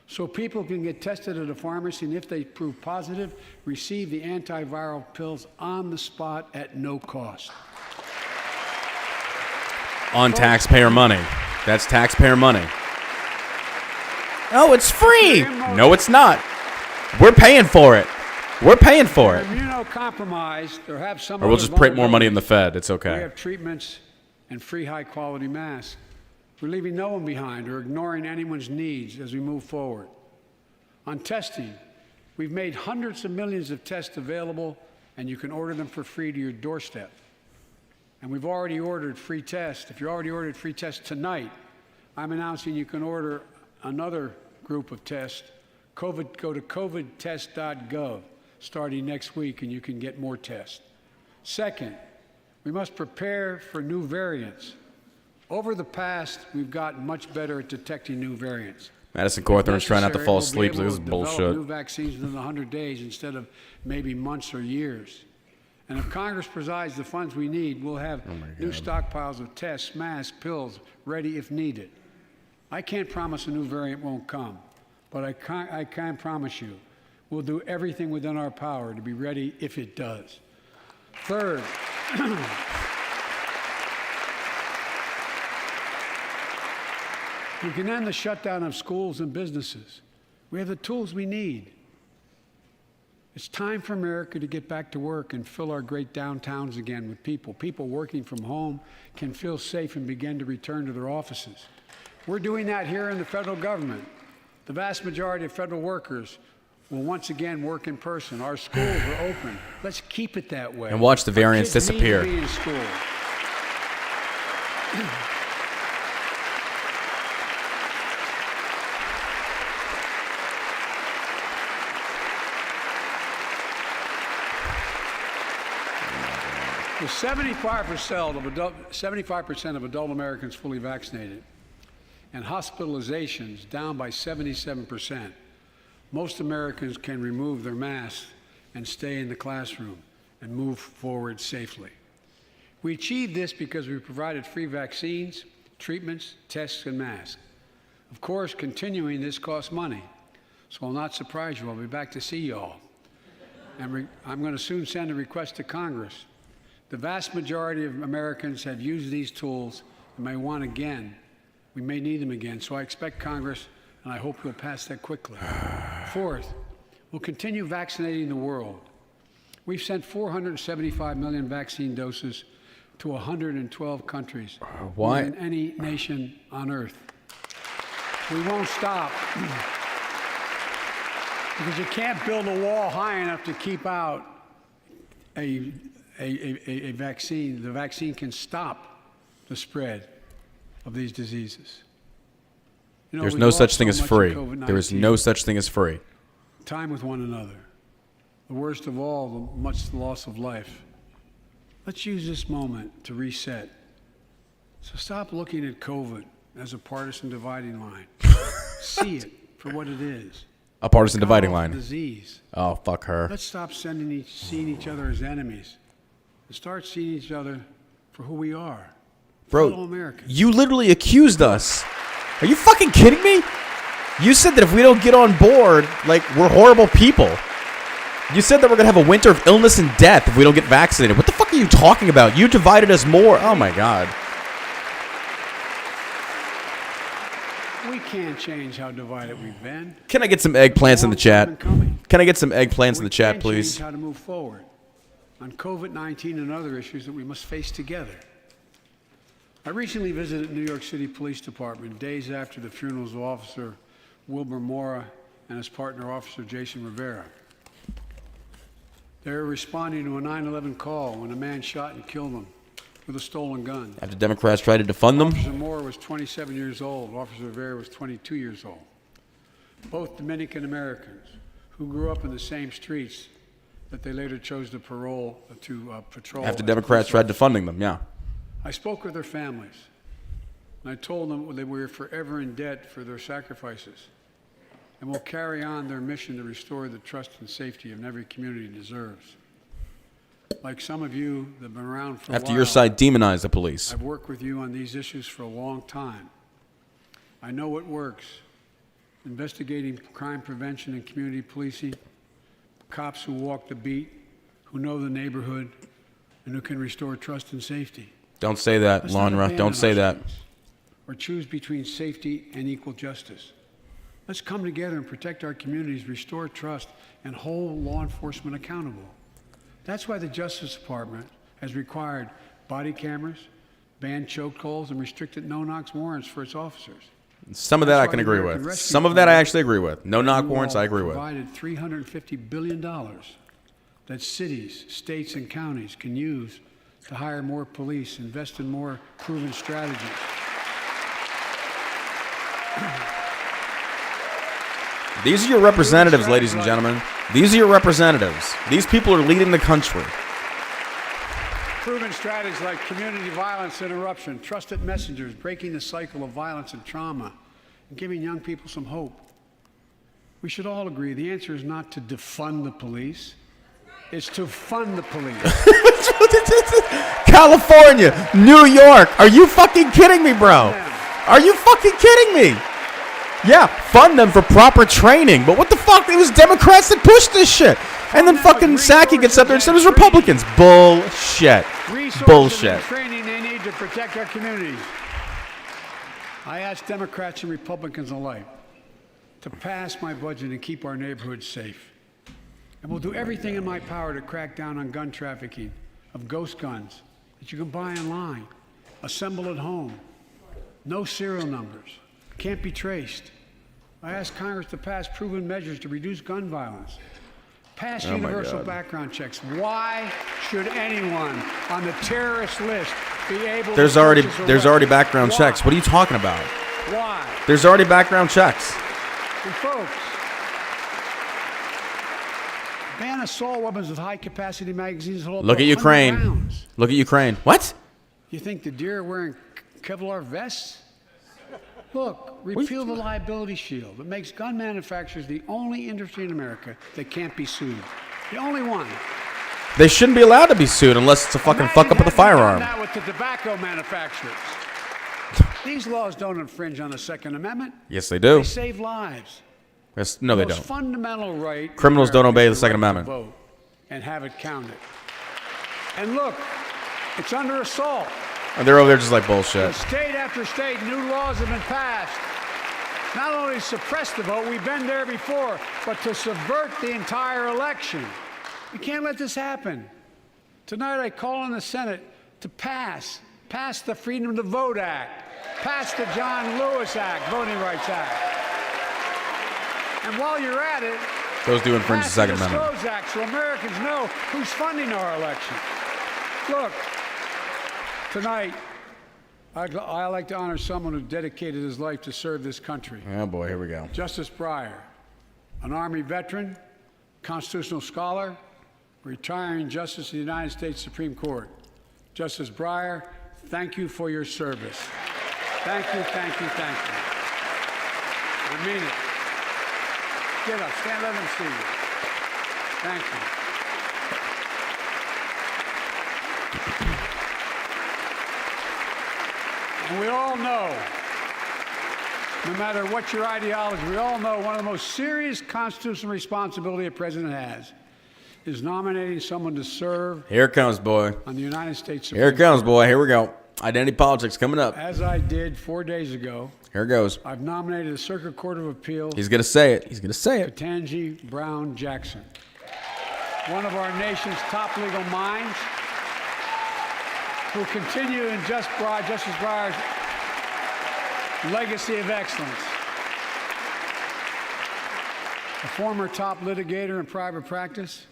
So people can get tested at a pharmacy, and if they prove positive, receive the antiviral pills on the spot at no cost. On taxpayer money. That's taxpayer money. Oh, it's free. No, it's not. We're paying for it. We're paying for it. Immunocompromised or have some Or we'll just print more money in the Fed. It's We okay. have treatments and free high-quality masks. We're leaving no one behind or ignoring anyone's needs as we move forward. On testing, we've made hundreds of millions of tests available, and you can order them for free to your doorstep. And we've already ordered free tests. If you already ordered free tests tonight, I'm announcing you can order another group of tests. Go to covidtest.gov starting next week, and you can get more tests. Second, we must prepare for new variants. Over the past, we've gotten much better at detecting new variants. Madison Cawthorn's trying not to fall Necessary, asleep. we'll be This is able to develop bullshit. new vaccines within 100 days instead of maybe months or years. And if Congress provides the funds we need, we'll have new stockpiles of tests, masks, pills ready if needed. I can't promise a new variant won't come, but I can promise you we'll do everything within our power to be ready if it does. Third, we can end the shutdown of schools and businesses. We have the tools we need. It's time for America to get back to work and fill our great downtowns again with people. People working from home can feel safe and begin to return to their offices. We're doing that here in the federal government. The vast majority of federal workers will once again work in person. Our schools are open. Let's keep it that way. And watch the Our variants kids need to disappear. be in school. With 75% of adult Americans fully vaccinated and hospitalizations down by 77%, most Americans can remove their masks and stay in the classroom and move forward safely. We achieved this because we provided free vaccines, treatments, tests, and masks. Of course, continuing this costs money, so I'll not surprise you. I'll be back to see you all. And I'm going to soon send a request to Congress. The vast majority of Americans have used these tools and may want again. We may need them again, so I expect Congress, and I hope you'll pass that quickly. Fourth, we'll continue vaccinating the world. We've sent 475 million vaccine doses to 112 countries, more than any nation on Earth. We won't stop because you can't build a wall high enough to keep out a vaccine. The vaccine can stop the spread of these diseases. You know, There's we've no lost such thing so as much in free. COVID-19. There is no such thing as free. Time with one another. The worst of all, the much loss of life. Let's use this moment to reset. So stop looking at COVID as a partisan dividing line. See it for what it is. A partisan dividing God-awful line. Disease. Oh, fuck her. Let's stop seeing each other as enemies and start seeing each other for who we are. Fellow Bro, Americans. you literally accused us. Are you fucking kidding me? You said that if we don't get on board, like, we're horrible people. You said that we're going to have a winter of illness and death if we don't get vaccinated. What the fuck are you talking about? You divided us more. Oh, my God. We can't change how divided we've been. Can I get some eggplants in the chat? Can I get some eggplants in the chat, We can please? change how to move forward on COVID-19 and other issues that we must face together. I recently visited New York City Police Department days after the funerals of Officer Wilbur Mora and his partner, Officer Jason Rivera. They were responding to a 9/11 call when a man shot and killed them with a stolen gun. After Democrats tried to defund them? Officer Mora was 27 years old. Officer Rivera was 22 years old. Both Dominican Americans who grew up in the same streets that they later chose to patrol. After Democrats tried defunding them, yeah. I spoke with their families, and I told them that we were forever in debt for their sacrifices. and will carry on their mission to restore the trust and safety of every community deserves. Like some of you that have been around for a while, After your side demonized the police. I've worked with you on these issues for a long time. I know what works. Investigating crime prevention and community policing, cops who walk the beat, who know the neighborhood, and who can restore trust and safety. Don't say that, Let's not Lawnra. abandon Don't say our that. streets or choose between safety and equal justice. Let's come together and protect our communities, restore trust, and hold law enforcement accountable. That's why the Justice Department has required body cameras, banned chokeholds, and restricted no-knock warrants for its officers. Some of that I That's why can the agree American with. Rescue Some of that I Plan actually agree with. No knock warrants, I agree with. Provided $350 billion that cities, states, and counties can use to hire more police, invest in more proven strategies. These are your representatives, ladies and gentlemen. These are your representatives. These people are leading the country. Proven strategies like community violence interruption, trusted messengers, breaking the cycle of violence and trauma, and giving young people some hope. We should all agree the answer is not to defund the police. It's to fund the police. California, New York. Are you fucking kidding me, bro? Are you fucking kidding me? Yeah, fund them for proper training. But what the fuck? It was Democrats that pushed this shit. And then fucking Psaki gets up there and said it was Republicans. Bullshit. Bullshit. And training they need to protect our communities. I ask Democrats and Republicans alike to pass my budget and keep our neighborhoods safe. And we'll do everything in my power to crack down on gun trafficking of ghost guns that you can buy online, assemble at home, no serial numbers, can't be traced. I ask Congress to pass proven measures to reduce gun violence. Pass universal background checks. Why should anyone on the terrorist list be able There's to already background checks. What are you talking about? Why? There's already background checks. And folks, ban assault weapons with high-capacity magazines. Look at Ukraine. Look at Ukraine. What? You think the deer are wearing Kevlar vests? Look, repeal the liability shield. It makes gun manufacturers the only industry in America that can't be sued. The only one. They shouldn't be allowed to be sued unless it's a fucking fuck up with a firearm. That with the tobacco manufacturers. These laws don't infringe on the Second Amendment. Yes, they do. They save lives. Yes, no, they Most don't. fundamental right. Criminals don't obey the is Second right to Amendment. vote and have it counted. And look, it's under assault. And they're over there just like bullshit. State after state, new laws have been passed. Not only to suppress the vote, we've been there before, but to subvert the entire election. We can't let this happen. Tonight I call on the Senate to pass the Freedom to Vote Act, pass the John Lewis Act, Voting Rights Act. And while you're at it, Those do infringe the pass Second the Amendment. Disclose Act so Americans know who's funding our election. Look, tonight, I like to honor someone who dedicated his life to serve this country. Oh boy, here we go. Justice Breyer, an Army veteran, constitutional scholar, retiring Justice of the United States Supreme Court. Justice Breyer, thank you for your service. Thank you, thank you, thank you. I mean it. Get up, stand, let them see you. Thank you. And we all know, no matter what your ideology, we all know one of the most serious constitutional responsibility a president has is nominating someone to serve Here it comes, boy. on the United States Supreme Here it comes, Court. boy. Here we go. Identity politics coming up. As I did 4 days ago, Here it goes. I've nominated the Circuit Court of Appeal He's going to say it. He's going to say it. Ketanji Brown Jackson, one of our nation's top legal minds, who will continue in Justice Breyer's legacy of excellence. A former top litigator in private practice,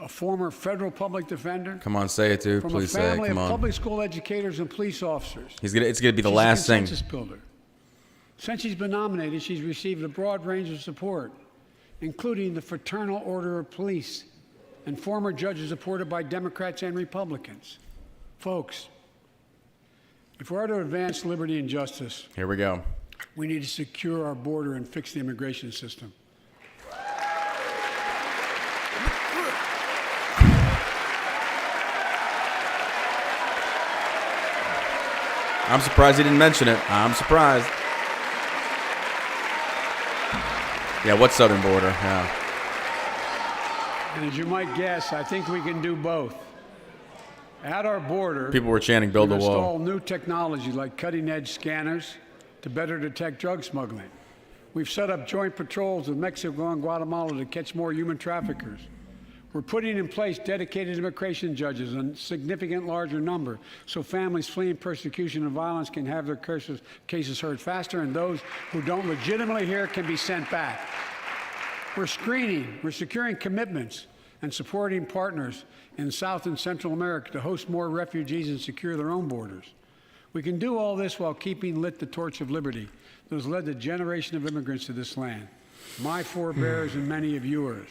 a former federal public defender, Come on, say it, dude. from Please a say it. family Come of on. public school educators and police officers. It's gonna be the She's last a thing. consensus builder. Since she's been nominated, she's received a broad range of support, including the Fraternal Order of Police and former judges supported by Democrats and Republicans. Folks, if we're to advance liberty and justice, Here we go. We need to secure our border and fix the immigration system. I'm surprised he didn't mention it. I'm surprised. Yeah, what southern border? Yeah. And as you might guess, I think we can do both. At our border, People were chanting, build a we wall. install new technology like cutting-edge scanners to better detect drug smuggling. We've set up joint patrols with Mexico and Guatemala to catch more human traffickers. We're putting in place dedicated immigration judges in a significant larger number so families fleeing persecution and violence can have their cases heard faster, and those who don't legitimately hear can be sent back. We're screening, we're securing commitments and supporting partners in South and Central America to host more refugees and secure their own borders. We can do all this while keeping lit the torch of liberty that has led a generation of immigrants to this land, my forebears and many of yours.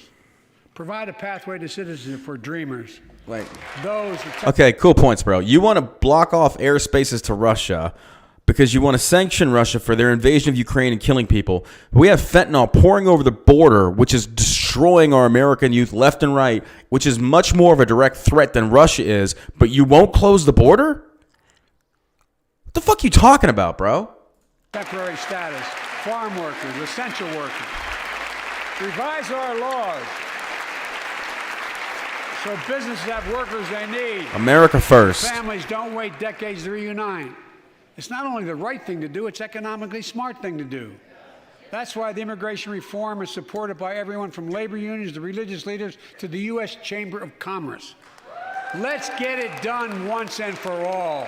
Provide a pathway to citizenship for dreamers. Wait. Okay, cool points, bro. You want to block off airspaces to Russia because you want to sanction Russia for their invasion of Ukraine and killing people. We have fentanyl pouring over the border, which is destroying our American youth left and right, which is much more of a direct threat than Russia is, but you won't close the border? What the fuck are you talking about, bro? temporary status, farm workers, essential workers. Revise our laws so businesses have workers they need. America first. Families don't wait decades to reunite. It's not only the right thing to do, it's economically smart thing to do. That's why the immigration reform is supported by everyone from labor unions to religious leaders to the U.S. Chamber of Commerce. Let's get it done once and for all.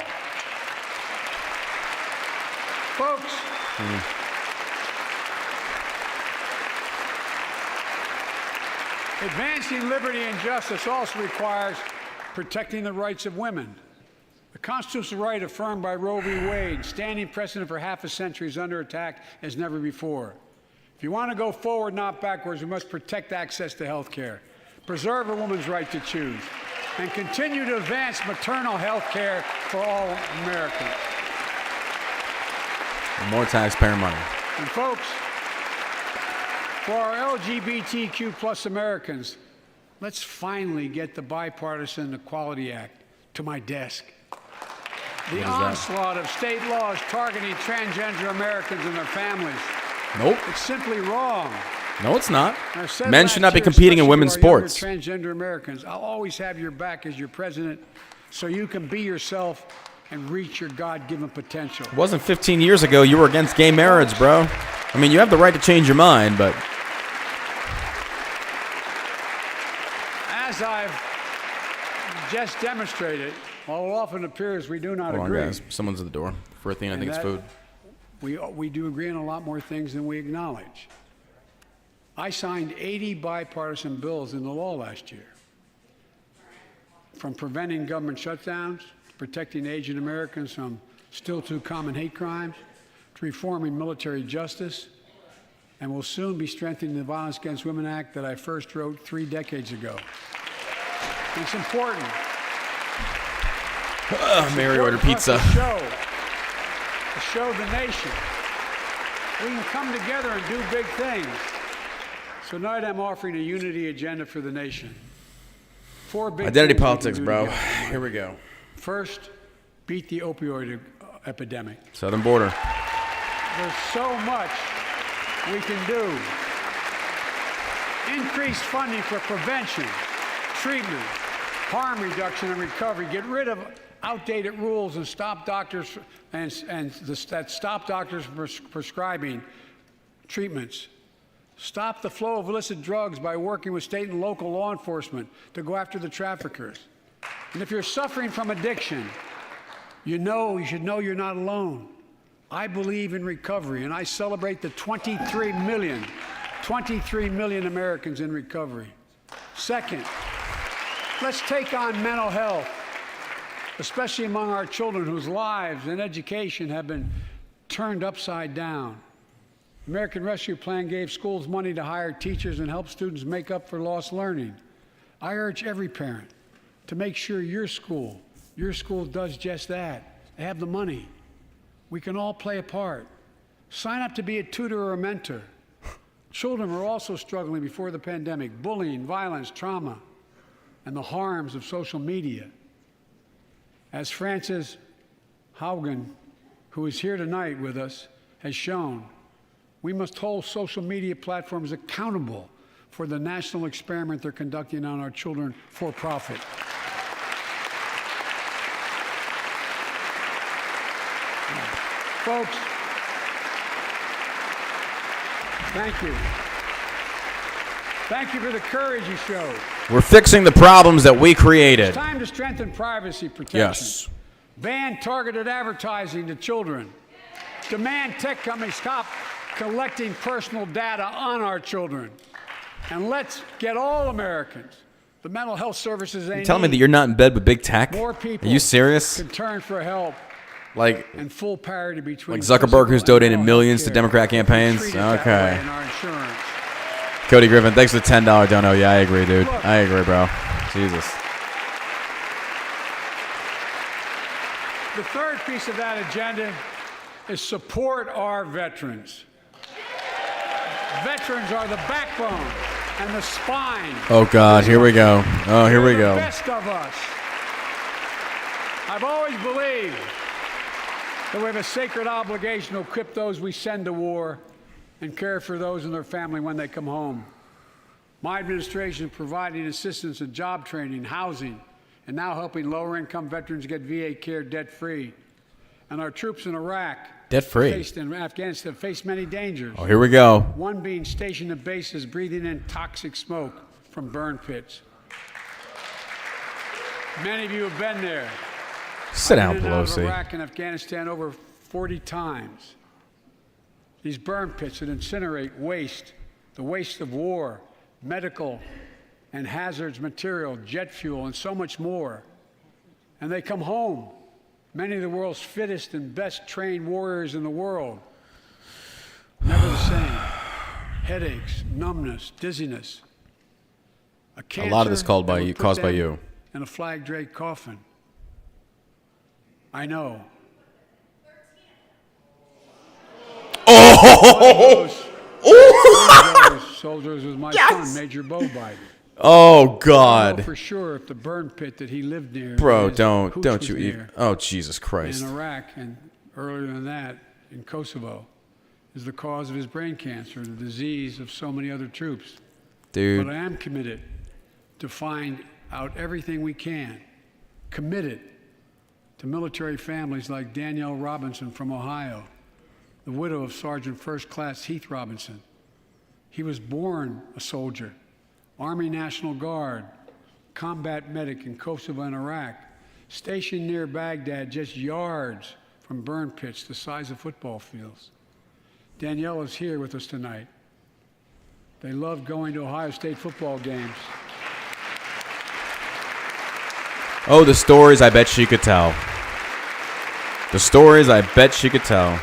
Folks, advancing liberty and justice also requires protecting the rights of women. The constitutional right affirmed by Roe v. Wade, standing precedent for half a century, is under attack as never before. If you want to go forward, not backwards, we must protect access to health care, preserve a woman's right to choose, and continue to advance maternal health care for all Americans. More taxpayer money. And folks, for our LGBTQ plus Americans, let's finally get the Bipartisan Equality Act to my desk. The onslaught of state laws targeting transgender Americans and their families. Nope. It's simply wrong. No, it's not. Men should not be competing in women's sports. Transgender Americans, I'll always have your back as your president so you can be yourself and reach your God-given potential. It wasn't 15 years ago you were against gay marriage, bro. I mean, you have the right to change your mind, but... As I've just demonstrated, while it often appears we do not Hold agree. on, guys. Someone's at the door. For Athena, I think it's food. We do agree on a lot more things than we acknowledge. I signed 80 bipartisan bills into law last year, from preventing government shutdowns, to protecting Asian Americans from still too common hate crimes, to reforming military justice, and will soon be strengthening the Violence Against Women Act that I first wrote 3 decades ago. It's important. Mary ordered pizza. To show the nation we can come together and do big things. So tonight I'm offering a unity agenda for the nation. 4 big Identity things we politics, can do bro. together. Here we go. First, beat the opioid epidemic. Southern border. There's so much we can do. Increase funding for prevention, treatment, harm reduction, and recovery. Get rid of outdated rules and stop doctors stop doctors from prescribing treatments. Stop the flow of illicit drugs by working with state and local law enforcement to go after the traffickers. And if you're suffering from addiction, you should know you're not alone. I believe in recovery, and I celebrate the 23 million Americans in recovery. Second, let's take on mental health, especially among our children whose lives and education have been turned upside down. The American Rescue Plan gave schools money to hire teachers and help students make up for lost learning. I urge every parent to make sure your school does just that. They have the money. We can all play a part. Sign up to be a tutor or a mentor. Children were also struggling before the pandemic. Bullying, violence, trauma, and the harms of social media. As Frances Haugen, who is here tonight with us, has shown, we must hold social media platforms accountable for the national experiment they're conducting on our children for profit. Folks, thank you. Thank you for the courage you showed. We're fixing the problems that we created. It's time to strengthen privacy protection. Yes. Ban targeted advertising to children. Demand tech companies stop collecting personal data on our children. And let's get all Americans the mental health services they need. Tell me that you're not in bed with big tech? More people Are you serious? can turn for help. Like Full parity between Zuckerberg, who's donated millions to Democrat campaigns? Okay. Cody Griffin, thanks for the $10 dono. Yeah, I agree, dude. I agree, bro. Jesus. The third piece of that agenda is support our veterans. Veterans are the backbone and the spine. Oh, God. Here we go. Oh, here we go. The best of us. I've always believed that we have a sacred obligation to equip those we send to war and care for those in their family when they come home. My administration is providing assistance in job training, housing, and now helping lower-income veterans get VA care debt-free. And our troops in Iraq, debt-free, faced in Afghanistan, face many dangers. Oh, here we go. One being stationed at bases breathing in toxic smoke from burn pits. Many of you have been there. Sit down, I've been in and out of Pelosi. Iraq and Afghanistan over 40 times. These burn pits that incinerate waste, the waste of war, medical and hazardous material, jet fuel, and so much more. And they come home, many of the world's fittest and best trained warriors in the world. Never the same. Headaches, numbness, dizziness. A lot of this caused by you. In a flag draped coffin. I know. Oh! Soldiers was my son, Major Bo Biden. Oh, I God. know for sure if the burn pit that he lived near. Bro, his don't hooch you was even. near Oh, Jesus Christ. in Iraq and earlier than that in Kosovo is the cause of his brain cancer, the disease of so many other troops. Dude. But I am committed to find out everything we can, committed to military families like Danielle Robinson from Ohio, the widow of Sergeant First Class Heath Robinson. He was born a soldier, Army National Guard, combat medic in Kosovo and Iraq, stationed near Baghdad, just yards from burn pits the size of football fields. Danielle is here with us tonight. They loved going to Ohio State football games. Oh, the stories I bet she could tell. The stories I bet she could tell.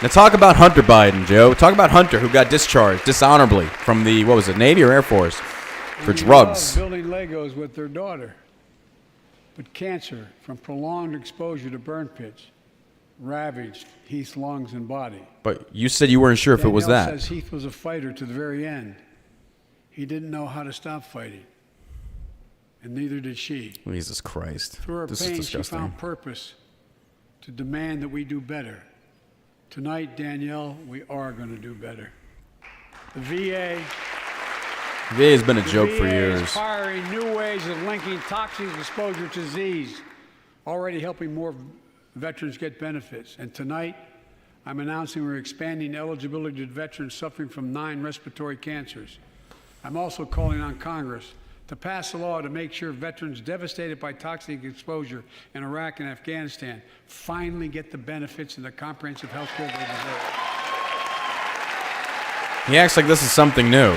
Now talk about Hunter Biden, Joe. Talk about Hunter, who got discharged dishonorably from the, what was it, Navy or Air Force, for drugs. Building Legos with their daughter. But cancer from prolonged exposure to burn pits ravaged Heath's lungs and body. But you said you weren't sure if it was Danielle that. says Heath was a fighter to the very end. He didn't know how to stop fighting. And neither did she. Jesus Christ. Through her This is pain, she disgusting. found purpose to demand that we do better. Tonight, Danielle, we are going to do better. The VA VA has been a joke for VA years. is pioneering new ways of linking toxic exposure to disease, already helping more veterans get benefits. And tonight, I'm announcing we're expanding eligibility to veterans suffering from 9 respiratory cancers. I'm also calling on Congress to pass a law to make sure veterans devastated by toxic exposure in Iraq and Afghanistan finally get the benefits and the comprehensive health care they deserve. He acts like this is something new.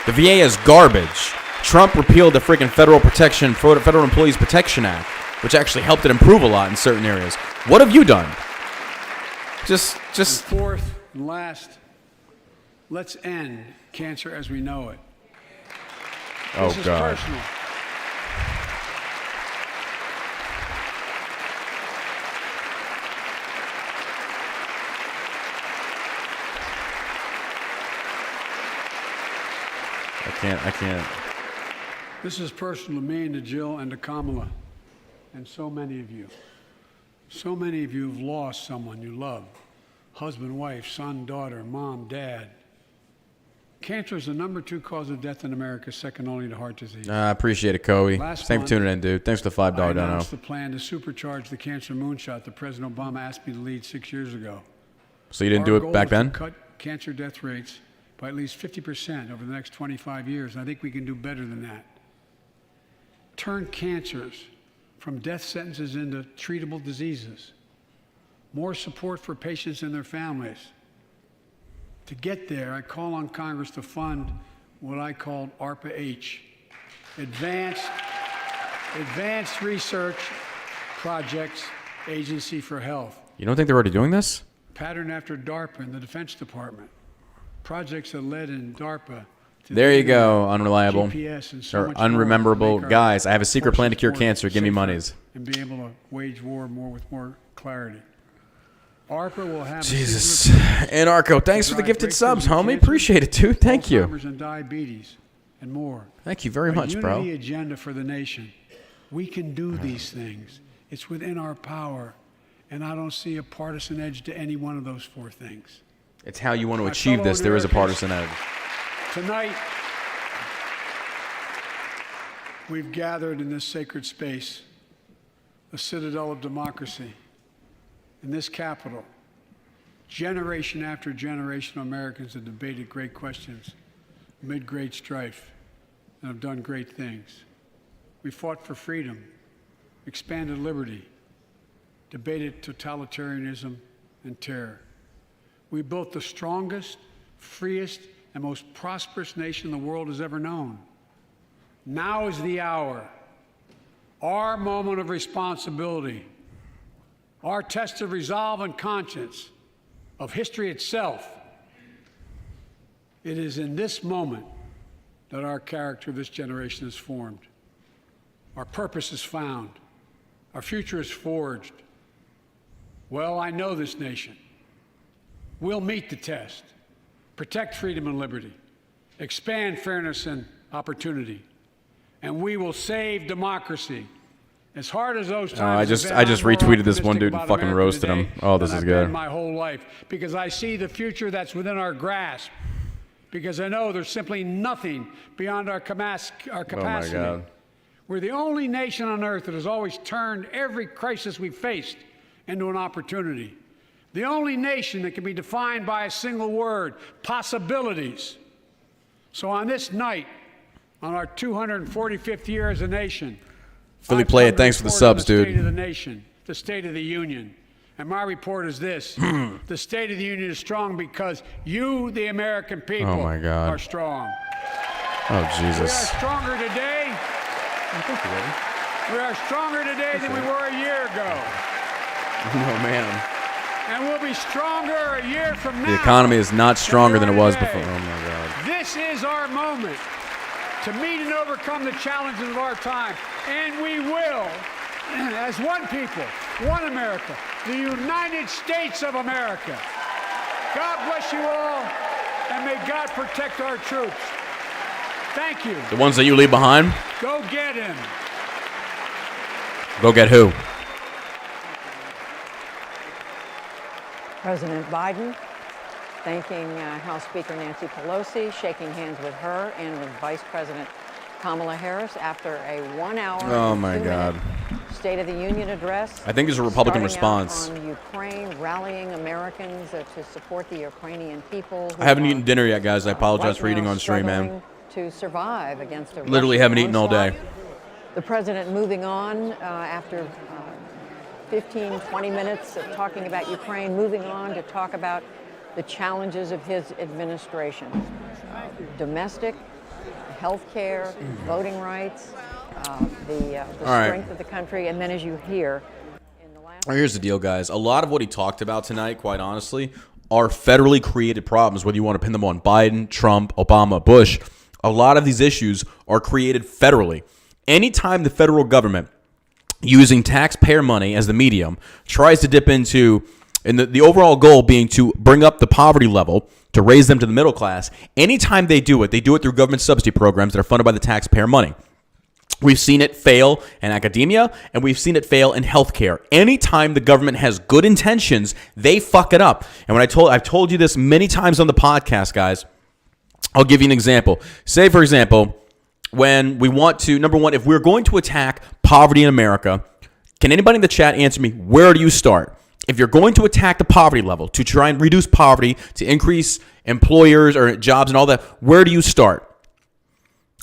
The VA is garbage. Trump repealed the freaking Federal Employees Protection Act, which actually helped it improve a lot in certain areas. What have you done? Just. And fourth and last, let's end cancer as we know it. Oh, This is God. personal. I can't. This is personal to me and to Jill and to Kamala and so many of you. So many of you have lost someone you love. Husband, wife, son, daughter, mom, dad. Cancer is the #2 cause of death in America, second only to heart disease. I appreciate it, Kobe. Last Thanks for month, tuning in, dude. Thanks for the $5 I dono. announced the plan to supercharge the cancer moonshot that President Obama asked me to lead 6 years ago. So you didn't do Our it goal back is to then? cut cancer death rates by at least 50% over the next 25 years. I think we can do better than that. Turn cancers from death sentences into treatable diseases. More support for patients and their families. To get there, I call on Congress to fund what I called ARPA-H, Advanced Research Projects Agency for Health. You don't think they're already doing this? Patterned after DARPA in the Defense Department. Projects that led in DARPA to There the you go, internet, unreliable GPS, and so or much more to unrememberable. make our Guys, I have a secret plan to forces cure more cancer. Give me safer monies. And be able to wage war with more clarity. ARPA will have Jesus. a secret plan Anarcho, thanks for the drive gifted breakthroughs subs, in homie. cancer, Appreciate it, dude. Thank you. Alzheimer's and diabetes and more. Thank you very A much, bro. unity agenda for the nation. We can do these things. It's within our power. And I don't see a partisan edge to any one of those 4 things. It's how you want to My achieve fellow this. There is a Americans, partisan edge. Tonight, we've gathered in this sacred space, a citadel of democracy, in this capital. Generation after generation of Americans have debated great questions amid great strife and have done great things. We fought for freedom, expanded liberty, debated totalitarianism and terror. We built the strongest, freest, and most prosperous nation the world has ever known. Now is the hour, our moment of responsibility, our test of resolve and conscience, of history itself. It is in this moment that our character of this generation is formed. Our purpose is found. Our future is forged. Well, I know this nation. We'll meet the test, protect freedom and liberty, expand fairness and opportunity, and we will save democracy. As hard as those times I just retweeted this one dude and fucking America roasted today him. Oh, this than is I've good. been my whole life, because I see the future that's within our grasp. Because I know there's simply nothing beyond our capacity. God. We're the only nation on earth that has always turned every crisis we've faced into an opportunity. The only nation that can be defined by a single word: possibilities. So on this night, on our 245th year as a nation, Philly I've Play come It, to thanks for the report on subs, the dude. State of the nation, the State of the Union. And my report is this: the State of the Union is strong because you, the American people, Oh, my God. are strong. Oh, We are Jesus. stronger today. We are stronger today than we were a year ago. Oh, man. And we'll be stronger a year from now. The economy is not stronger than it was today. before. Oh, my God. This is our moment to meet and overcome the challenges of our time. And we will, as one people, one America, the United States of America. God bless you all, and may God protect our troops. Thank you. The ones that you leave behind, Go get him. go get who? President Biden thanking House Speaker Nancy Pelosi, shaking hands with her and with Vice President Kamala Harris after a 1 hour Oh, and my 2 God. minute State of the Union address. I think there's a Republican starting out response. on Ukraine, rallying Americans to support the Ukrainian people. who I haven't are, eating dinner yet, guys. I apologize right for eating now on stream, man. struggling to survive against a Literally Russian haven't eaten all onslaught. day. The president moving on after 15, 20 minutes of talking about Ukraine, moving on to talk about the challenges of his administration. Domestic, health care, voting rights, the right. strength of the country, and then as you hear, in the last... Well, here's the deal, guys. A lot of what he talked about tonight, quite honestly, are federally created problems, whether you want to pin them on Biden, Trump, Obama, Bush. A lot of these issues are created federally. Anytime the federal government, using taxpayer money as the medium, tries to dip into and the overall goal being to bring up the poverty level, to raise them to the middle class. Anytime they do it through government subsidy programs that are funded by the taxpayer money. We've seen it fail in academia, and we've seen it fail in healthcare. Anytime the government has good intentions, they fuck it up. And I've told you this many times on the podcast, guys. I'll give you an example. Say, for example, when we want to, number one, if we're going to attack poverty in America, can anybody in the chat answer me, where do you start? If you're going to attack the poverty level, to try and reduce poverty, to increase employers or jobs and all that, where do you start?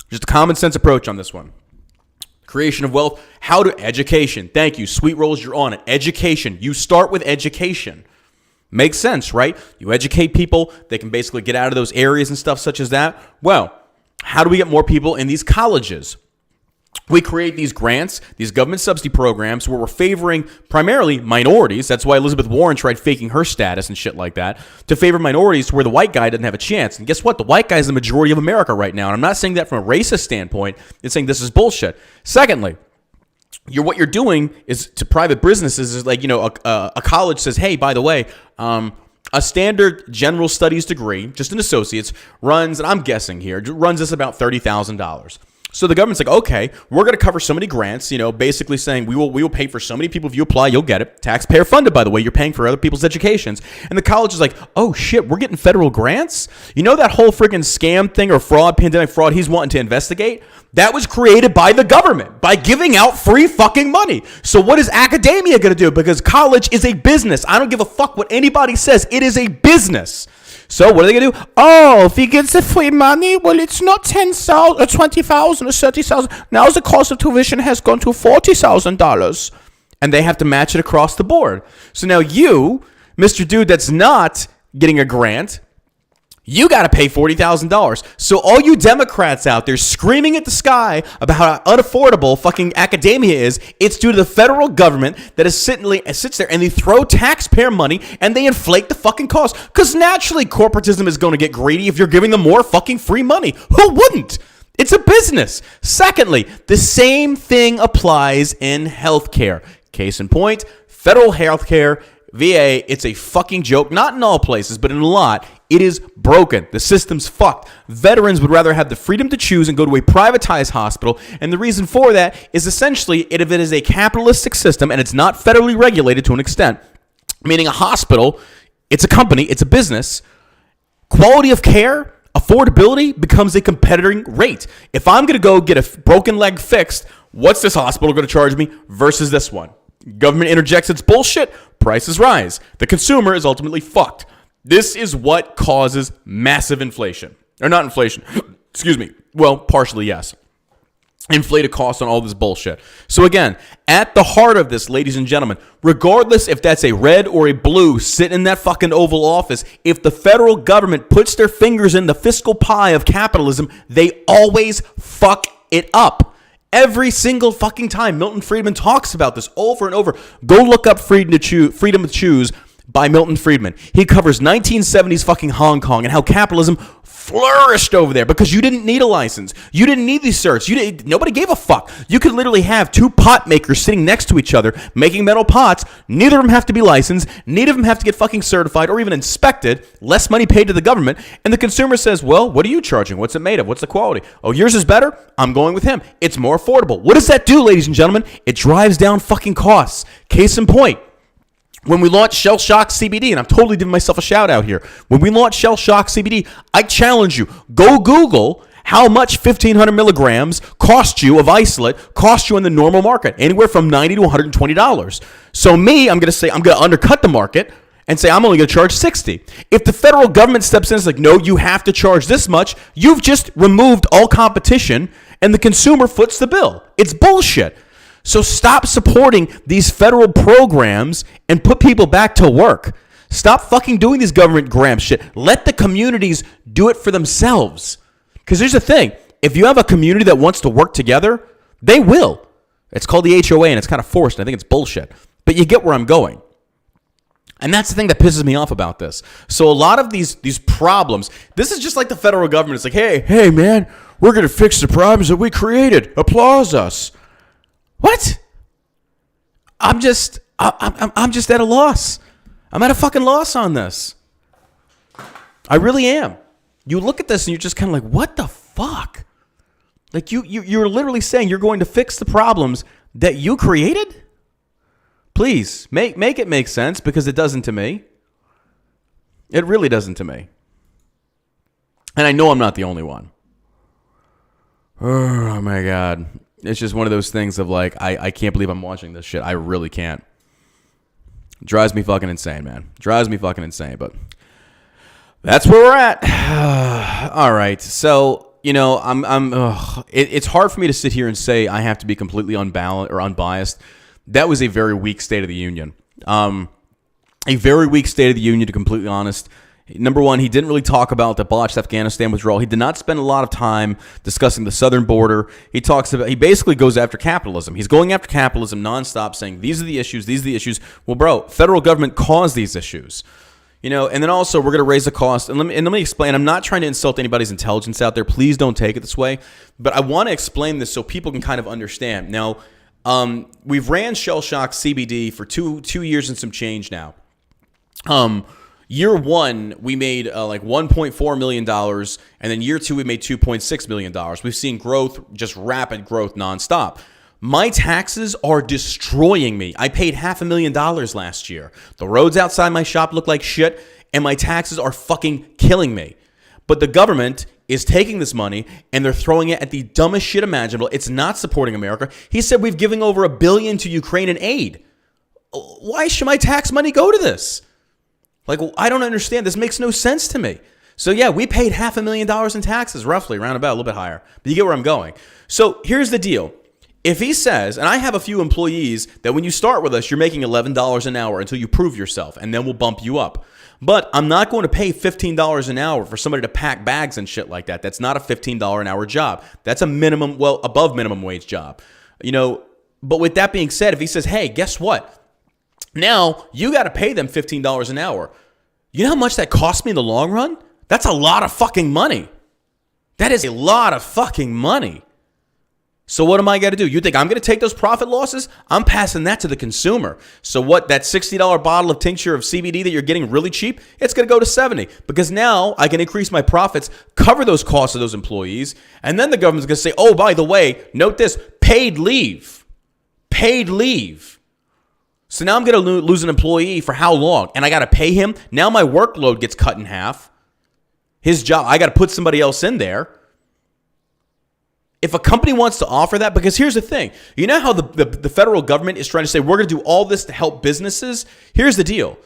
Just a common sense approach on this one. Creation of wealth, education. Thank you. Sweet Rolls, you're on it. Education. You start with education. Makes sense, right? You educate people, they can basically get out of those areas and stuff such as that. Well, how do we get more people in these colleges? We create these grants, these government subsidy programs where we're favoring primarily minorities. That's why Elizabeth Warren tried faking her status and shit like that, to favor minorities where the white guy doesn't have a chance. And guess what? The white guy is the majority of America right now. And I'm not saying that from a racist standpoint. It's saying this is bullshit. Secondly, what you're doing is to private businesses is like, a college says, hey, by the way, a standard general studies degree, just an associate's, runs, and I'm guessing here, runs us about $30,000. So the government's like, okay, we're going to cover so many grants, basically saying we will pay for so many people. If you apply, you'll get it. Taxpayer funded, by the way. You're paying for other people's educations. And the college is like, oh, shit, we're getting federal grants? That whole freaking scam thing or fraud, pandemic fraud he's wanting to investigate? That was created by the government by giving out free fucking money. So what is academia going to do? Because college is a business. I don't give a fuck what anybody says. It is a business. So what are they going to do? Oh, if he gets the free money, well, it's not 10,000 or 20,000 or 30,000. Now the cost of tuition has gone to $40,000. And they have to match it across the board. So now you, Mr. Dude that's not getting a grant, you got to pay $40,000. So all you Democrats out there screaming at the sky about how unaffordable fucking academia is, it's due to the federal government that sits there and they throw taxpayer money and they inflate the fucking cost. Because naturally corporatism is going to get greedy if you're giving them more fucking free money. Who wouldn't? It's a business. Secondly, the same thing applies in healthcare. Case in point, federal healthcare, VA, it's a fucking joke. Not in all places, but in a lot. It is broken. The system's fucked. Veterans would rather have the freedom to choose and go to a privatized hospital. And the reason for that is essentially if it is a capitalistic system and it's not federally regulated to an extent, meaning a hospital, it's a company, it's a business, quality of care, affordability becomes a competitive rate. If I'm going to go get a broken leg fixed, what's this hospital going to charge me versus this one? Government interjects its bullshit, prices rise. The consumer is ultimately fucked. This is what causes massive inflation. Or not inflation. Excuse me. Well, partially, yes. Inflated costs on all this bullshit. So again, at the heart of this, ladies and gentlemen, regardless if that's a red or a blue sitting in that fucking Oval Office, if the federal government puts their fingers in the fiscal pie of capitalism, they always fuck it up. Every single fucking time. Milton Friedman talks about this over and over. Go look up Freedom to Choose by Milton Friedman. He covers 1970s fucking Hong Kong and how capitalism flourished over there because you didn't need a license. You didn't need these certs. Nobody gave a fuck. You could literally have two pot makers sitting next to each other making metal pots. Neither of them have to be licensed. Neither of them have to get fucking certified or even inspected. Less money paid to the government. And the consumer says, well, what are you charging? What's it made of? What's the quality? Oh, yours is better? I'm going with him. It's more affordable. What does that do, ladies and gentlemen? It drives down fucking costs. Case in point. When we launched Shell Shock CBD, and I'm totally giving myself a shout out here. When we launched Shell Shock CBD, I challenge you, go Google how much 1,500 milligrams cost you of isolate, cost you in the normal market, anywhere from $90 to $120. So I'm going to undercut the market and say I'm only going to charge $60. If the federal government steps in and is like, no, you have to charge this much, you've just removed all competition and the consumer foots the bill. It's bullshit. So stop supporting these federal programs and put people back to work. Stop fucking doing these government grant shit. Let the communities do it for themselves. Because here's the thing. If you have a community that wants to work together, they will. It's called the HOA and it's kind of forced. I think it's bullshit. But you get where I'm going. And that's the thing that pisses me off about this. So a lot of these problems, this is just like the federal government. It's like, hey, man, we're going to fix the problems that we created. Applause us. What? I'm just at a loss. I'm at a fucking loss on this. I really am. You look at this and you're just kind of like, what the fuck? Like you're literally saying you're going to fix the problems that you created? Please make it make sense, because it doesn't to me. It really doesn't to me. And I know I'm not the only one. Oh my God. It's just one of those things of like, I can't believe I'm watching this shit. I really can't. Drives me fucking insane, man. Drives me fucking insane, but that's where we're at. All right. So, you know, it's hard for me to sit here and say I have to be completely unbiased. That was a very weak State of the Union. A very weak State of the Union, to be completely honest. Number one, he didn't really talk about the botched Afghanistan withdrawal. He did not spend a lot of time discussing the southern border. He basically goes after capitalism. He's going after capitalism nonstop, saying these are the issues, these are the issues. Well, bro, federal government caused these issues. You know, and then also we're going to raise the cost. And let me explain. I'm not trying to insult anybody's intelligence out there. Please don't take it this way. But I want to explain this so people can kind of understand. Now, we've ran Shell Shock CBD for two years and some change now. Year one, we made like $1.4 million, and then year two, we made $2.6 million. We've seen growth, just rapid growth nonstop. My taxes are destroying me. I paid $500,000 last year. The roads outside my shop look like shit, and my taxes are fucking killing me. But the government is taking this money, and they're throwing it at the dumbest shit imaginable. It's not supporting America. He said we've given over $1 billion to Ukraine in aid. Why should my tax money go to this? Like, I don't understand. This makes no sense to me. So, yeah, we paid $500,000 in taxes, roughly, roundabout, a little bit higher. But you get where I'm going. So, here's the deal. If he says, and I have a few employees that when you start with us, you're making $11 an hour until you prove yourself, and then we'll bump you up. But I'm not going to pay $15 an hour for somebody to pack bags and shit like that. That's not a $15 an hour job. That's a minimum, well, above minimum wage job. You know, but with that being said, if he says, hey, guess what? Now, you got to pay them $15 an hour. You know how much that cost me in the long run? That's a lot of fucking money. That is a lot of fucking money. So what am I going to do? You think I'm going to take those profit losses? I'm passing that to the consumer. So what, that $60 bottle of tincture of CBD that you're getting really cheap, it's going to go to $70, because now I can increase my profits, cover those costs of those employees, and then the government's going to say, oh, by the way, note this, paid leave. Paid leave. So now I'm going to lose an employee for how long? And I got to pay him? Now my workload gets cut in half. His job, I got to put somebody else in there. If a company wants to offer that, because here's the thing. You know how the federal government is trying to say, we're going to do all this to help businesses? Here's the deal.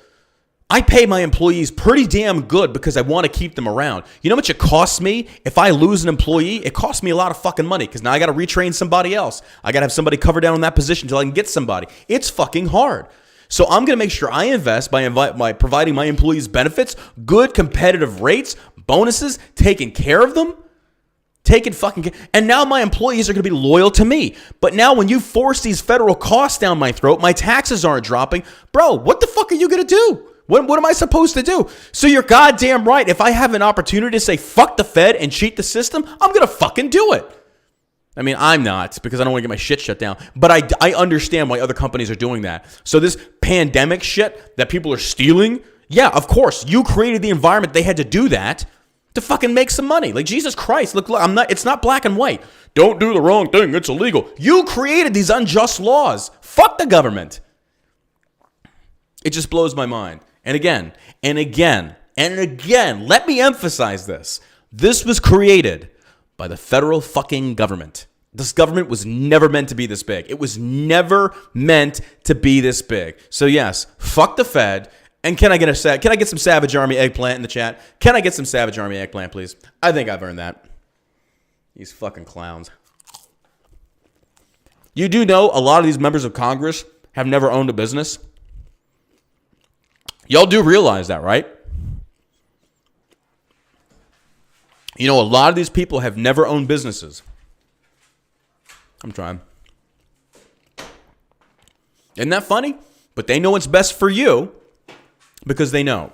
I pay my employees pretty damn good because I want to keep them around. You know how much it costs me if I lose an employee? It costs me a lot of fucking money, because now I got to retrain somebody else. I got to have somebody cover down on that position until I can get somebody. It's fucking hard. So I'm going to make sure I invest by providing my employees benefits, good competitive rates, bonuses, taking care of them. And now my employees are going to be loyal to me. But now when you force these federal costs down my throat, my taxes aren't dropping. Bro, what the fuck are you going to do? What am I supposed to do? So you're goddamn right. If I have an opportunity to say fuck the Fed and cheat the system, I'm going to fucking do it. I mean, I'm not, because I don't want to get my shit shut down. But I understand why other companies are doing that. So this pandemic shit that people are stealing, yeah, of course, you created the environment. They had to do that to fucking make some money. Like, Jesus Christ, look, it's not black and white. Don't do the wrong thing. It's illegal. You created these unjust laws. Fuck the government. It just blows my mind. And again, let me emphasize this. This was created by the federal fucking government. This government was never meant to be this big. It was never meant to be this big. So yes, fuck the Fed. And can I get some Savage Army eggplant in the chat? Can I get some Savage Army eggplant, please? I think I've earned that. These fucking clowns. You do know a lot of these members of Congress have never owned a business? Y'all do realize that, right? You know, a lot of these people have never owned businesses. I'm trying. Isn't that funny? But they know what's best for you because they know.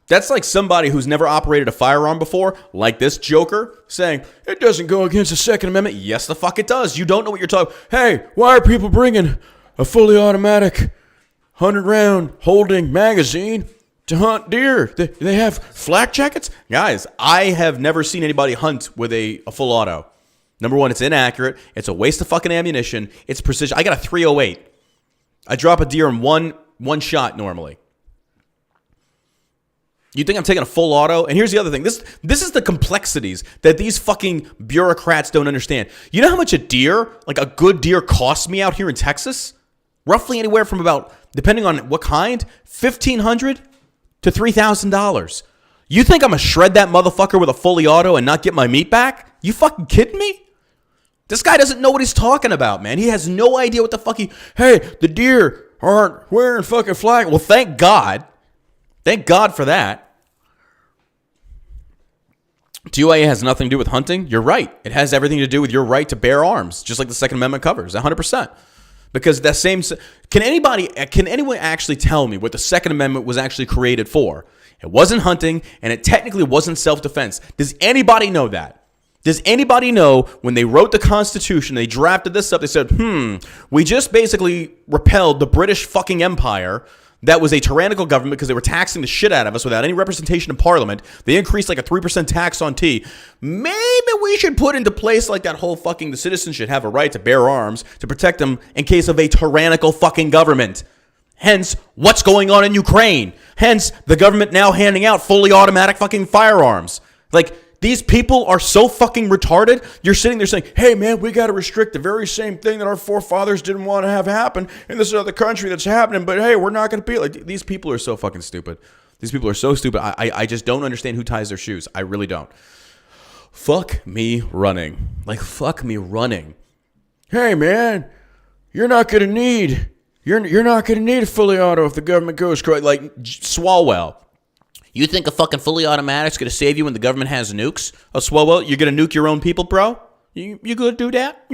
That's like somebody who's never operated a firearm before, like this joker, saying, it doesn't go against the Second Amendment. Yes, the fuck it does. You don't know what you're talking. Hey, why are people bringing a fully automatic 100-round holding magazine to hunt deer. They have flak jackets? Guys, I have never seen anybody hunt with a full auto. Number one, it's inaccurate. It's a waste of fucking ammunition. It's precision. I got a 308. I drop a deer in one shot normally. You think I'm taking a full auto? And here's the other thing. This is the complexities that these fucking bureaucrats don't understand. You know how much a deer, like a good deer, costs me out here in Texas? Roughly anywhere from about, depending on what kind, $1,500 to $3,000. You think I'm gonna shred that motherfucker with a fully auto and not get my meat back? You fucking kidding me? This guy doesn't know what he's talking about, man. He has no idea what the fuck hey, the deer aren't wearing fucking flag. Well, thank God. Thank God for that. TUIA has nothing to do with hunting. You're right. It has everything to do with your right to bear arms, just like the Second Amendment covers, 100%. Because that same, can anyone actually tell me what the Second Amendment was actually created for? It wasn't hunting, and it technically wasn't self-defense. Does anybody know that? Does anybody know when they wrote the Constitution, they drafted this up, they said, we just basically repelled the British fucking Empire that was a tyrannical government because they were taxing the shit out of us without any representation in Parliament. They increased like a 3% tax on tea. Maybe we should put into place like that whole fucking the citizens should have a right to bear arms to protect them in case of a tyrannical fucking government. Hence, what's going on in Ukraine? Hence, the government now handing out fully automatic fucking firearms. Like, these people are so fucking retarded. You're sitting there saying, hey, man, we got to restrict the very same thing that our forefathers didn't want to have happen in this other country that's happening. But, hey, we're not going to be like, these people are so fucking stupid. These people are so stupid. I just don't understand who ties their shoes. I really don't. Fuck me running. Like, fuck me running. Hey, man, you're not going to need a fully auto if the government goes crazy. Like, Swalwell. You think a fucking fully automatic's going to save you when the government has nukes? Oh, Swalwell, you're going to nuke your own people, bro? You going to do that?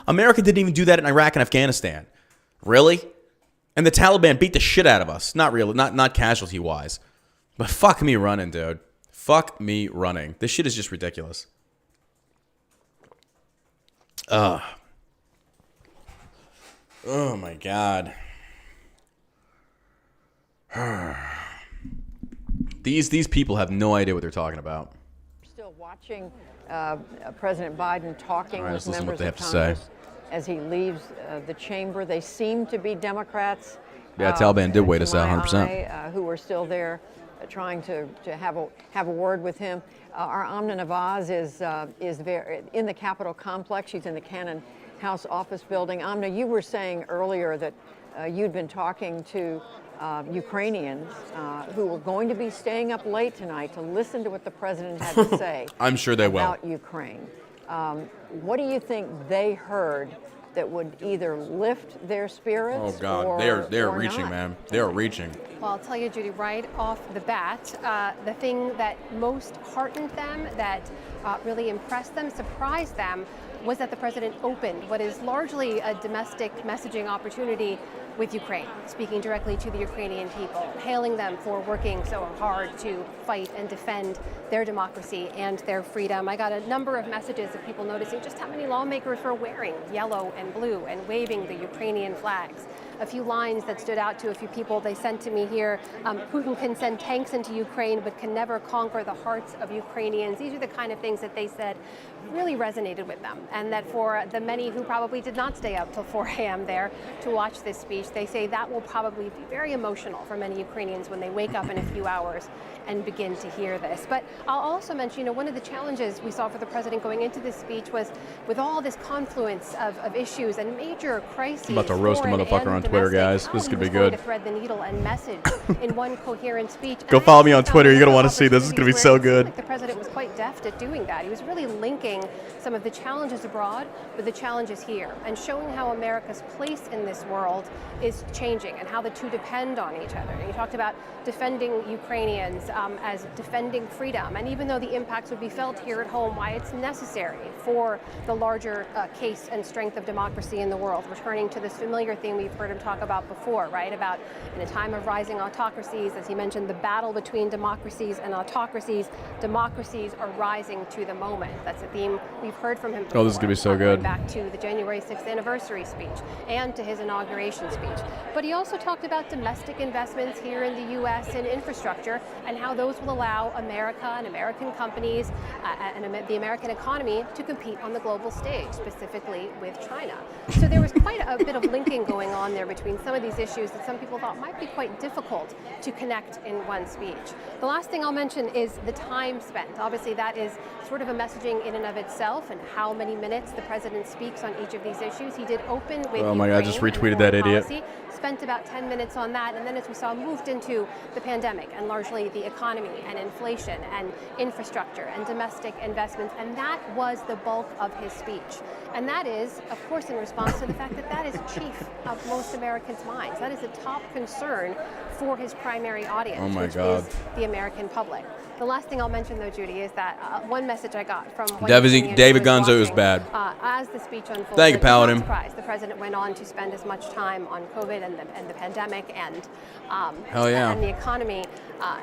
America didn't even do that in Iraq and Afghanistan. Really? And the Taliban beat the shit out of us. Not really, not casualty-wise. But fuck me running, dude. Fuck me running. This shit is just ridiculous. Oh my God. These people have no idea what they're talking about. Still watching President Biden talking with members of Congress as he leaves the chamber. They seem to be Democrats. Yeah, Taliban did wait us out 100%. Who were still there trying to have a word with him. Our Amna Nawaz is there in the Capitol complex. She's in the Cannon House office building. Amna, you were saying earlier that you'd been talking to Ukrainians who were going to be staying up late tonight to listen to what the president had to say. I'm sure they will. About Ukraine. What do you think they heard that would either lift their spirits? Oh God, they're reaching, not? man. They're reaching. Well, I'll tell you, Judy, right off the bat, the thing that most heartened them, that really impressed them, surprised them, was that the president opened what is largely a domestic messaging opportunity with Ukraine, speaking directly to the Ukrainian people, hailing them for working so hard to fight and defend their democracy and their freedom. I got a number of messages of people noticing just how many lawmakers were wearing yellow and blue and waving the Ukrainian flags. A few lines that stood out to a few people they sent to me here. Putin can send tanks into Ukraine but can never conquer the hearts of Ukrainians. These are the kind of things that they said really resonated with them, and that for the many who probably did not stay up till 4 a.m. there to watch this speech, they say that will probably be very emotional for many Ukrainians when they wake up in a few hours and begin to hear this. But I'll also mention, one of the challenges we saw for the president going into this speech was with all this confluence of issues and major crises. I'm about to roast a motherfucker on Twitter, guys. This could be good. To thread the needle and message in one coherent speech. Go follow me on Twitter. You're going to want to see this. This is going to be so good. Like the president was quite deft at doing that. He was really linking some of the challenges abroad with the challenges here and showing how America's place in this world is changing and how the two depend on each other. And he talked about defending Ukrainians as defending freedom, and even though the impacts would be felt here at home, why it's necessary for the larger case and strength of democracy in the world, returning to this familiar theme we've heard him talk about before, right? About in a time of rising autocracies, as he mentioned, the battle between democracies and autocracies, democracies are rising to the moment. That's a theme we've heard from him before. Oh, this is going to be so good. Going back to the January 6th anniversary speech and to his inauguration speech. But he also talked about domestic investments here in the U.S. in infrastructure and how those will allow America and American companies and the American economy to compete on the global stage, specifically with China. So there was quite a bit of linking going on there between some of these issues that some people thought might be quite difficult to connect in one speech. The last thing I'll mention is the time spent. Obviously, that is sort of a messaging in and of itself, and how many minutes the president speaks on each of these issues. He did open with Oh my God, I just retweeted that idiot. Spent about 10 minutes on that, and then as we saw, moved into the pandemic and largely the economy and inflation and infrastructure and domestic investments, and that was the bulk of his speech. And that is, of course, in response to the fact that that is chief of most Americans' minds. That is a top concern for his primary audience, Oh my which God. is the American public. The last thing I'll mention, though, Judy, is that one message I got from one David Ukrainian who was Gonzo is watching, bad. as the speech unfolded. Thank you, Paladin. I'm not surprised. The president went on to spend as much time on COVID and the pandemic and Hell yeah. and the economy.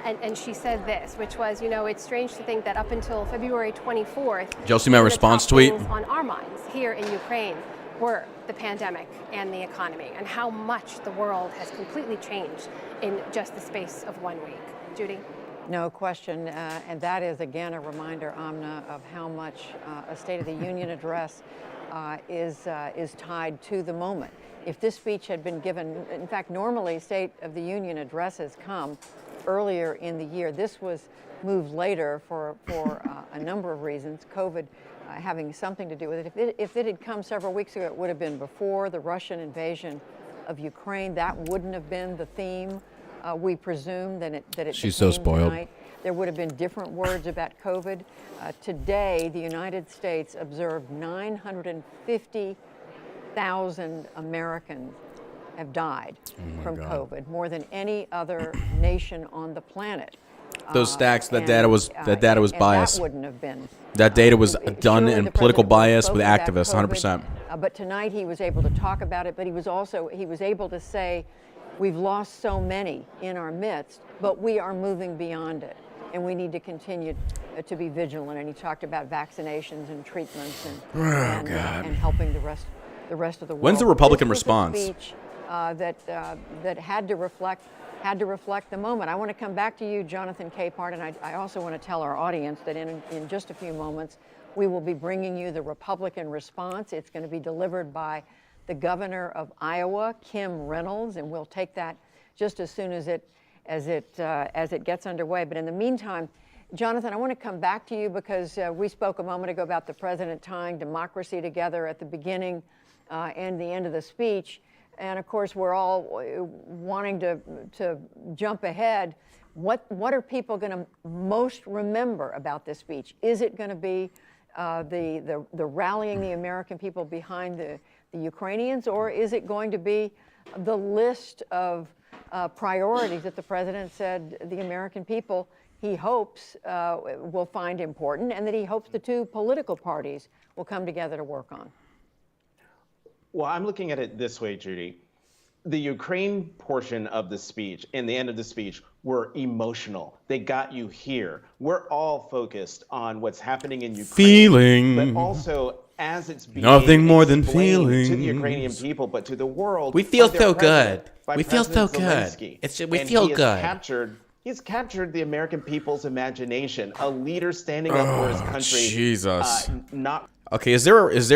And she said this, which was, it's strange to think that up until February 24th, Did y'all see my the response top tweet? things on our minds here in Ukraine were the pandemic and the economy, and how much the world has completely changed in just the space of 1 week. Judy? No question, and that is again a reminder, Amna, of how much a State of the Union address is tied to the moment. If this speech had been given, in fact, normally State of the Union addresses come earlier in the year. This was moved later for a number of reasons, COVID having something to do with it. If it had come several weeks ago, it would have been before the Russian invasion of Ukraine. That wouldn't have been the theme. We presume that it She's so became spoiled. tonight. There would have been different words about COVID. Today, the United States observed 950,000 Americans have died from God. COVID, more than any other nation on the planet. Those stacks, that And, data was and biased. That wouldn't have been. That data was done Surely in the political president bias spoke with about activists, COVID, 100%. But tonight he was able to talk about it, but he was able to say, we've lost so many in our midst, but we are moving beyond it, and we need to continue to be vigilant. And he talked about vaccinations and treatments and helping the rest of the world. When's the Republican This was a response? speech that had to reflect the moment. I want to come back to you, Jonathan Capehart, and I also want to tell our audience that in just a few moments we will be bringing you the Republican response. It's going to be delivered by the governor of Iowa, Kim Reynolds, and we'll take that just as soon as it gets underway. But in the meantime, Jonathan, I want to come back to you because we spoke a moment ago about the president tying democracy together at the beginning and the end of the speech. And of course, we're all wanting to jump ahead. What are people going to most remember about this speech? Is it going to be the rallying the American people behind the Ukrainians, or is it going to be the list of priorities that the president said the American people, he hopes, will find important, and that he hopes the two political parties will come together to work on? Well, I'm looking at it this way, Judy. The Ukraine portion of the speech and the end of the speech were emotional. They got you here. We're all focused on what's happening in Ukraine. Feeling. But also, as it's being Nothing more than explained to the feelings. Ukrainian people, but to the world. We feel by their so president, good. by We feel so President good. Zelensky. We And feel he has good. He's captured the American people's imagination. A leader standing up for his country. Jesus. Not. Okay, where's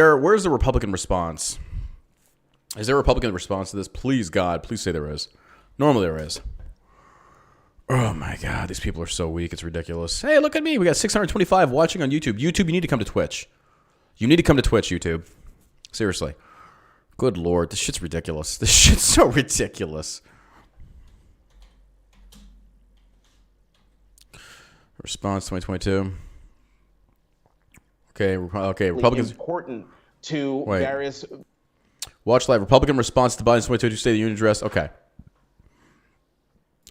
the Republican response? Is there a Republican response to this? Please, God, please say there is. Normally there is. Oh my God, these people are so weak. It's ridiculous. Hey, look at me. We got 625 watching on YouTube. YouTube, you need to come to Twitch. You need to come to Twitch, YouTube. Seriously. Good Lord, this shit's ridiculous. This shit's so ridiculous. Response 2022. Okay, Republicans. Important to Wait. various. Watch live. Republican response to Biden's 2022 State of the Union address. Okay.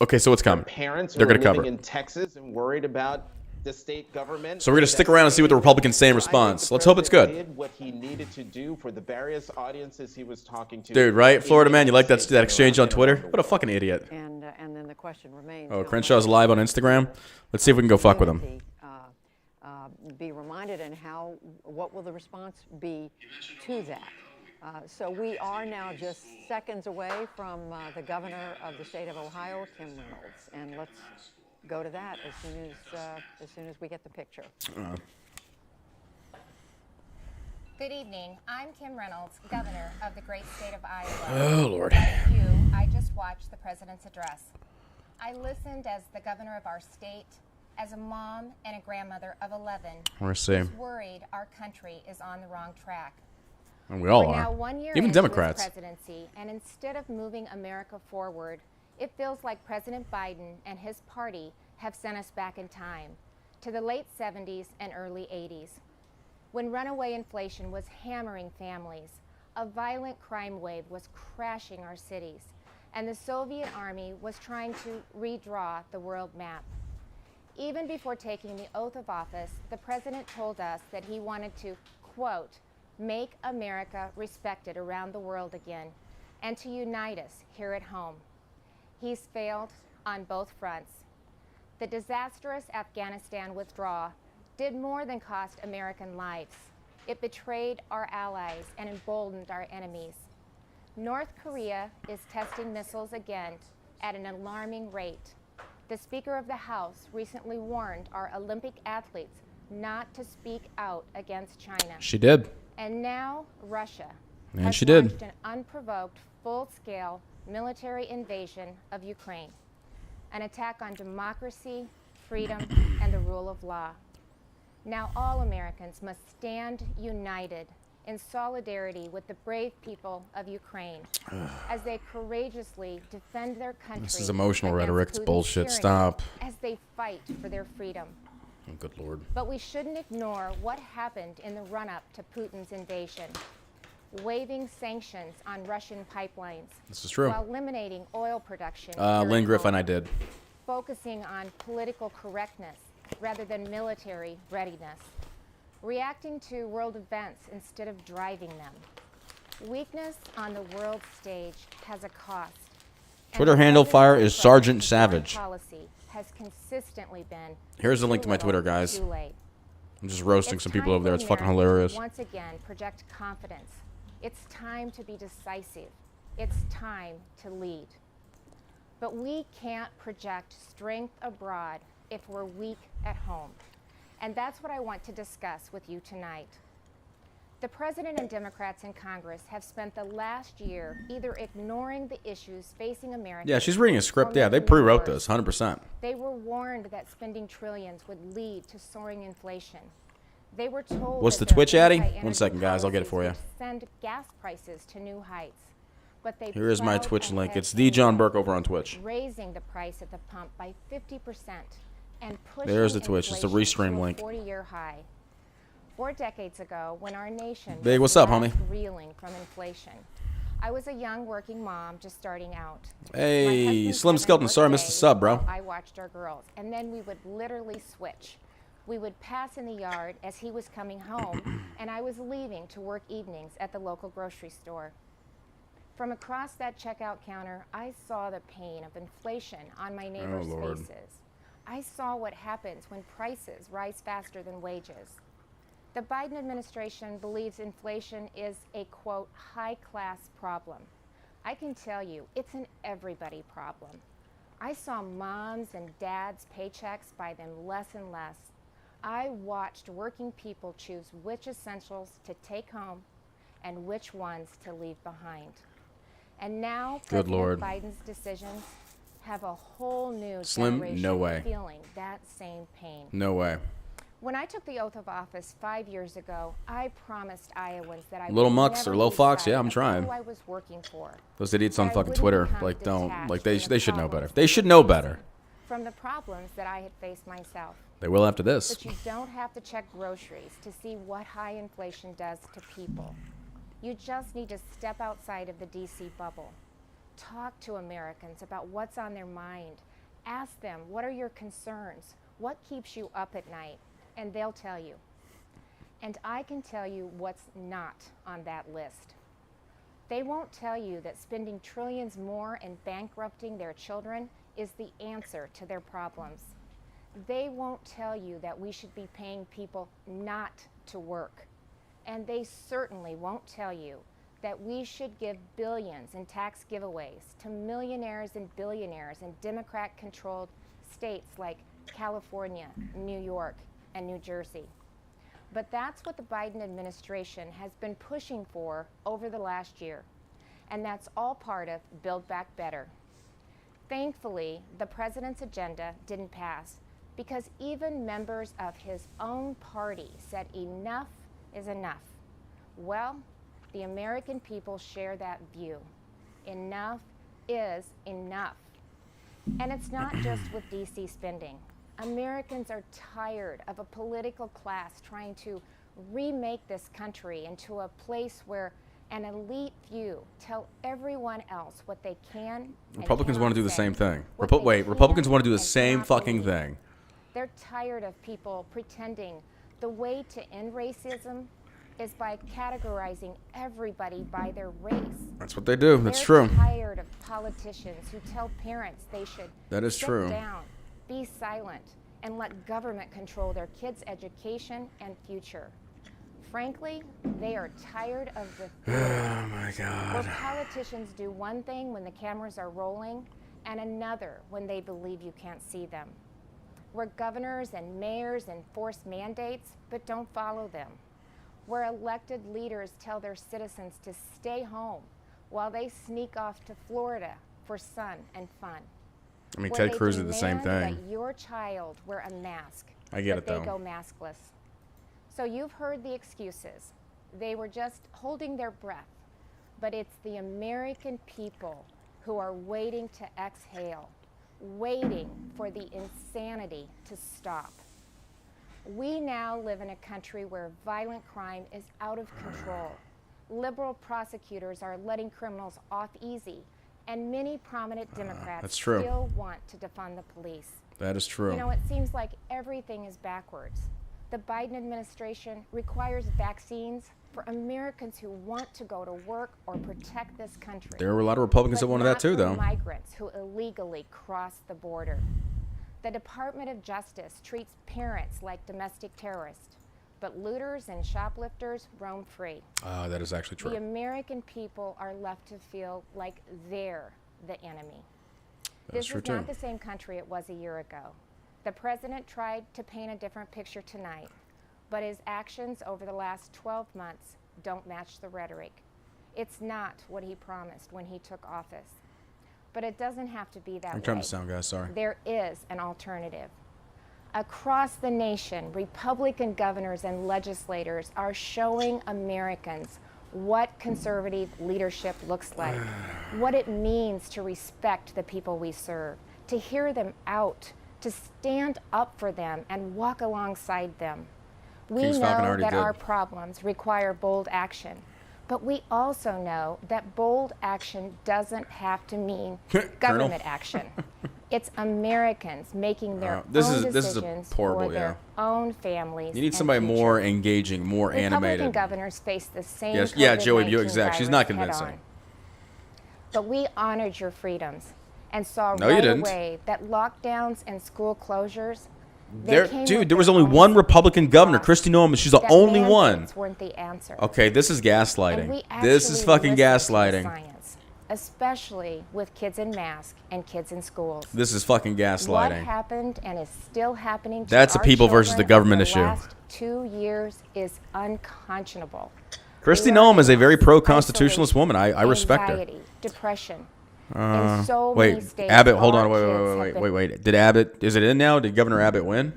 Okay, so what's coming? Parents They're who are gonna living cover. in Texas and worried about the state government. So we're going to stick around and see what the Republicans say in response. Let's hope it's good. Did what he needed to do for the various audiences he was talking to. Dude, right? Florida man, you like that exchange on Twitter? What a fucking idiot. And then the question remains. Oh, Crenshaw's live on Instagram. Let's see if we can go fuck with him. Be reminded, and what will the response be to that? So we are now just seconds away from the governor of the state of Ohio, Kim Reynolds, and let's go to that as soon as we get the picture. Good evening. I'm Kim Reynolds, governor of the great state of Iowa. Oh, Lord. Like you, I just watched the president's address. I listened as the governor of our state, as a mom and a grandmother of 11, who's worried our country is on the wrong track. And we all We're are. now 1 year Even into Democrats. his presidency, and instead of moving America forward, it feels like President Biden and his party have sent us back in time to the late 70s and early 80s, when runaway inflation was hammering families, a violent crime wave was crashing our cities, and the Soviet Army was trying to redraw the world map. Even before taking the oath of office, the president told us that he wanted to, quote, make America respected around the world again, and to unite us here at home. He's failed on both fronts. The disastrous Afghanistan withdrawal did more than cost American lives. It betrayed our allies and emboldened our enemies. North Korea is testing missiles again at an alarming rate. The Speaker of the House recently warned our Olympic athletes not to speak out against China. She did. And now Russia And has she did. launched an unprovoked, full-scale military invasion of Ukraine, an attack on democracy, freedom, and the rule of law. Now all Americans must stand united in solidarity with the brave people of Ukraine as they courageously defend their country. This is emotional against rhetoric. It's Putin's bullshit. tyranny Stop. As they fight for their freedom. Oh, good Lord. But we shouldn't ignore what happened in the run-up to Putin's invasion, waiving sanctions on Russian pipelines. This is true. While eliminating oil production. Lynn Griffin, I did. Focusing on political correctness rather than military readiness. Reacting to world events instead of driving them. Weakness on the world stage has a cost. Twitter handle fire is Sergeant Savage. Policy has consistently been Here's the link to my Twitter, guys. too late. I'm just roasting some people over there. It's fucking Americans hilarious. to once again project confidence. It's time to be decisive. It's time to lead. But we can't project strength abroad if we're weak at home. And that's what I want to discuss with you tonight. The President and Democrats in Congress have spent the last year either ignoring the issues facing Americans. Yeah, she's reading a script. or Yeah, they making pre-wrote them worse. this, 100%. They were warned that spending trillions would lead to soaring inflation. They were told What's that the Twitch, their Addy? anti-energy 1 second, guys. I'll get it for you. policies would send gas prices to new heights. But they Here is my plowed Twitch link. ahead It's the John anyway, Burke over on Twitch. raising the price at the pump by 50% and pushing There's the Twitch. It's the inflation restream to a link. 40-year high. 4 decades ago, when our nation Big, was what's up, last homie? reeling from inflation, I was a young working mom just starting out. My Hey, husband Slim Kevin Skeleton. worked Sorry I missed the days sub, bro. while I watched our girls, and then we would literally switch. We would pass in the yard as he was coming home, and I was leaving to work evenings at the local grocery store. From across that checkout counter, I saw the pain of inflation on my neighbors' Lord. faces. I saw what happens when prices rise faster than wages. The Biden administration believes inflation is a, quote, high-class problem. I can tell you, it's an everybody problem. I saw moms and dads' paychecks buy them less and less. I watched working people choose which essentials to take home and which ones to leave behind. And now Good President Lord. Biden's decisions have a whole new Slim, generation no way. feeling that same pain. No way. When I took the oath of office 5 years ago, I promised Iowans that I Little would Mux never or Lil lose Fox, sight yeah, I'm of trying. who I was working for. Those idiots on That I fucking wouldn't Twitter, become like, don't, detached like, from the they should know better. problems They should know better. From the problems that I had faced myself. They will after this. But you don't have to check groceries to see what high inflation does to people. You just need to step outside of the DC bubble. Talk to Americans about what's on their mind. Ask them, what are your concerns? What keeps you up at night? And they'll tell you. And I can tell you what's not on that list. They won't tell you that spending trillions more and bankrupting their children is the answer to their problems. They won't tell you that we should be paying people not to work. And they certainly won't tell you that we should give billions in tax giveaways to millionaires and billionaires in Democrat-controlled states like California, New York, and New Jersey. But that's what the Biden administration has been pushing for over the last year. And that's all part of Build Back Better. Thankfully, the president's agenda didn't pass because even members of his own party said enough is enough. Well, the American people share that view. Enough is enough. And it's not just with DC spending. Americans are tired of a political class trying to remake this country into a place where an elite few tell everyone else what they can. Republicans want to do the same thing. Wait, Republicans want to do the same fucking thing. They're tired of people pretending the way to end racism is by categorizing everybody by their race. That's what they do. That's They're true. tired of politicians who tell parents they should sit down, be silent, and let government control their kids' education and future. Frankly, they are tired of the Oh my God. where politicians do one thing when the cameras are rolling and another when they believe you can't see them. Where governors and mayors enforce mandates but don't follow them. Where elected leaders tell their citizens to stay home while they sneak off to Florida for sun and fun. I mean, Where Ted they Cruz did the same demand thing. That your child wear a mask. I get but it, though. They go maskless. So you've heard the excuses. They were just holding their breath. But it's the American people who are waiting to exhale, waiting for the insanity to stop. We now live in a country where violent crime is out of control. Liberal prosecutors are letting criminals off easy, and many prominent Democrats That's true. still want to defund the police. That is true. You know, it seems like everything is backwards. The Biden administration requires vaccines for Americans who want to go to work or protect this country. There were a lot of Republicans that wanted that too, though. Migrants who illegally cross the border. The Department of Justice treats parents like domestic terrorists, but looters and shoplifters roam free. That is actually The true. American people are left to feel like they're the enemy. That's This true is not too. the same country it was a year ago. The president tried to paint a different picture tonight, but his actions over the last 12 months don't match the rhetoric. It's not what he promised when he took office. But it doesn't have to be that way. I'm trying to sound, guys. Sorry. There is an alternative. Across the nation, Republican governors and legislators are showing Americans what conservative leadership looks like, what it means to respect the people we serve, to hear them out, to stand up for them and walk alongside them. We King's Falcon know already that did. our problems require bold action, but we also know that bold action doesn't have to mean government action. It's Americans making their own this is decisions horrible, for their own families. You need and somebody future. more engaging, more Republican animated. governors face the same Yes, yeah, Joey, you COVID-19 exact. She's not virus convincing. head-on. But we honored your freedoms and saw No, you right didn't. away that lockdowns and school closures, There, they came dude, with there was their only own one Republican governor, costs, Kristi Noem, and she's the that only one. mandates weren't the answer. Okay, this is And we gaslighting. actually This is fucking listened to the gaslighting. science, especially with kids in masks and kids in schools. This is fucking What gaslighting. happened and is still happening to That's a our people versus the children government over issue. The last 2 years is unconscionable. Kristi We are Noem is a very in pro-constitutionalist woman. I respect her. anxiety, depression. In so Wait, many states, Abbott, hold our on, kids have been- wait. Did Abbott, is it in now? Did Governor Abbott win?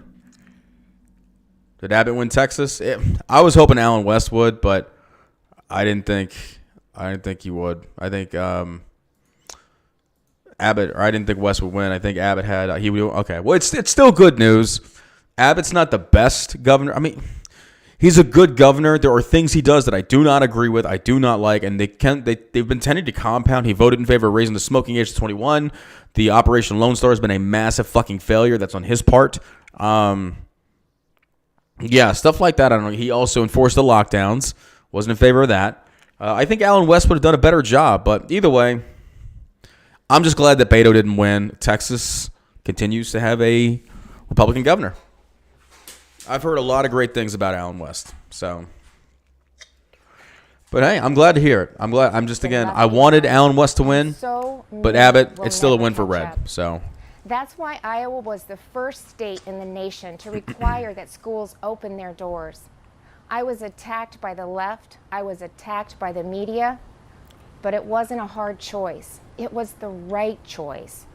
Did Abbott win Texas? I was hoping Allen West would, but I didn't think he would. I think Abbott, or I didn't think West would win. I think Abbott had, he would, okay. Well, it's still good news. Abbott's not the best governor. I mean, He's a good governor. There are things he does that I do not agree with, I do not like, and they've been tending to compound. He voted in favor of raising the smoking age to 21. The Operation Lone Star has been a massive fucking failure. That's on his part. Yeah, stuff like that. I don't know. He also enforced the lockdowns. Wasn't in favor of that. I think Allen West would have done a better job, but either way, I'm just glad that Beto didn't win. Texas continues to have a Republican governor. I've heard a lot of great things about Allen West. So, but hey, I'm glad to hear it. I'm glad. I'm just, again, I wanted Allen West to win, but Abbott, it's still a win for red. So that's why Iowa was the first state in the nation to require that schools open their doors. I was attacked by the left. I was attacked by the media, but it wasn't a hard choice. It was the right choice.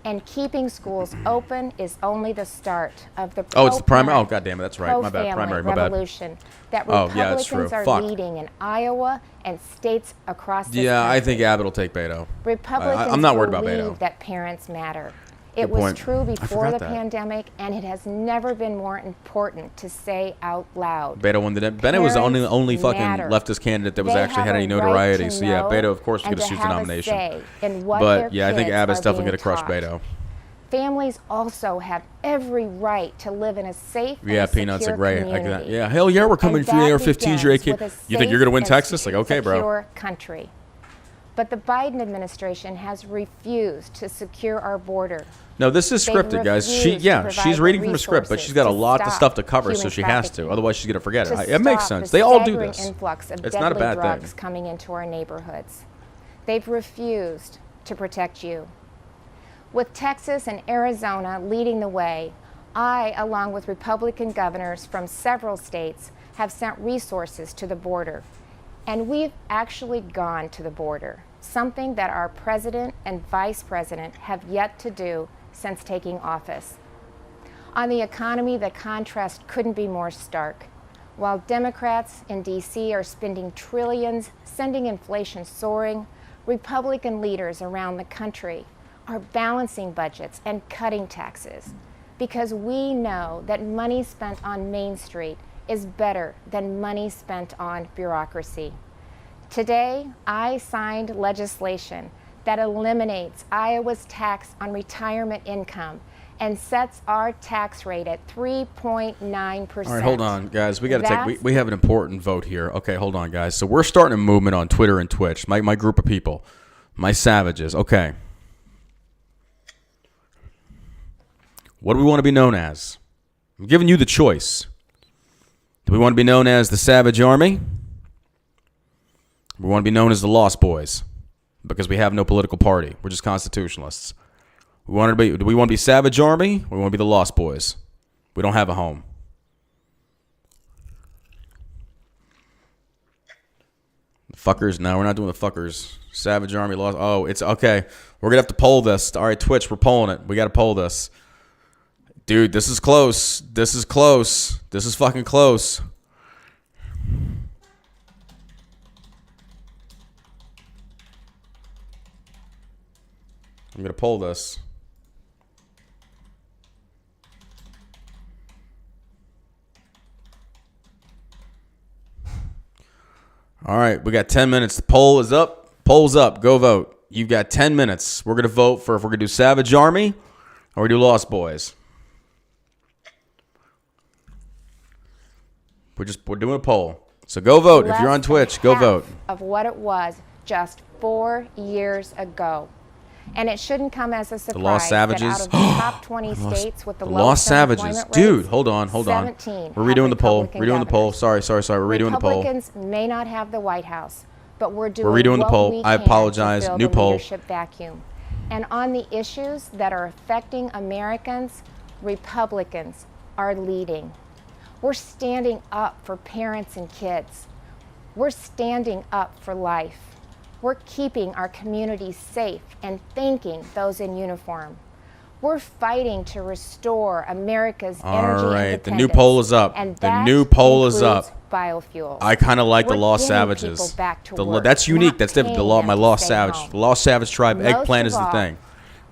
And keeping schools open is only the start of the it's the primary. Oh, God damn it. That's right. My bad. Primary. My bad. Revolution that Republicans are leading in Iowa and states across this country. I think Abbott will take Beto. Republicans I'm not worried about Beto. believe that parents matter. It was true before the pandemic, and it has never been more important to say out loud. Beto won the Bennett was the only fucking leftist candidate that was actually had any notoriety. So yeah, Beto, of course, was going to choose the nomination. But yeah, I think Abbott's definitely going to crush Beto. Families also have every right to live in a safe and Peanuts secure are great. community. Yeah, hell yeah, we're coming through the AR-15s. You're you think you're going to win Texas? Like, okay, bro. Secure country. But the Biden administration has refused to secure our border. No, this is scripted, guys. She's reading from a script, but she's got a lot of stuff to cover, so she has to. Otherwise, she's going to forget it. It makes sense. They all do this. It's not a bad thing. Coming into our neighborhoods. They've refused to protect you. With Texas and Arizona leading the way, I, along with Republican governors from several states, have sent resources to the border. And we've actually gone to the border, something that our president and vice president have yet to do since taking office. On the economy, the contrast couldn't be more stark. While Democrats in D.C. are spending trillions, sending inflation soaring, Republican leaders around the country are balancing budgets and cutting taxes because we know that money spent on Main Street is better than money spent on bureaucracy. Today, I signed legislation that eliminates Iowa's tax on retirement income and sets our tax rate at 3.9%. All right, hold on, guys. We got to take. We have an important vote here. Okay, hold on, guys. So we're starting a movement on Twitter and Twitch. My group of people, my savages. Okay. What do we want to be known as? I'm giving you the choice. Do we want to be known as the Savage Army? We want to be known as the Lost Boys because we have no political party. We're just constitutionalists. Do we want to be Savage Army or we want to be the Lost Boys? We don't have a home. The fuckers? No, we're not doing the fuckers. Savage Army, Lost. Oh, it's okay. We're going to have to poll this. All right, Twitch, we're polling it. We got to poll this. Dude, this is close. This is close. This is fucking close. I'm going to poll this. All right, we got 10 minutes. The poll is up. Poll's up. Go vote. You've got 10 minutes. We're going to vote for if we're going to do Savage Army or we do Lost Boys. We're doing a poll. So go vote. If you're on Twitch, go vote. Of what it was just 4 years ago. And it shouldn't come as a surprise. The Lost Savages. That out of the top 20 states with the Lost Savages. Dude, hold on. We're redoing the poll. Redoing the poll. Sorry. We're redoing the poll. Republicans may not have the White House, but we're redoing the poll. I apologize. New poll. Leadership vacuum. And on the issues that are affecting Americans, Republicans are leading. We're standing up for parents and kids. We're standing up for life. We're keeping our communities safe and thanking those in uniform. We're fighting to restore America's energy independence. All right, the new poll is up. The new poll is up. Biofuels. I kind of like the Lost Savages. That's unique. That's different. My Lost Savage. The Lost Savage tribe. Eggplant is the thing.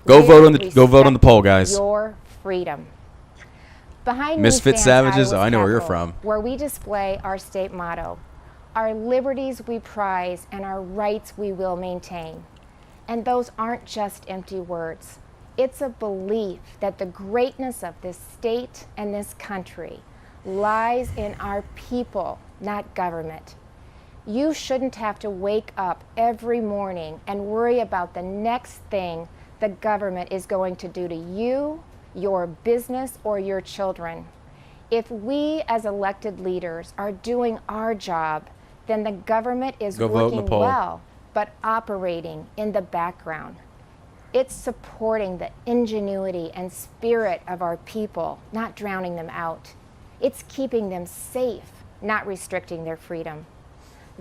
Go vote on the poll, guys. Your freedom. Behind Misfit me stands Savages? Iowa's Oh, I know where you're Capitol, from. where we display our state motto, our liberties we prize and our rights we will maintain. And those aren't just empty words. It's a belief that the greatness of this state and this country lies in our people, not government. You shouldn't have to wake up every morning and worry about the next thing the government is going to do to you, your business, or your children. If we as elected leaders are doing our job, then the government is working well, but operating in the background. It's supporting the ingenuity and spirit of our people, not drowning them out. It's keeping them safe, not restricting their freedom.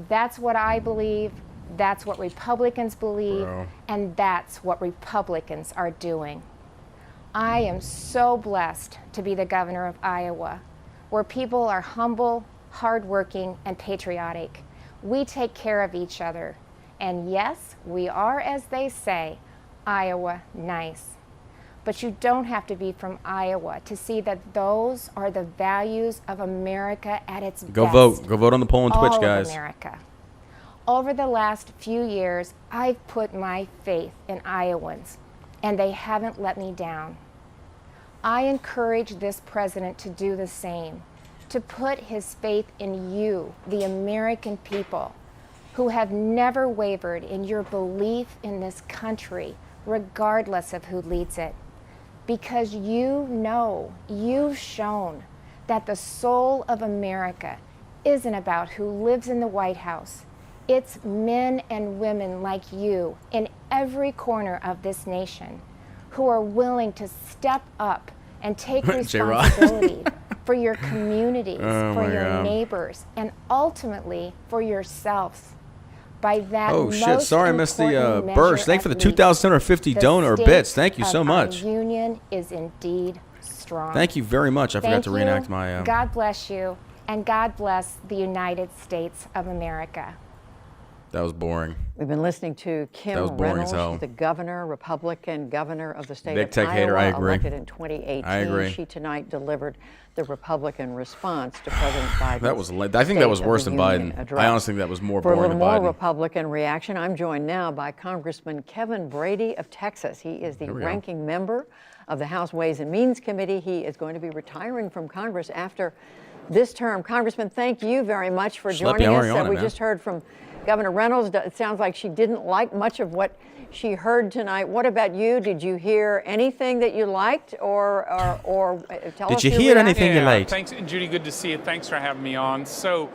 That's what I believe, that's what Republicans believe, and that's what Republicans are doing. I am so blessed to be the governor of Iowa, where people are humble, hardworking, and patriotic. We take care of each other. And yes, we are, as they say, Iowa nice. But you don't have to be from Iowa to see that those are the values of America at its best. Go vote. Go vote on the poll on Twitch, All guys. of America. Over the last few years, I've put my faith in Iowans, and they haven't let me down. I encourage this president to do the same, to put his faith in you, the American people, who have never wavered in your belief in this country, regardless of who leads it. Because you know, you've shown that the soul of America isn't about who lives in the White House. It's men and women like you in every corner of this nation who are willing to step up and take responsibility for your communities, for your neighbors, and ultimately for yourselves. By that oh shit! Sorry, I missed the burst. Thank you for the 2,750 donor bits. Thank you so much. Our union is indeed strong. Thank you very much. I forgot to reenact my. God bless you, and God bless the United States of America. That was boring. We've been listening to Kim Reynolds, the governor, Republican governor of the state Big of tech Iowa, hater, I agree. elected in 2018. I agree. She tonight delivered the Republican response to President Biden. That was. I think that was worse than Biden. I honestly think that was more boring than Biden. For a little more Republican reaction, I'm joined now by Congressman Kevin Brady of Texas. He is the ranking member of the House Ways and Means Committee. He is going to be retiring from Congress after this term. Congressman, thank you very much for joining us. We just heard from Governor Reynolds. It sounds like she didn't like much of what she heard tonight. What about you? Did you hear anything that you liked, or tell us? Did you hear anything you liked? Thanks, Judy. Good to see you. Thanks for having me on. So,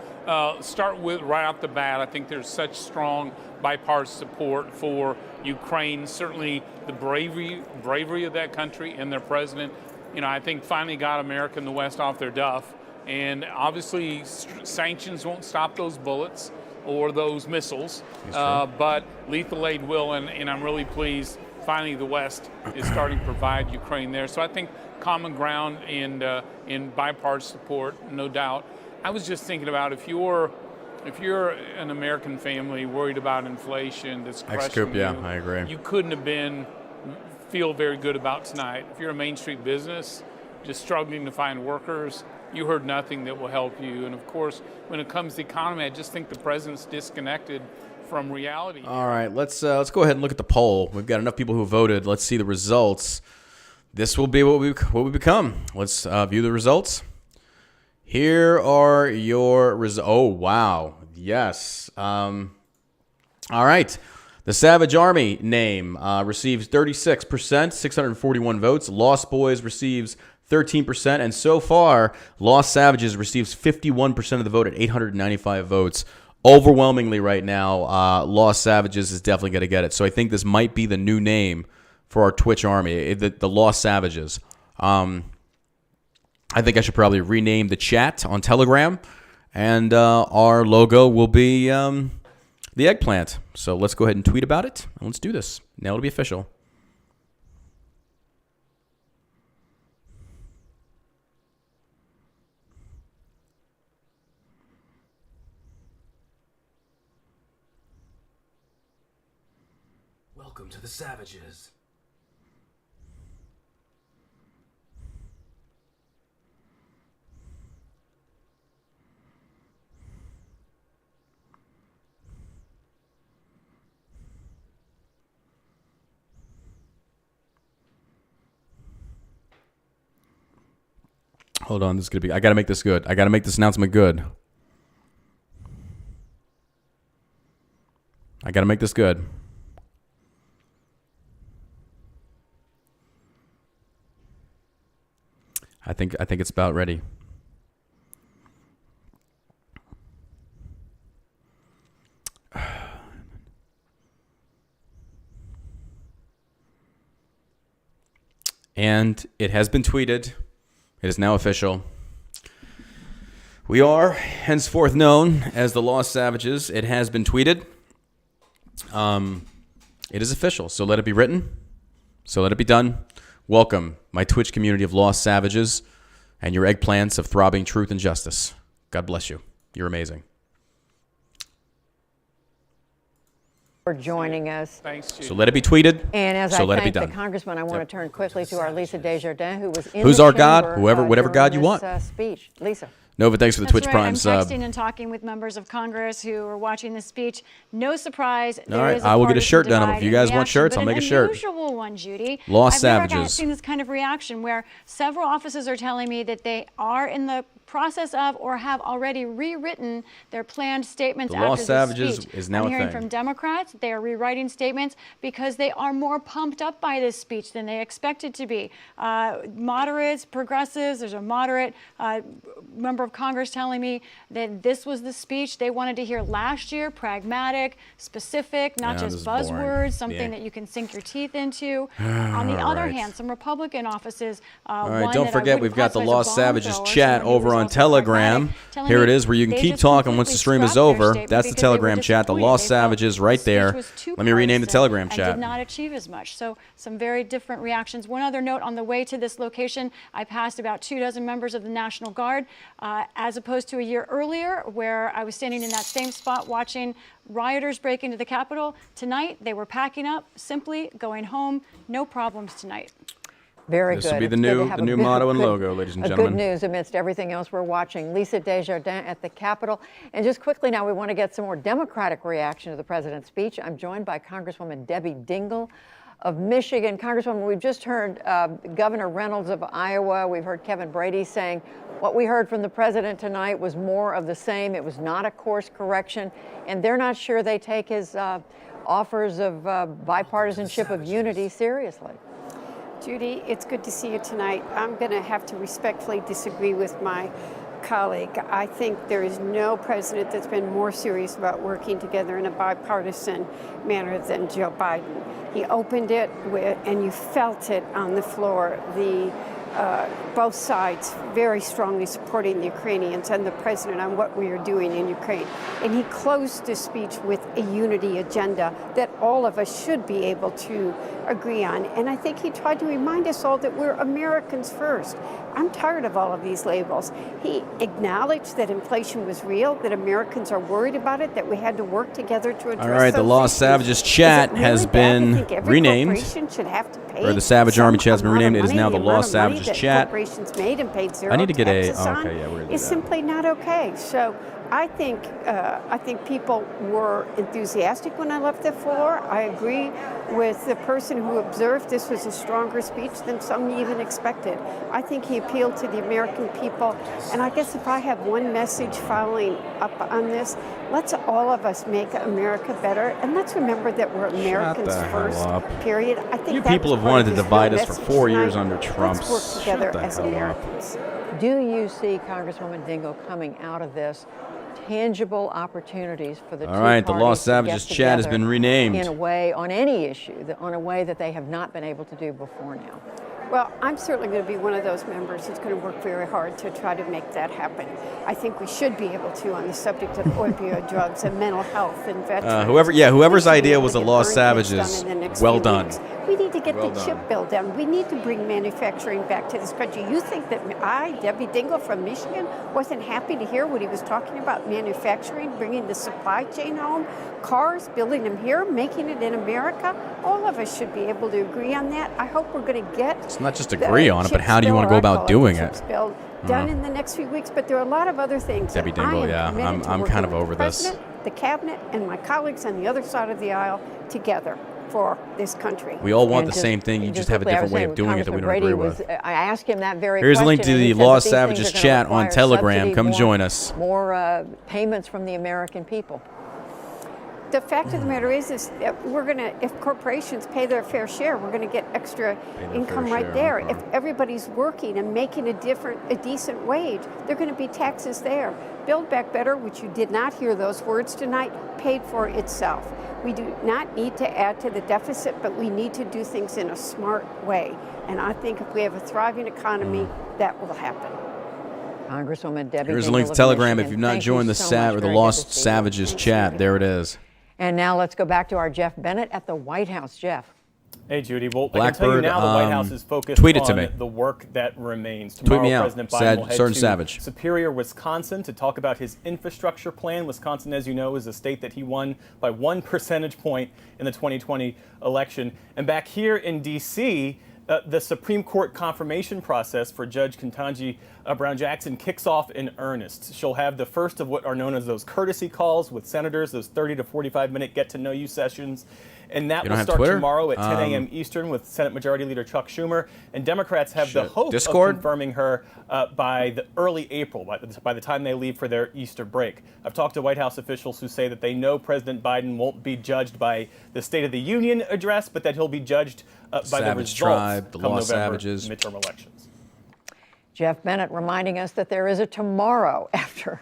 start with right off the bat. I think there's such strong bipartisan support for Ukraine. Certainly, the bravery of that country and their president. You know, I think finally got America and the West off their duff. And obviously, sanctions won't stop those bullets or those missiles, but lethal aid will, and I'm really pleased finally the West is starting to provide Ukraine there. So I think common ground and in bipartisan support, no doubt. I was just thinking about if you're an American family worried about inflation that's crushing you, I agree. You couldn't have feel very good about tonight. If you're a Main Street business just struggling to find workers, you heard nothing that will help you. And of course, when it comes to the economy, I just think the president's disconnected from reality. All right, let's go ahead and look at the poll. We've got enough people who voted. Let's see the results. This will be what we become. Let's view the results. Here are your results. Oh wow, yes. All right. The Savage Army name receives 36%, 641 votes. Lost Boys receives 13%, and so far, Lost Savages receives 51% of the vote at 895 votes. Overwhelmingly right now, Lost Savages is definitely going to get it. So I think this might be the new name for our Twitch army, the Lost Savages. I think I should probably rename the chat on Telegram, and our logo will be the eggplant. So let's go ahead and tweet about it, and let's do this. Now it'll be official. Welcome to the Savages. Hold on, this is gonna be. I gotta make this good. I gotta make this announcement good. I gotta make this good. I think it's about ready. And it has been tweeted. It is now official. We are henceforth known as the Lost Savages. It has been tweeted. It is official. So let it be written. So let it be done. Welcome, my Twitch community of Lost Savages and your eggplants of throbbing truth and justice. God bless you. You're amazing. For joining us. Thanks, Judy. So let it be tweeted. And as so I let it be thank the done. Congressman, I want to turn quickly to our Lisa Desjardins, who was in Who's the our God? chamber, Whoever, whatever during God you this, want. Speech. Lisa. Nova, thanks for the That's Twitch right. Prime I'm sub. texting and talking with members of Congress who are watching the speech. No surprise. All right, I will get a shirt done. If you guys want shirts, I'll make a shirt. An unusual one, Judy. Lost I've never Savages. seen this kind of reaction where several offices are telling me that they are in the process of or have already rewritten their planned statements The after Lost this Savages speech. is now I'm a hearing thing. from Democrats, they are rewriting statements because they are more pumped up by this speech than they expected to be. Moderates, progressives, there's a moderate member of Congress telling me that this was the speech they wanted to hear last year, pragmatic, specific, not Yeah, this just is boring. buzzwords, something Yeah. that you can sink your teeth into. On the other right. hand, some Republican offices. All right, don't forget we've got the Lost Savages chat over on Telegram. Here it is, where you can keep talking once the stream is over. That's the Telegram chat, the Lost Savages right there. Let me rename the Telegram chat. Did not achieve as much. So some very different reactions. One other note, on the way to this location, I passed about 24 members of the National Guard, as opposed to a year earlier, where I was standing in that same spot watching rioters break into the Capitol. Tonight, they were packing up, simply going home. No problems tonight. Very This good. will be the It's good new- to have the a new good- motto and good- logo, ladies and a gentlemen. Good news amidst everything else we're watching. Lisa Desjardins at the Capitol. And just quickly now, we want to get some more Democratic reaction to the president's speech. I'm joined by Congresswoman Debbie Dingell of Michigan. Congresswoman, we've just heard Governor Reynolds of Iowa. We've heard Kevin Brady saying what we heard from the president tonight was more of the same. It was not a course correction. And they're not sure they take his offers of bipartisanship of unity seriously. Judy, it's good to see you tonight. I'm going to have to respectfully disagree with my colleague. I think there is no president that's been more serious about working together in a bipartisan manner than Joe Biden. He opened it with, and you felt it on the floor, both sides very strongly supporting the Ukrainians and the president on what we are doing in Ukraine. And he closed his speech with a unity agenda that all of us should be able to agree on. And I think he tried to remind us all that we're Americans first. I'm tired of all of these labels. He acknowledged that inflation was real, that Americans are worried about it, that we had to work together to address All right, the those Lost issues. Savages Is chat it really has bad to been think every renamed. corporation should have to pay Or the Savage some Army chat has been amount of renamed. It is money? now the amount Lost of money Savages that chat. corporations made and paid zero I need to get a. taxes on Okay, yeah, we're gonna do is that. simply not okay. So I think people were enthusiastic when I left the floor. I agree with the person who observed this was a stronger speech than some even expected. I think he appealed to the American people. And I guess if I have one message following up on this, let's all of us make America better. And let's remember that we're Americans the hell first, up. period. I think You that's people have part wanted of to this divide real us for message 4 years tonight. under Trump. Let's work Shut together the as hell up. Americans. Do you see, Congresswoman Dingell, coming out of this tangible opportunities for the two All right, the parties Lost to get Savages chat has together been renamed. in a way, on any issue, on a way that they have not been able to do before now? Well, I'm certainly going to be one of those members who's going to work very hard to try to make that happen. I think we should be able to on the subject of opioid drugs and mental health and veterans. Whoever's We should be idea able was to the get Lost burn things Savages, done in the next well few done. weeks. We need to get Well the done. chip bill done. We need to bring manufacturing back to this country. You think that I, Debbie Dingell from Michigan, wasn't happy to hear what he was talking about manufacturing, bringing the supply chain home, cars, building them here, making it in America? All of us should be able to agree on that. I hope we're going to get It's not just the agree on it, but chips how do you bill, want to go or I call about the doing chips it? bill, done in the next few weeks, but there are a lot of other things. Debbie that I Dingell, am yeah, committed to I'm working kind of with over the this. President, the cabinet, and my colleagues on the other side of the aisle together. for this country. We all want And the same thing. You just have a quickly, I different was way saying of doing it that we don't Congressman agree Brady with. I asked him that very Here's a question. link to and he the said that Lost these things Savages are gonna chat on require Telegram. subsidy, Come more- join us. More payments from the American people. The fact of the matter is that we're going to, if corporations pay their fair share, we're going to get extra income fair right share, there. okay. If everybody's working and making a decent wage, there are going to be taxes there. Build Back Better, which you did not hear those words tonight, paid for itself. We do not need to add to the deficit, but we need to do things in a smart way. And I think if we have a thriving economy, that will happen. Congresswoman Debbie Here's a Dingell link to of Telegram. Michigan. If you've not Thank you joined the so much. the Very good Lost to see you. Savages chat, there it is. And now let's go back to our Jeff Bennett at the White House. Jeff. Hey, Judy. Well, I can Blackbird, tell you now the White House is focused tweet it to on me. the work that remains. Tweet Tomorrow, me out. President Biden will head Certain to Savage. Superior, Wisconsin, to talk about his infrastructure plan. Wisconsin, as you know, is a state that he won by 1 percentage point in the 2020 election. And back here in D.C., the Supreme Court confirmation process for Judge Ketanji Brown Jackson kicks off in earnest. She'll have the first of what are known as those courtesy calls with senators, those 30 to 45-minute get-to-know-you sessions. And that will start tomorrow at 10 a.m. Eastern with Senate Majority Leader Chuck Schumer. And Democrats have the hope of confirming her by the early April, by the time they leave for their Easter break. I've talked to White House officials who say that they know President Biden won't be judged by the State of the Union address, but that he'll be judged by the results Tribe, the come Lost November Savages. midterm elections. Jeff Bennett reminding us that there is a tomorrow after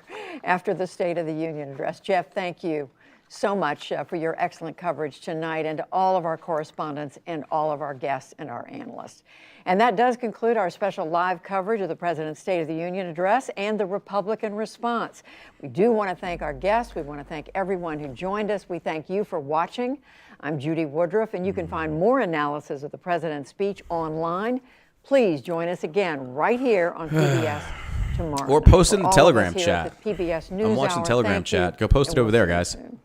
the State of the Union address. Jeff, thank you so much for your excellent coverage tonight, and to all of our correspondents and all of our guests and our analysts. And that does conclude our special live coverage of the President's State of the Union address and the Republican response. We do want to thank our guests. We want to thank everyone who joined us. We thank you for watching. I'm Judy Woodruff, and you can find more analysis of the President's speech online. Please join us again right here on PBS tomorrow. Or post it in the For all of Telegram us here chat. at the PBS NewsHour, I'm watching Telegram thank you, chat. Go post and it over we'll there, see you guys. soon.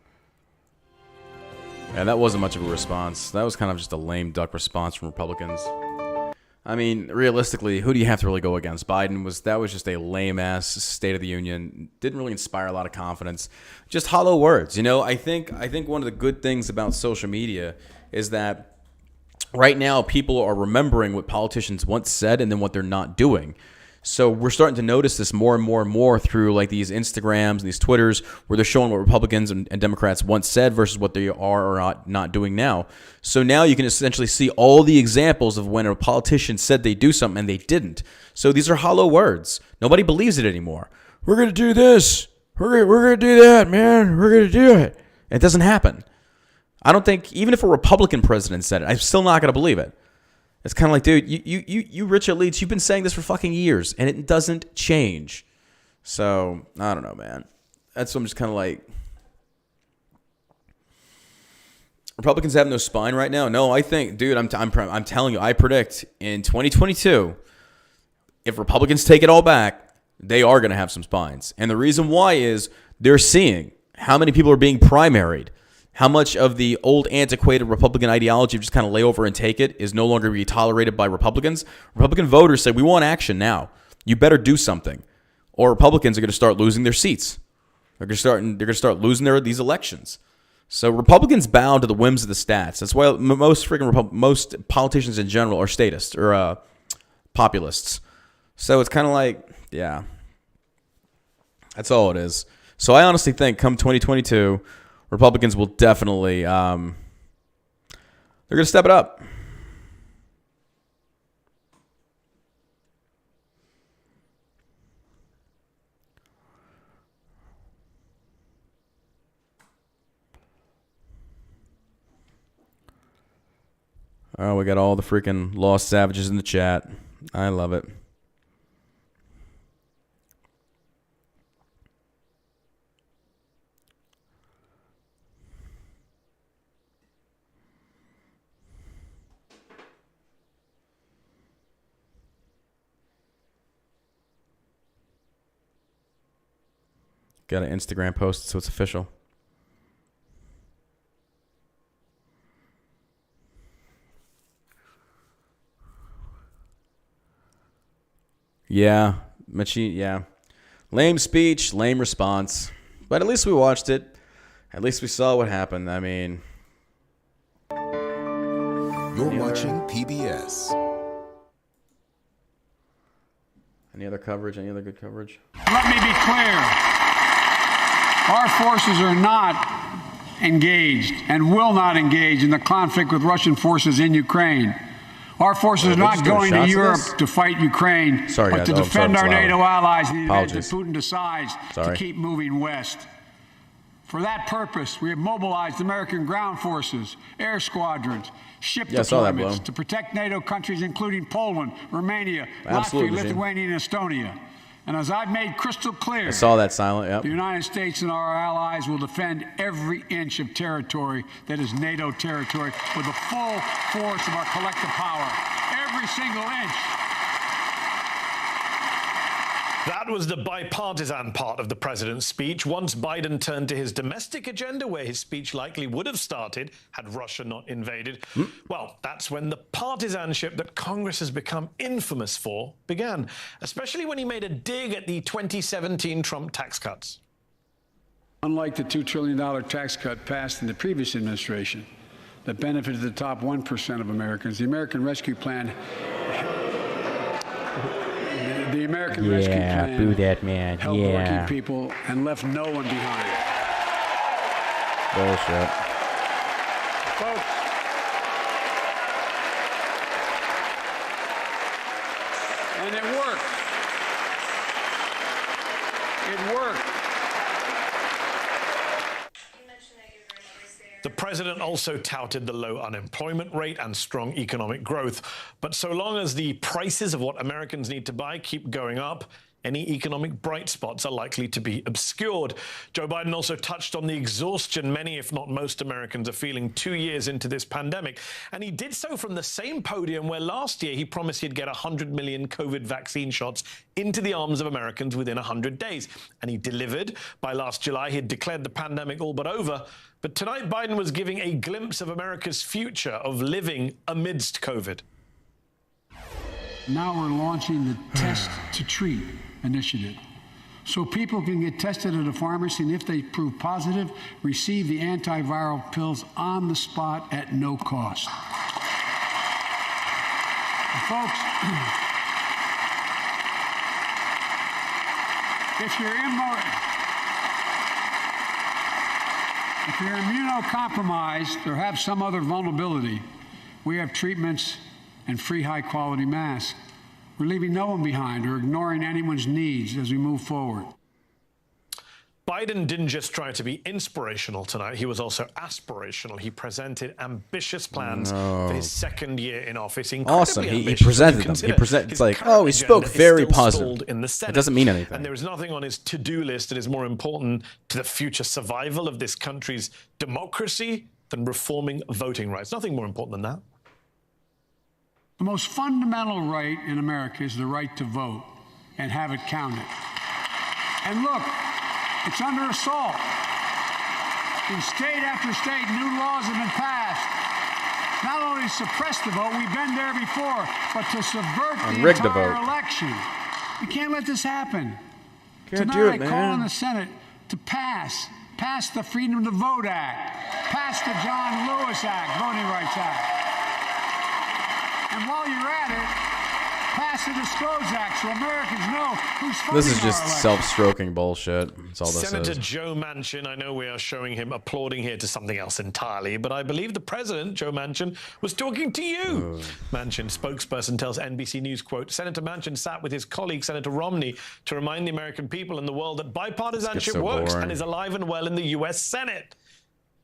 Yeah, that wasn't much of a response. That was kind of just a lame duck response from Republicans. I mean, realistically, who do you have to really go against? That was just a lame-ass State of the Union. Didn't really inspire a lot of confidence. Just hollow words. You know, I think one of the good things about social media is that right now people are remembering what politicians once said and then what they're not doing. So we're starting to notice this more and more and more through like these Instagrams and these Twitters where they're showing what Republicans and Democrats once said versus what they are or not doing now. So now you can essentially see all the examples of when a politician said they do something and they didn't. So these are hollow words. Nobody believes it anymore. We're going to do this. We're going to do that, man. We're going to do it. It doesn't happen. I don't think, even if a Republican president said it, I'm still not going to believe it. It's kind of like, dude, you rich elites, you've been saying this for fucking years, and it doesn't change. So, I don't know, man. That's what I'm just kind of like. Republicans have no spine right now? No, I think, dude, I'm telling you, I predict in 2022, if Republicans take it all back, they are going to have some spines. And the reason why is they're seeing how many people are being primaried. How much of the old antiquated Republican ideology of just kind of lay over and take it is no longer be tolerated by Republicans? Republican voters say, we want action now. You better do something. Or Republicans are going to start losing their seats. They're going to start losing these elections. So Republicans bow to the whims of the stats. That's why most politicians in general are statists or populists. So it's kind of like, yeah. That's all it is. So I honestly think come 2022, Republicans will definitely, they're going to step it up. Oh, we got all the freaking Lost Savages in the chat. I love it. Got an Instagram post, so it's official. Yeah, Machi, yeah. Lame speech, lame response. But at least we watched it. At least we saw what happened. I mean, You're watching PBS. Any other coverage? Any other good coverage? Let me be clear. Our forces are not engaged and will not engage in the conflict with Russian forces in Ukraine. Our forces are not going to Europe to fight Ukraine, but to defend our NATO allies in the event that Putin decides to keep moving west. For that purpose, we have mobilized American ground forces, air squadrons, ship deployments to protect NATO countries including Poland, Romania, Latvia, Lithuania, and Estonia. And as I've made crystal clear, I saw that silent, yep. The United States and our allies will defend every inch of territory that is NATO territory with the full force of our collective power. Every single inch. That was the bipartisan part of the president's speech. Once Biden turned to his domestic agenda, where his speech likely would have started had Russia not invaded, well, that's when the partisanship that Congress has become infamous for began, especially when he made a dig at the 2017 Trump tax cuts. Unlike the $2 trillion tax cut passed in the previous administration that benefited the top 1% of Americans, the American Rescue Plan boo that man. helped working people and left no one behind. Bullshit. Folks, and it worked. It worked. The president also touted the low unemployment rate and strong economic growth. But so long as the prices of what Americans need to buy keep going up, any economic bright spots are likely to be obscured. Joe Biden also touched on the exhaustion many, if not most, Americans are feeling 2 years into this pandemic. And he did so from the same podium where last year he promised he'd get 100 million COVID vaccine shots into the arms of Americans within 100 days. And he delivered. By last July, he had declared the pandemic all but over. But tonight, Biden was giving a glimpse of America's future of living amidst COVID. Now we're launching the Test to Treat initiative. So people can get tested at a pharmacy, and if they prove positive, receive the antiviral pills on the spot at no cost. And folks, if you're immunocompromised or have some other vulnerability, we have treatments and free high-quality masks. We're leaving no one behind or ignoring anyone's needs as we move forward. Biden didn't just try to be inspirational tonight, he was also aspirational. He presented ambitious plans for his second year in office. Awesome. He presented them. It's like, oh, he spoke very positive. It doesn't mean anything. And there is nothing on his to-do list that is more important to the future survival of this country's democracy than reforming voting rights. Nothing more important than that. The most fundamental right in America is the right to vote and have it counted. And look, it's under assault. In state after state, new laws have been passed. Not only to suppress the vote, we've been there before, but to subvert the entire election. We can't let this happen. Tonight, I call on the Senate to pass the Freedom to Vote Act, pass the John Lewis Act, Voting Rights Act. And while you're at it, pass the Disclose Act so Americans know who's funding This is just self-stroking bullshit. That's all this Senator is. Joe Manchin, I know we are showing him applauding here to something else entirely, but I believe the president, Joe Manchin, was talking to you. Manchin, spokesperson, tells NBC News, quote, Senator Manchin sat with his colleague, Senator Romney, to remind the American people and the world that bipartisanship works and is alive and well in the U.S. Senate.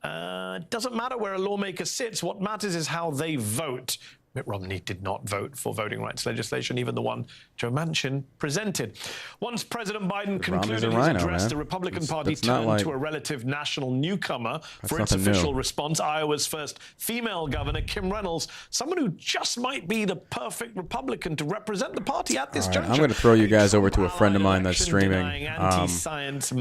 It doesn't matter where a lawmaker sits. What matters is how they vote. Mitt Romney did not vote for voting rights legislation, even the one Joe Manchin presented. Once President Biden concluded his address, the Republican Party turned to a relative national newcomer for its official response, Iowa's first female governor, Kim Reynolds, someone who just might be the perfect Republican to represent the party at this juncture. I'm going to throw you guys over to a friend of mine that's streaming.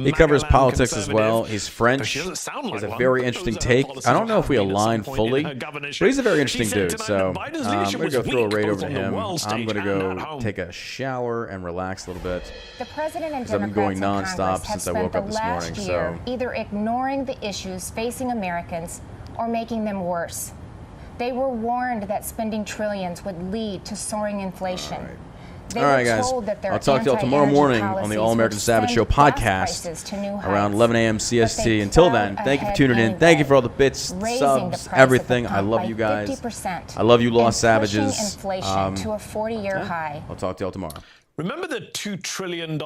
He covers politics as well. He's French. He has a very interesting take. I don't know if we align fully, but he's a very interesting dude. So I'm going to go throw a raid over to him. I'm going to go take a shower and relax a little bit. The president and I've been going Democrats in nonstop Congress have since I woke spent up the this last morning. year So either ignoring the issues facing Americans or making them worse. They were warned that spending trillions would lead to soaring inflation. All right, guys. I'll talk to y'all tomorrow morning on the All American Savage Show podcast around 11 a.m. CST. Until then, thank you for tuning in. Thank you for all the bits, subs, everything. I love you guys. I love you, Lost Savages. Inflation to a 40-year high. I'll talk to y'all tomorrow. Remember the $2 trillion